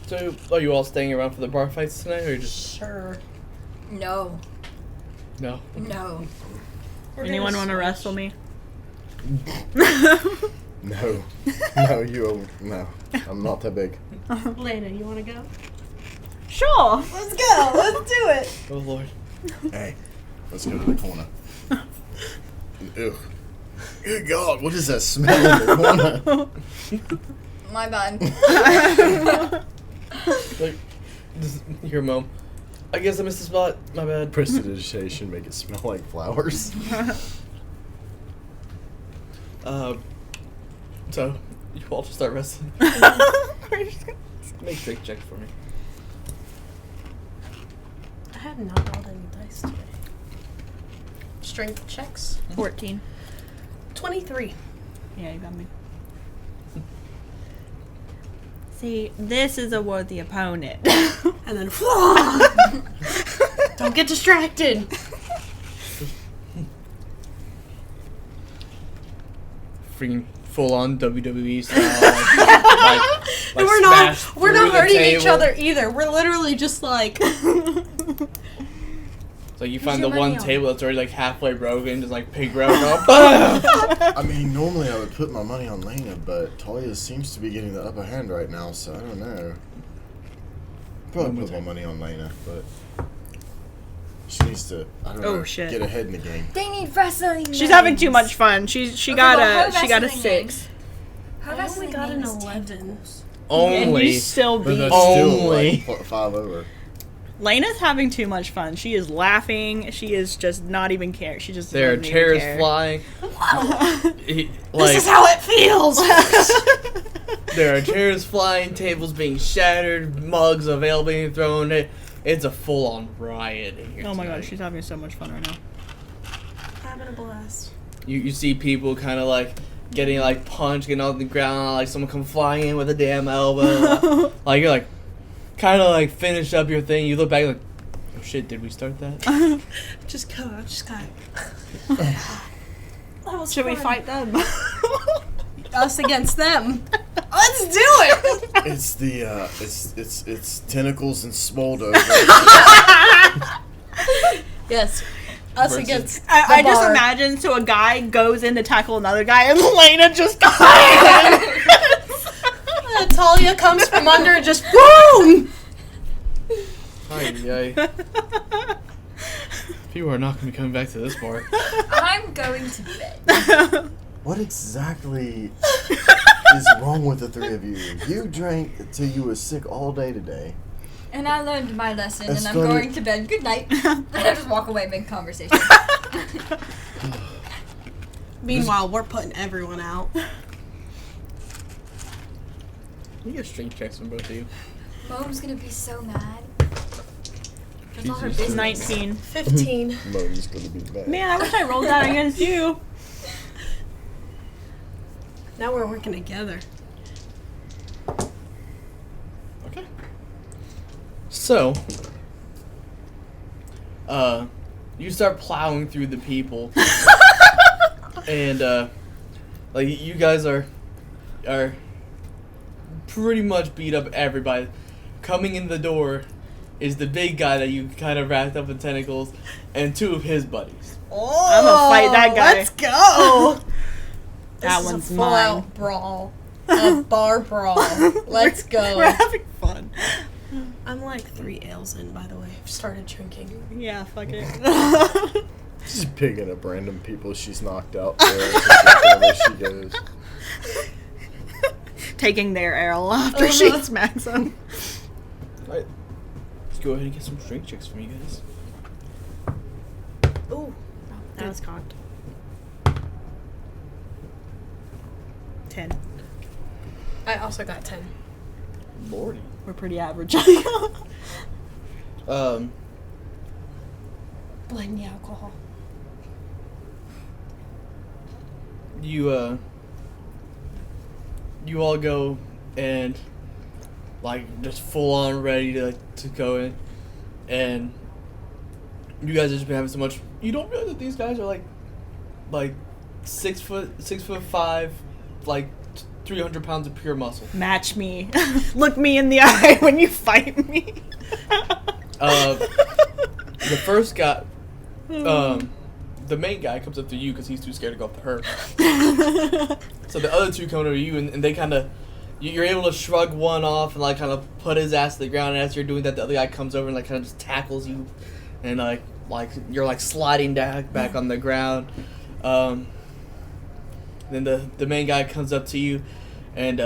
So are you all staying around for the bar fights tonight, or just Sure. No. no? No. Anyone want to wrestle me? No. No, no. I'm not that big. Lena, you want to go? Sure. Let's go. Let's do it. Oh lord. Hey, let's go to the corner. Ugh. Good God, what is that smell in the corner? My bad. Like, just your mom. I guess I missed the spot. My bad. Prestidigitation make it smell like flowers. So you all just start wrestling. Make strength checks for me. I have not rolled any dice today. Strength checks. 14. 23. Yeah, you got me. See, this is a worthy opponent. And then, don't get distracted. Freaking full on WWE style. And we're not hurting each other either. We're literally just like. So you find the your one money on? table that's already like halfway broken, just like pig road. I mean, normally I would put my money on Lena, but Talliah seems to be getting the upper hand right now, so I don't know. Probably put my money on Lena, but she needs to, I don't know, shit. get ahead in the game. They need wrestling. She's having too much fun. She Okay, got well, her a 6. wrestling name. Her I only wrestling got name an is 11. Tentacles. And Only. you still But beat. that's still Only. like 5 over. Lena's having too much fun. She is laughing. She is just not even care. She just There are doesn't even chairs care. flying. This is how it feels. There are chairs flying, tables being shattered, mugs of ale being thrown. It's a full-on riot in here. Oh my god, tonight. she's having so much fun right now. Having a blast. You see people kind of like getting like punched, getting on the ground, like someone come flying in with a damn elbow. Like you're like, kind of like finish up your thing. You look back like, oh shit, did we start that? Just go. Just go. Should we fight them? Us against them. Let's do it. It's the, it's tentacles and smolder. Yes. Us Versus- against. I just bar. imagine so a guy goes in to tackle another guy and Lena just goes. Talliah comes from under and just boom. Ay. You are not going to be coming back to this bar. I'm going to bed. What exactly is wrong with the three of you? You drank till you were sick all day today. And I learned my lesson, That's and I'm funny. going to bed. Good night. And I just walk away mid-conversation. Meanwhile, we're putting everyone out. You get strength checks from both of you. Mom's gonna be so mad. That's all her Jesus. business. 19. 15. Mo's gonna be bad. Man, I wish I rolled that against you. Now we're working together. Okay. So, you start plowing through the people, and like you guys are pretty much beat up everybody. Coming in the door is the big guy that you kind of wrapped up in tentacles, and two of his buddies. Oh, I'm gonna fight that guy. Let's go. That This is one's a full mine. out brawl. A bar brawl. Let's go. We're having fun. I'm like 3 ales in, by the way. I've started drinking. Yeah, fuck it. She's picking up random people she's knocked out wherever she goes. Taking their arrow after she smacks them. Alright. Let's go ahead and get some strength checks from you guys. Ooh. That was cocked. 10. I also got 10. Lordy. We're pretty average. Blame the alcohol. You all go and like just full on ready to go in, and you guys have just been having so much. You don't realize that these guys are like 6'5", like 300 pounds of pure muscle. Match me. Look me in the eye when you fight me. The first guy, the main guy comes up to you because he's too scared to go up to her. So the other two come over to you, and they kind of, you're able to shrug one off and like kind of put his ass to the ground. And as you're doing that, the other guy comes over and like kind of just tackles you, and like you're like sliding back on the ground. Then the main guy comes up to you, and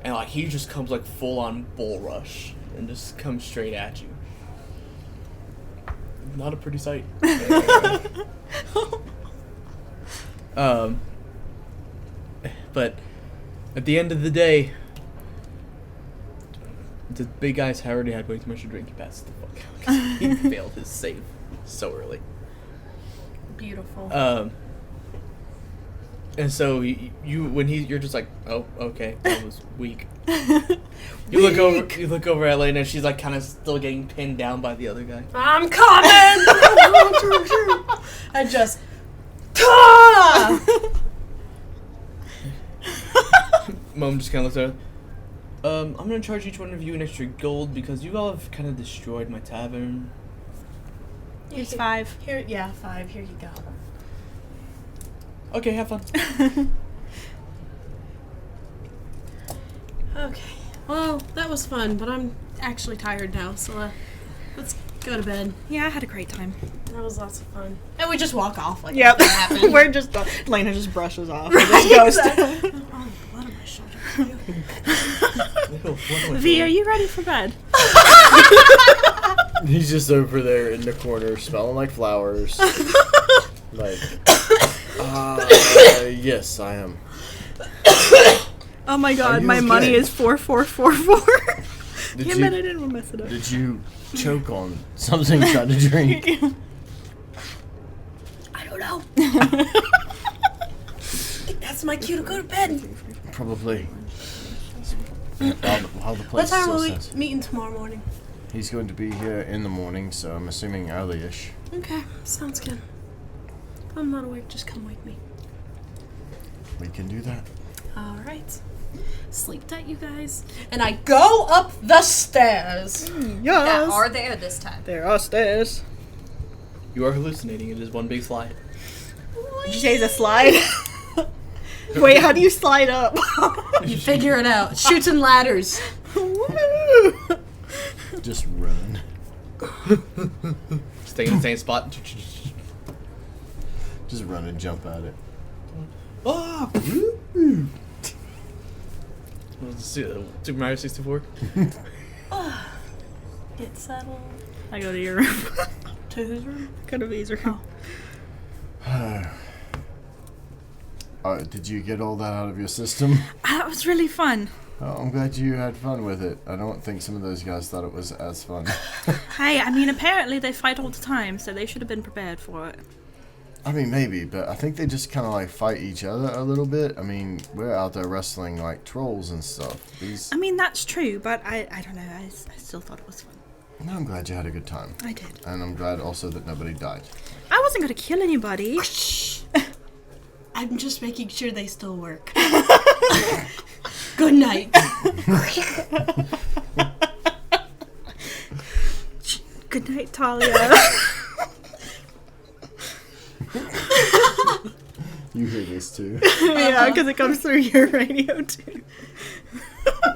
like he just comes like full on bull rush and just comes straight at you. Not a pretty sight. But at the end of the day, the big guy's already had way too much to drink. He passed the fuck out 'cause he failed his save so early. Beautiful. And so you're just like, oh, okay, that was weak. You look over at Lena, and she's like kind of still getting pinned down by the other guy. I'm coming! I just... Mom just kind of looks at her. I'm gonna charge each one of you an extra gold because you all have kind of destroyed my tavern. It's 5. Here, yeah, 5. Here you go. Okay, have fun. Okay. Well, that was fun, but I'm actually tired now, so let's go to bed. Yeah, I had a great time. That was lots of fun. And we just walk off like Yep. nothing happened. We're just Lena just brushes off. Right, just goes. Oh, blood on my shoulder. V, are you ready for bed? He's just over there in the corner, smelling like flowers. Like, yes, I am. Oh my Are god, you my money okay? is 4444. Did Damn you- it, I didn't want to mess it up. Did you choke on something trying to drink? I don't know. I think that's my cue to go to bed. Probably. While the place What time still are we stands. meeting tomorrow morning? He's going to be here in the morning, so I'm assuming early-ish. Okay, sounds good. If I'm not awake, just come wake me. We can do that. All right. Sleep tight, you guys. And I go up the stairs. That Yes. are there this time. There are stairs. You are hallucinating. It is one big slide. Did you say it's a slide? Wait, how do you slide up? You figure it out. Chutes and ladders. Just run. stay in the same spot. Just run and jump at it. Oh! What was it, Super Mario 64? Get settled. I go to your room. To whose room? Go to V's room. Did you get all that out of your system? That was really fun. Oh, I'm glad you had fun with it. I don't think some of those guys thought it was as fun. Hey, I mean, apparently they fight all the time, so they should have been prepared for it. I mean, maybe, but I think they just kind of like fight each other a little bit. I mean, we're out there wrestling like trolls and stuff. I mean, that's true, but I don't know. I still thought it was fun. No, I'm glad you had a good time. I did. And I'm glad also that nobody died. I wasn't going to kill anybody. I'm just making sure they still work. Good night. Good night, Talliah. You hear this too. Yeah, because it comes through your radio too.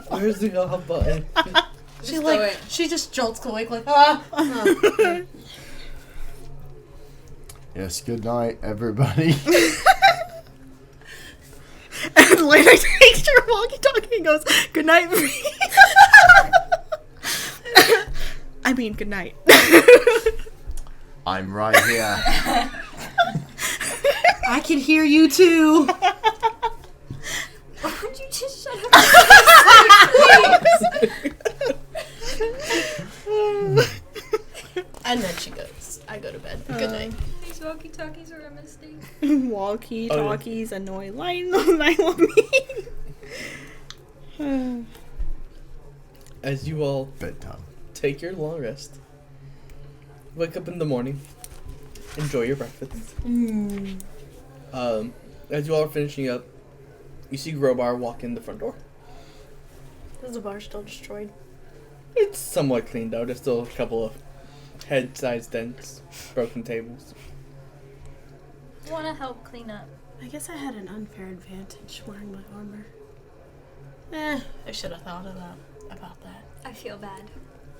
Where's the off button? She just jolts awake like, ah. Yes, good night, everybody. And later takes your walkie-talkie and goes, "Good night, V." I mean, good night. I'm right here. I can hear you too. Would you just shut up? And then she goes, I go to bed. Good night. These walkie-talkies are a mistake. Walkie-talkies annoy me. As you all Bedtime. take your long rest, wake up in the morning, enjoy your breakfast. As you all are finishing up, you see Grobar walk in the front door. Is the bar still destroyed? It's somewhat cleaned out. There's still a couple of head-sized dents, broken tables. Want to help clean up? I guess I had an unfair advantage wearing my armor. I should have thought about that. I feel bad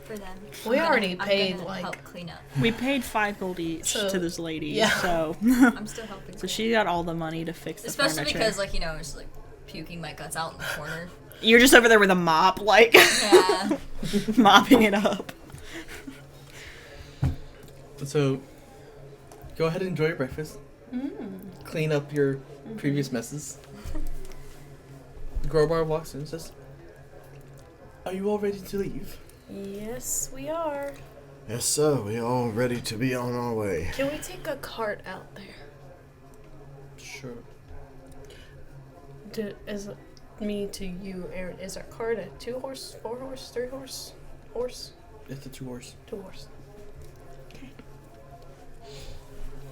for them. We I'm already paid, gonna like- help clean up. We paid 5 gold each So, to this lady, yeah. so I'm still helping. so she got all the money to fix the Especially furniture. because, like, I was like puking my guts out in the corner. You're just over there with a mop, like Yeah. mopping it up. So, go ahead and enjoy your breakfast. Clean up your previous messes. Grobar walks in and says, "Are you all ready to leave?" Yes, we are. Yes, sir. We all ready to be on our way. Can we take a cart out there? Sure. Is it me to you, Aaron? Is our cart a 2-horse, 4-horse, 3-horse, horse? It's a 2-horse. 2-horse.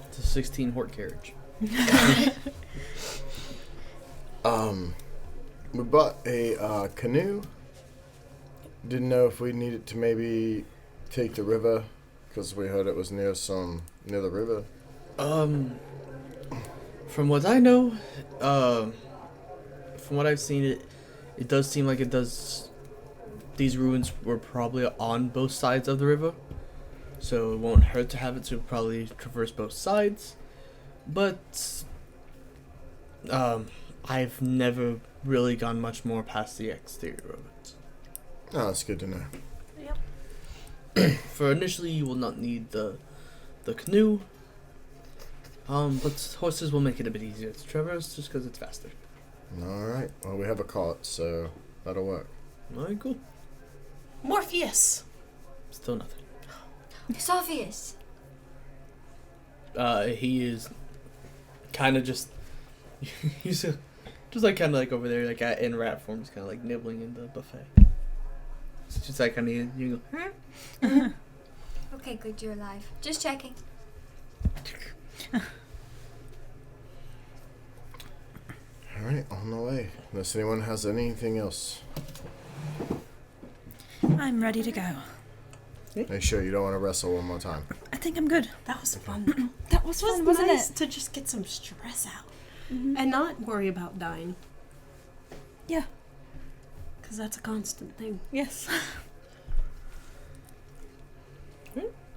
It's a 16-horse carriage. We bought a canoe. Didn't know if we needed to maybe take the river, because we heard it was near the river. From what I know, from what I've seen, it does seem like these ruins were probably on both sides of the river, so it won't hurt to have it to probably traverse both sides. But I've never really gone much more past the exterior of it. Oh, that's good to know. For initially, you will not need the canoe. But horses will make it a bit easier to traverse just because it's faster. Alright, well, we have a cart, so that'll work. Alright, cool. Morpheus! Still nothing. It's obvious. He is kind of just... he's just like kind of like over there, like in rat form, he's kind of like nibbling in the buffet. It's just like kind of, you go, Okay, good, you're alive. Just checking. Alright, on the way. Unless anyone has anything else. I'm ready to go. Make sure you don't want to wrestle one more time. I think I'm good. That was fun. That was fun, wasn't nice it? to just get some stress out. And not worry about dying. Yeah. Because that's a constant thing. Yes.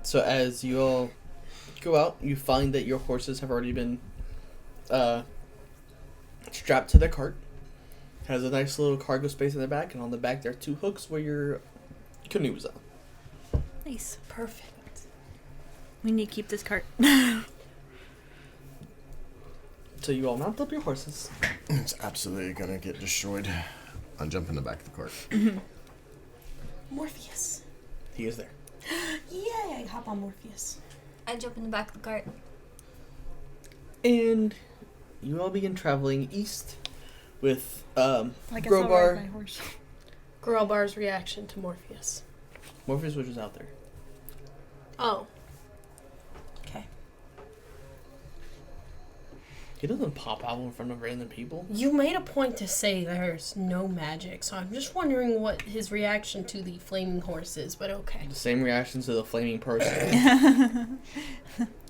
So as you all go out, you find that your horses have already been strapped to their cart. It has a nice little cargo space in the back, and on the back there are 2 hooks where your canoe is on. Nice. Perfect. We need to keep this cart. So you all mount up your horses. It's absolutely gonna get destroyed. I'll jump in the back of the cart. Morpheus. He is there. Yay! Hop on Morpheus. I jump in the back of the cart. And you all begin traveling east with I guess I'll ride Grobar. my horse. Growbar's reaction to Morpheus. Morpheus was just out there. Oh. Okay. He doesn't pop out in front of random people. You made a point to say there's no magic, so I'm just wondering what his reaction to the flaming horse is, but okay. The same reaction to the flaming person.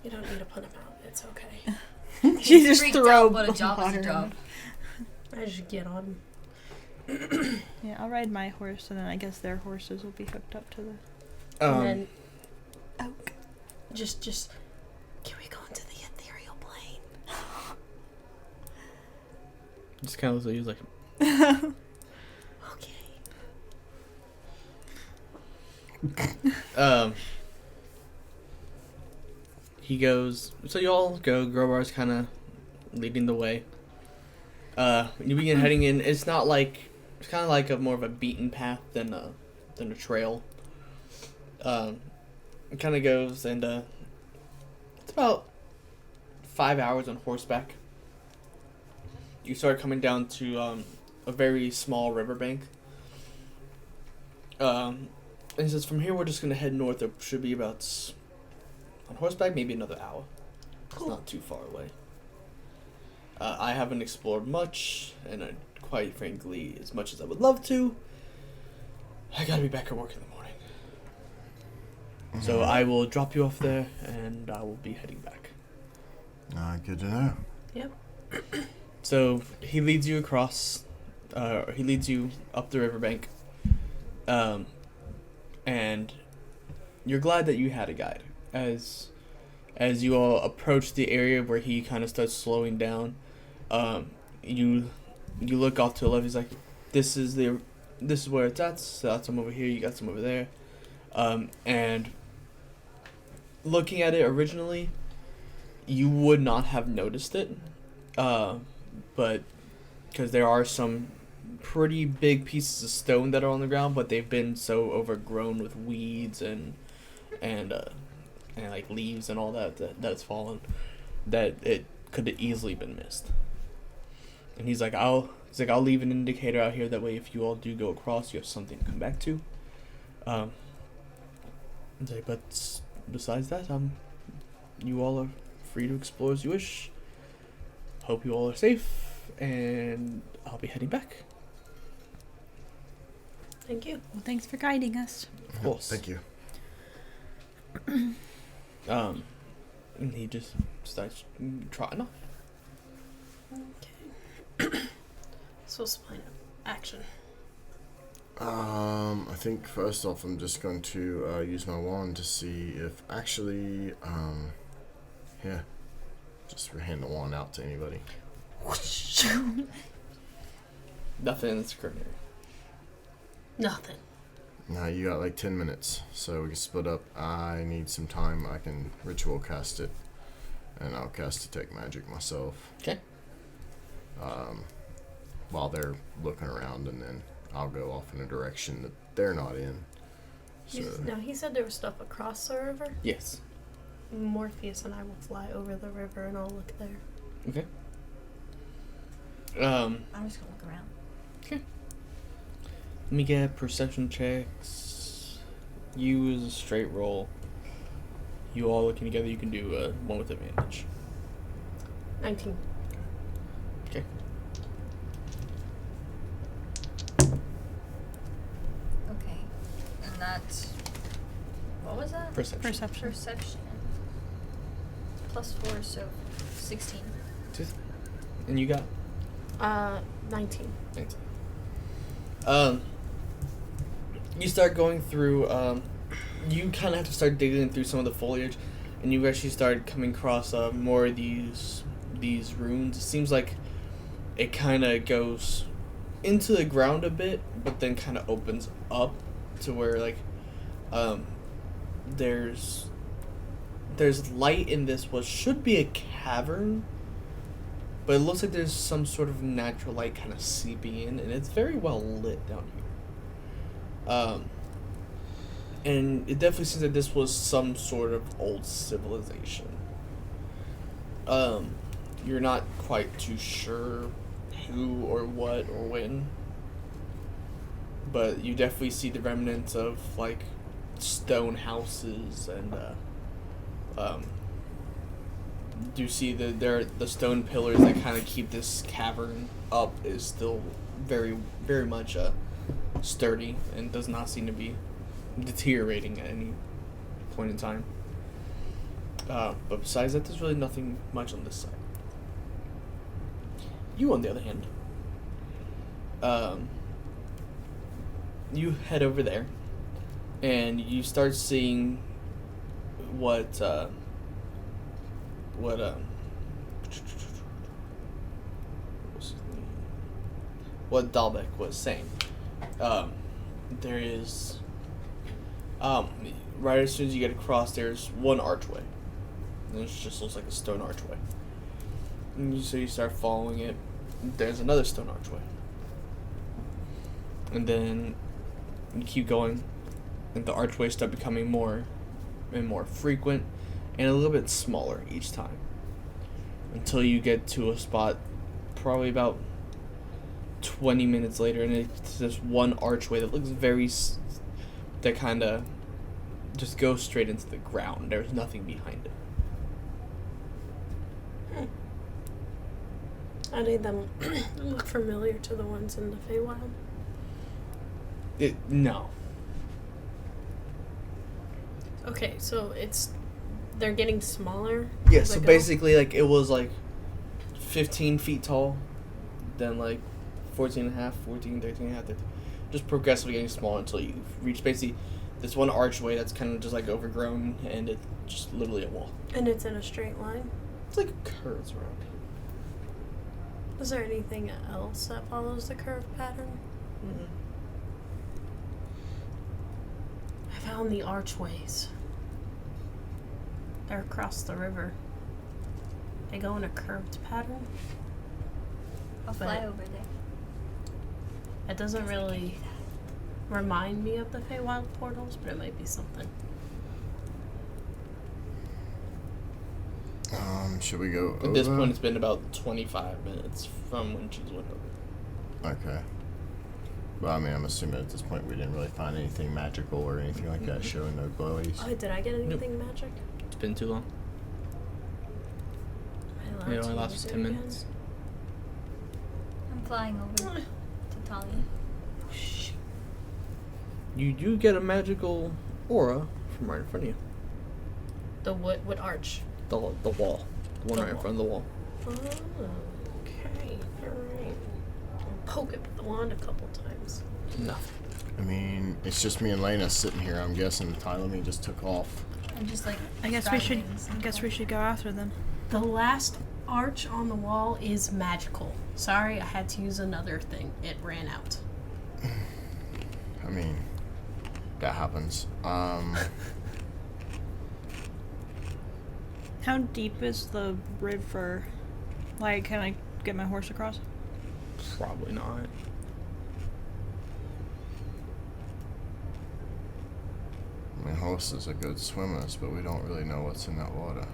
You don't need to put him out. It's okay. She just Freaked throw out, but a job is water a in job. I just get on him. Yeah, I'll ride my horse, and then I guess their horses will be hooked up to the. And then, Oh. just, can we go into the ethereal plane? Just kind of looks like he was like, Okay. he goes, so you all go, Grobar's kind of leading the way. You begin heading in, it's not like, it's kind of like a more of a beaten path than a trail. It kind of goes, and it's about 5 hours on horseback. You start coming down to a very small riverbank. And he says, from here we're just going to head north. It should be about, on horseback, maybe another hour. It's not too far away. I haven't explored much, and quite frankly, as much as I would love to, I gotta be back at work in the morning. So I will drop you off there, and I will be heading back. Good to know. Yep. So he leads you across, he leads you up the riverbank, and you're glad that you had a guide. As you all approach the area where he kind of starts slowing down, you look off to the left. He's like, this is where it's at. So that's some over here. You got some over there, and looking at it originally, you would not have noticed it, but because there are some pretty big pieces of stone that are on the ground, but they've been so overgrown with weeds and like leaves and all that's fallen that it could have easily been missed. And he's like, I'll leave an indicator out here, that way if you all do go across, you have something to come back to. But besides that, you all are free to explore as you wish. Hope you all are safe, and I'll be heading back. Thank you. Well, thanks for guiding us. Of course. Thank you. And he just starts trotting off. Okay. So spline up. Action. I think first off, I'm just going to use my wand to see if actually, just hand the wand out to anybody. Nothing in this current area. Nothing. Now you got like 10 minutes, so we can split up. I need some time. I can ritual cast it, and I'll cast Detect Magic myself. Okay. While they're looking around, and then I'll go off in a direction that they're not in. So Now, he said there was stuff across the river. Yes. Morpheus and I will fly over the river and I'll look there. Okay. I'm just gonna look around. Okay. Let me get perception checks. You is a straight roll. You all looking together, you can do one with advantage. 19. Okay. Okay. And that's. What was that? Perception. Perception. +4, so 16. And you got? 19. 19. You start going through, you kind of have to start digging through some of the foliage. and you actually start coming across more of these runes. It seems like it kind of goes into the ground a bit, but then kind of opens up to where like there's light in this what should be a cavern, but it looks like there's some sort of natural light kind of seeping in, and it's very well lit down here. And it definitely seems that this was some sort of old civilization. You're not quite too sure who or what or when, but you definitely see the remnants of like stone houses, and do see the stone pillars that kind of keep this cavern up is still very, very much sturdy and does not seem to be deteriorating at any point in time. But besides that, there's really nothing much on this side. You, on the other hand, you head over there, and you start seeing what Dalbeck was saying. There is, right as soon as you get across, there's one archway. And it just looks like a stone archway. And so you start following it. There's another stone archway. And then you keep going, and the archways start becoming more and more frequent and a little bit smaller each time, until you get to a spot probably about 20 minutes later, and it's this one archway that looks that kind of just goes straight into the ground. There's nothing behind it. Any of them look familiar to the ones in the feywild? No. Okay, so they're getting smaller? Yeah, as so they go? basically, like, it was, like, 15 feet tall, then, like, 14 and a half, 14, 13 and a half, 13, just progressively getting smaller until you reach basically this one archway that's kind of just, like, overgrown, and it's just literally a wall. And it's in a straight line? It's like curves around. Is there anything else that follows the curve pattern? Mm-hmm. I found the archways. They're across the river. They go in a curved pattern. I'll fly over there. It doesn't really remind me of the Feywild portals, but it might be something. Should we go over? At this point, it's been about 25 minutes from when she went over. Okay. Well, I mean, I'm assuming at this point we didn't really find anything magical or anything like that showing no glowies. Oh, did I get anything magic? It's been too long. Am I allowed It only to lasted use it 10 again? minutes. I'm flying over to Talliah. You do get a magical aura from right in front of you. The what arch? The wall. The one The right in wall. front of the wall. Oh, okay. Alright. I'll poke it with the wand a couple times. Nothing. I mean, it's just me and Lena sitting here. I'm guessing Talliah just took off. I'm just like. I guess we should go after them. The last arch on the wall is magical. Sorry, I had to use another thing. It ran out. I mean, that happens. How deep is the river? Like, can I get my horse across? Probably not. I mean, horses are good swimmers, but we don't really know what's in that water.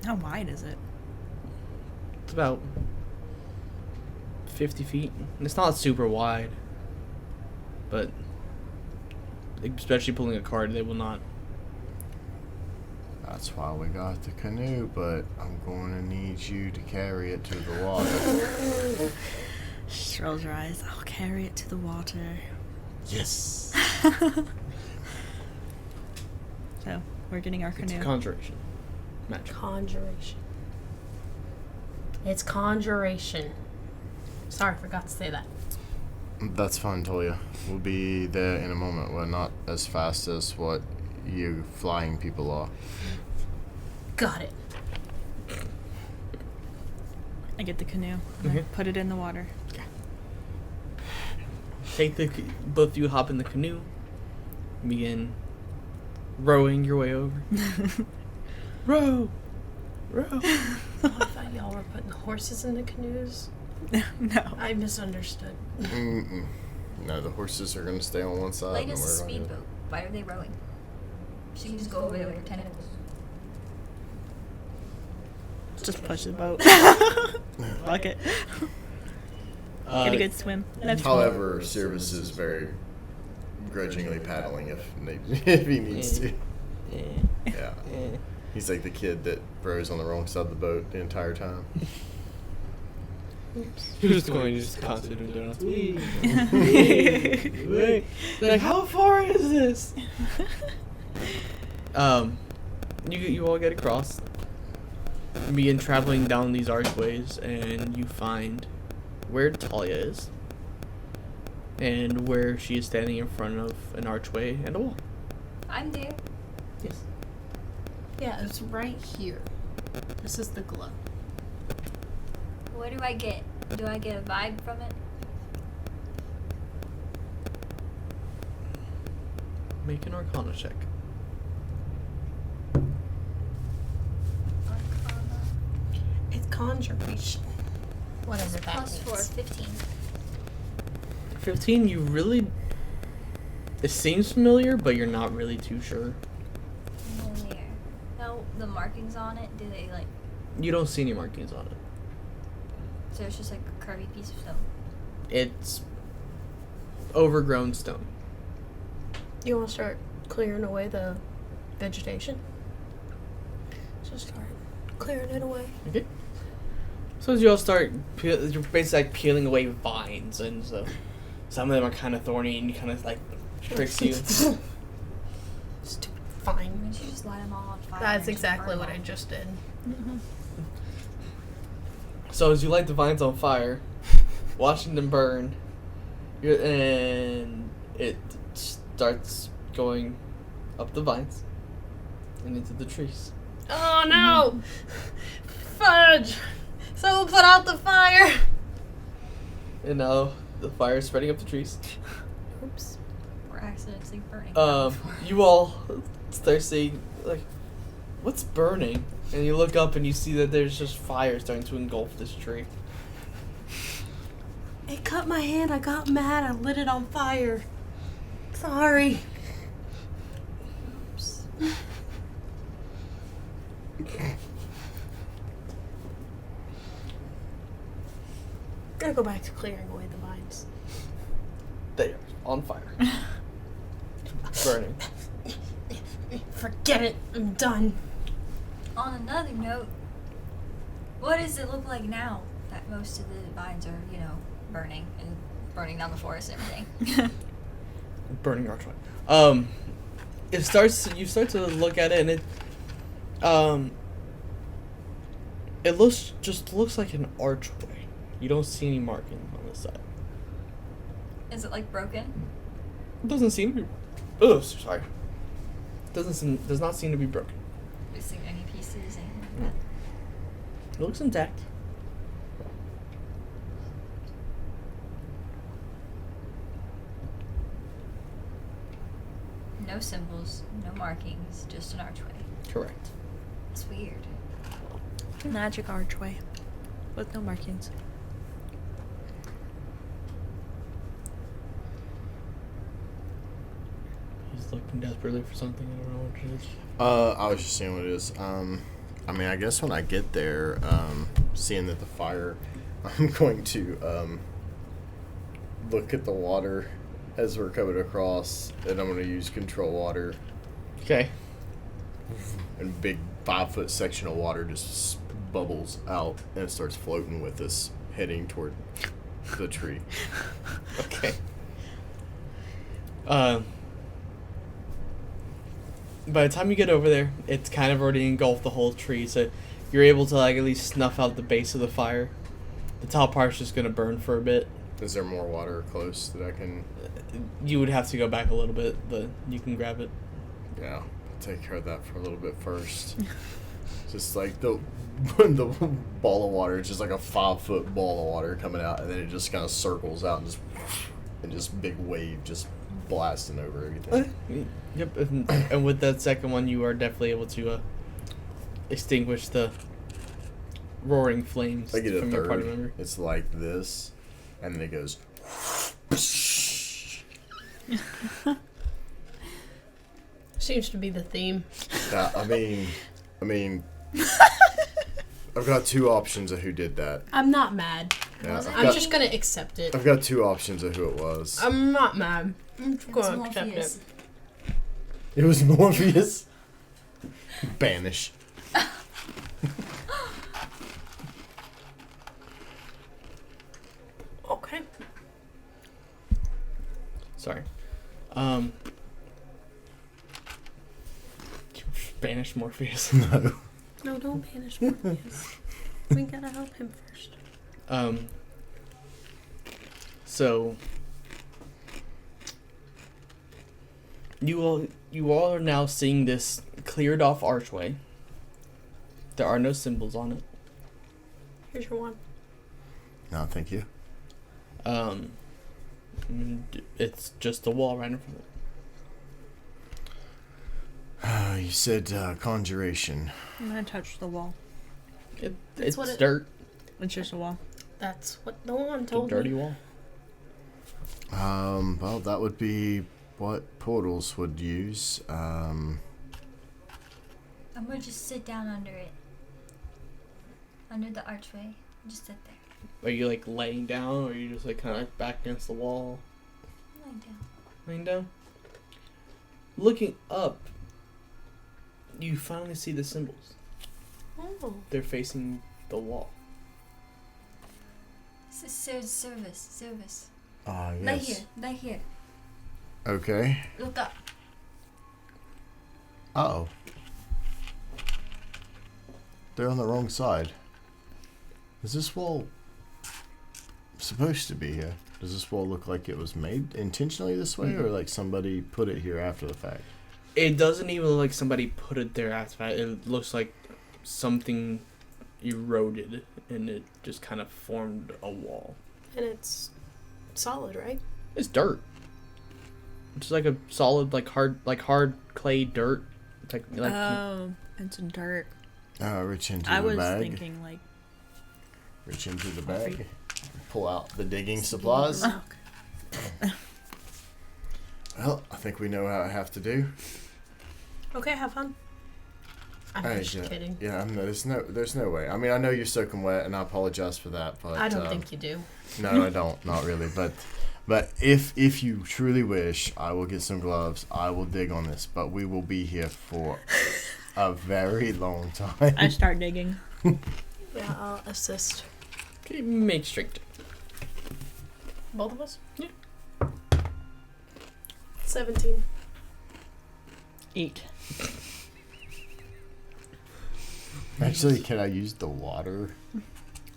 How wide is it? It's about 50 feet. And it's not super wide, but especially pulling a cart, they will not. That's why we got the canoe, but I'm going to need you to carry it to the water. She rolls her eyes. I'll carry it to the water. Yes! So, we're getting our It's canoe. a conjuration. Magic. Conjuration. It's conjuration. Sorry, forgot to say that. That's fine, Talliah. We'll be there in a moment. We're not as fast as what you flying people off. Got it. I get the canoe. And I put it in the water. Both of you hop in the canoe. Begin rowing your way over. Row! Oh, I thought y'all were putting horses in the canoes. No. I misunderstood. Mm-mm. No, the horses are going to stay on one side. Like and it's a we're gonna go- speedboat. Why are they rowing? She can just go over there with her tentacles. Just push the boat. Fuck it. Get a good swim. That's However, Service is very grudgingly paddling if he needs to. Yeah. He's like the kid that rows on the wrong side of the boat the entire time. You're just going to just constantly doing it. Like, how far is this? You all get across. You begin traveling down these archways, and you find where Talliah is, and where she is standing in front of an archway and a wall. I'm there. Yes. Yeah, it's right here. This is the glow. What do I get? Do I get a vibe from it? Make an Arcana check. Arcana. It's conjuration. Whatever that Plus 4, means. 15. 15, you really... It seems familiar, but you're not really too sure. Familiar. No, the markings on it, do they like... You don't see any markings on it. So it's just like a curvy piece of stone. It's overgrown stone. You want to start clearing away the vegetation? Just start clearing it away. Okay. So as you all start, you're basically like peeling away vines, and so some of them are kind of thorny, and you kind of like tricks you. Stupid fine. You should just light them all on fire. That's and just exactly burn what I them. just did. So as you light the vines on fire, watching them burn, and it starts going up the vines and into the trees. Oh no! Fudge! Someone put out the fire! And now the fire is spreading up the trees. Oops. We're accidentally burning. You all start seeing, like, what's burning? And you look up and you see that there's just fire starting to engulf this tree. It cut my hand. I got mad. I lit it on fire. Sorry. Oops. Gotta go back to clearing away the vines. They are on fire. Burning. Forget it. I'm done. On another note, what does it look like now that most of the vines are, burning and burning down the forest and everything? Burning archway. You start to look at it, and it looks like an archway. You don't see any markings on this side. Is it like broken? It doesn't seem to be. Oh, sorry. Does not seem to be broken. Missing any pieces? It looks intact. No symbols, no markings, just an archway. Correct. It's weird. Magic archway with no markings. He's looking desperately for something. I don't know what it is. I was just seeing what it is. I mean, I guess when I get there, seeing that the fire, I'm going to look at the water as we're coming across, and I'm going to use control water. Okay. And a big 5-foot section of water just bubbles out, and it starts floating with us, heading toward the tree. Okay. By the time you get over there, it's kind of already engulfed the whole tree, so you're able to like at least snuff out the base of the fire. The top part's just gonna burn for a bit. Is there more water close that I can... You would have to go back a little bit, but you can grab it. Yeah, I'll take care of that for a little bit first. Just like the ball of water, it's just like a 5-foot ball of water coming out, and then it just kind of circles out and just big wave just blasting over everything. Yep, and with that second one, you are definitely able to extinguish the roaring flames I get a from your party third. member. It's like this, and then it goes. Seems to be the theme. Yeah, I mean, I've got two options of who did that. I'm not mad. Yeah, I'm just gonna accept it. I've got two options of who it was. I'm not mad. I'm just It was gonna accept Morpheus. it. It was Morpheus. Banish. Okay. Sorry. Banish Morpheus. No. No, don't banish Morpheus. We gotta help him first. So you all are now seeing this cleared off archway. There are no symbols on it. Here's your one. No, thank you. It's just a wall right in front of it. You said conjuration. I'm gonna touch the wall. It's what it- dirt. It's just a wall. That's what the one It's a told dirty me. wall. Well, that would be what portals would use. I'm gonna just sit down under it. Under the archway. Just sit there. Are you like laying down, or are you just like kind of like back against the wall? Lying down. Laying down. Looking up, you finally see the symbols. Oh. They're facing the wall. Service. Ah, Lay yes. here. Lay here. Okay. Look up. Uh-oh. They're on the wrong side. Is this wall supposed to be here? Does this wall look like it was made intentionally this way, or like somebody put it here after the fact? It doesn't even look like somebody put it there after that. It looks like something eroded and it just kind of formed a wall. And it's solid, right? It's dirt. It's like a solid, like hard clay dirt. It's like Oh, it's dirt. Reach into I the was bag. thinking like Reach into the bag. Pull out the digging supplies. rock. Well, I think we know how I have to do. Okay, have fun. I'm Hey, just kidding. Yeah, there's no way. I mean, I know you're soaking wet, and I apologize for that, but I don't think you do. No, I don't. Not really. But if you truly wish, I will get some gloves. I will dig on this, but we will be here for a very long time. I start digging. Yeah, I'll assist. Okay, make strength. Both of us? Yeah. 17. 8. Actually, can I use the water?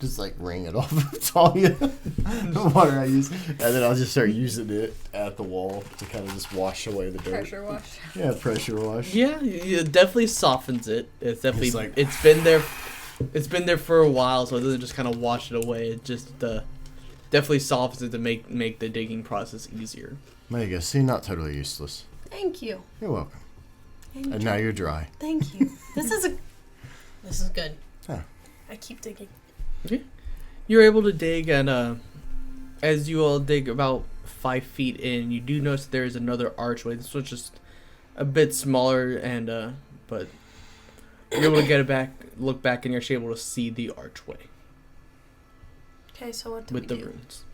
Just like wring it off of Talliah. The water I use, and then I'll just start using it at the wall to kind of just wash away the dirt. Pressure wash. Yeah, pressure wash. Yeah, it definitely softens it. It's definitely It's like- it's been there. It's been there for a while, so it doesn't just kind of wash it away. It just definitely softens it to make the digging process easier. There you go. See, not totally useless. Thank you. You're welcome. And now you're dry. Thank you. This is good. Huh. I keep digging. You're able to dig, and as you all dig about 5 feet in, you do notice there is another archway. This one's just a bit smaller, and but you're able to get it back, look back, and you're actually able to see the archway Okay, so what do with we the do? runes.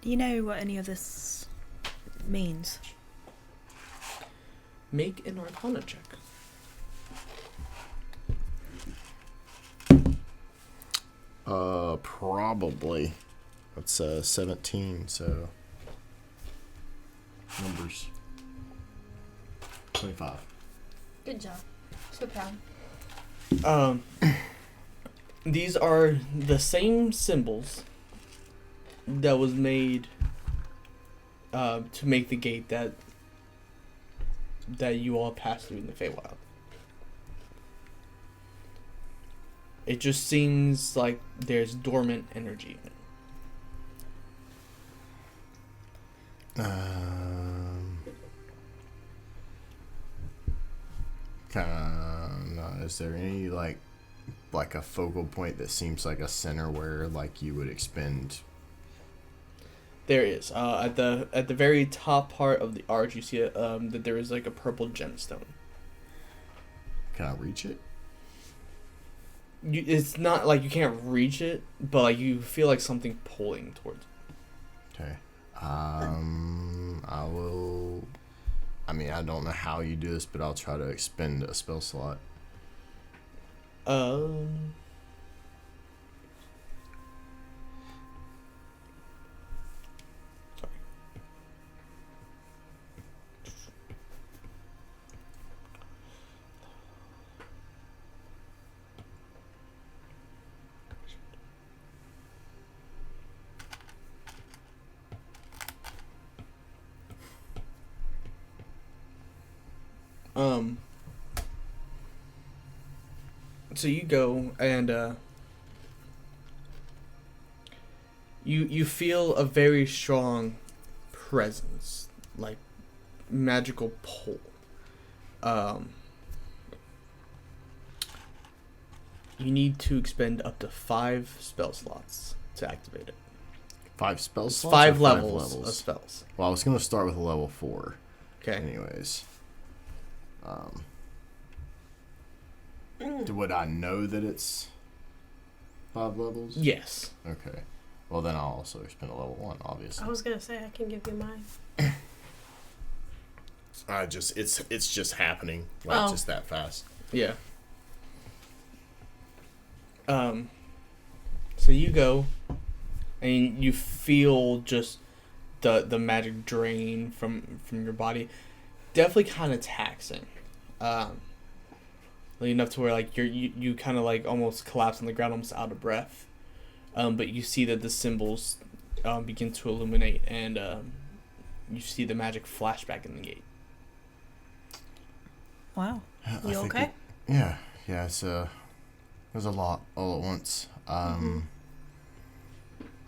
Do you know what any of this means? Make an Arcana check. Probably. That's 17, so numbers. 25. Good job. So proud. These are the same symbols that was made to make the gate that that you all pass through in the feywild. It just seems like there's dormant energy in it. Is there any like a focal point that seems like a center where like you would expend? There is at the very top part of the arch. You see that there is like a purple gemstone. Can I reach it? It's not like you can't reach it, but like you feel like something pulling towards it. Okay. I will. I mean, I don't know how you do this, but I'll try to expend a spell slot. So you go and you feel a very strong presence, like magical pull. You need to expend up to 5 spell slots to activate it. 5 spell It's slots. 5 or levels of spells. Well, I was gonna start with a level 4. Okay. Anyways, would I know that it's 5 levels? Yes. Okay. Well, then I'll also spend a level 1, obviously. I was gonna say I can give you mine. It's just happening just that fast. Yeah. So you go, and you feel just the magic drain from your body. Definitely kind of taxing. Enough to where like you kind of like almost collapse on the ground, almost out of breath. But you see that the symbols begin to illuminate, and you see the magic flash back in the gate. Wow. You okay? Yeah. It's there's a lot all at once.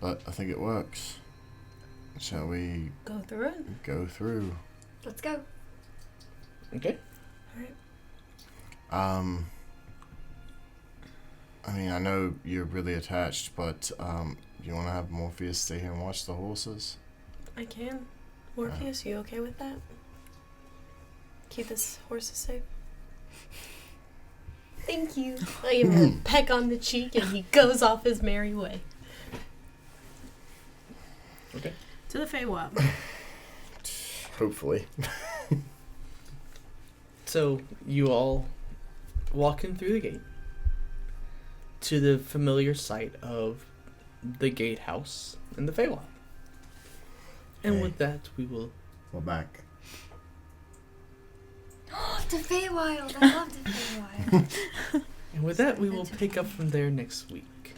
But I think it works. Shall we Go through it. go through? Let's go. Okay. All right. I mean, I know you're really attached, but you want to have Morpheus stay here and watch the horses? I can. Morpheus, you okay with that? Keep his horses safe. Thank you. I give him a peck on the cheek and he goes off his merry way. Okay. To the Feywild. Hopefully. So you all walk in through the gate to the familiar sight of the gatehouse in the Feywild. And Hey. with that, we will... We're back. The Feywild. I love the Feywild. And with that, we will pick up from there next week.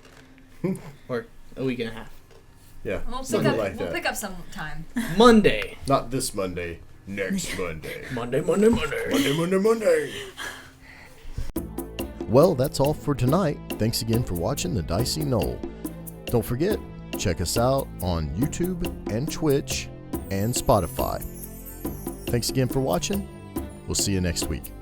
Or a week and a half. Yeah, We'll something like that. pick up some time. Monday. Not this Monday. Next Monday. Monday. Monday. Well, that's all for tonight. Thanks again for watching the Dicey Knoll. Don't forget, check us out on YouTube and Twitch and Spotify. Thanks again for watching. We'll see you next week.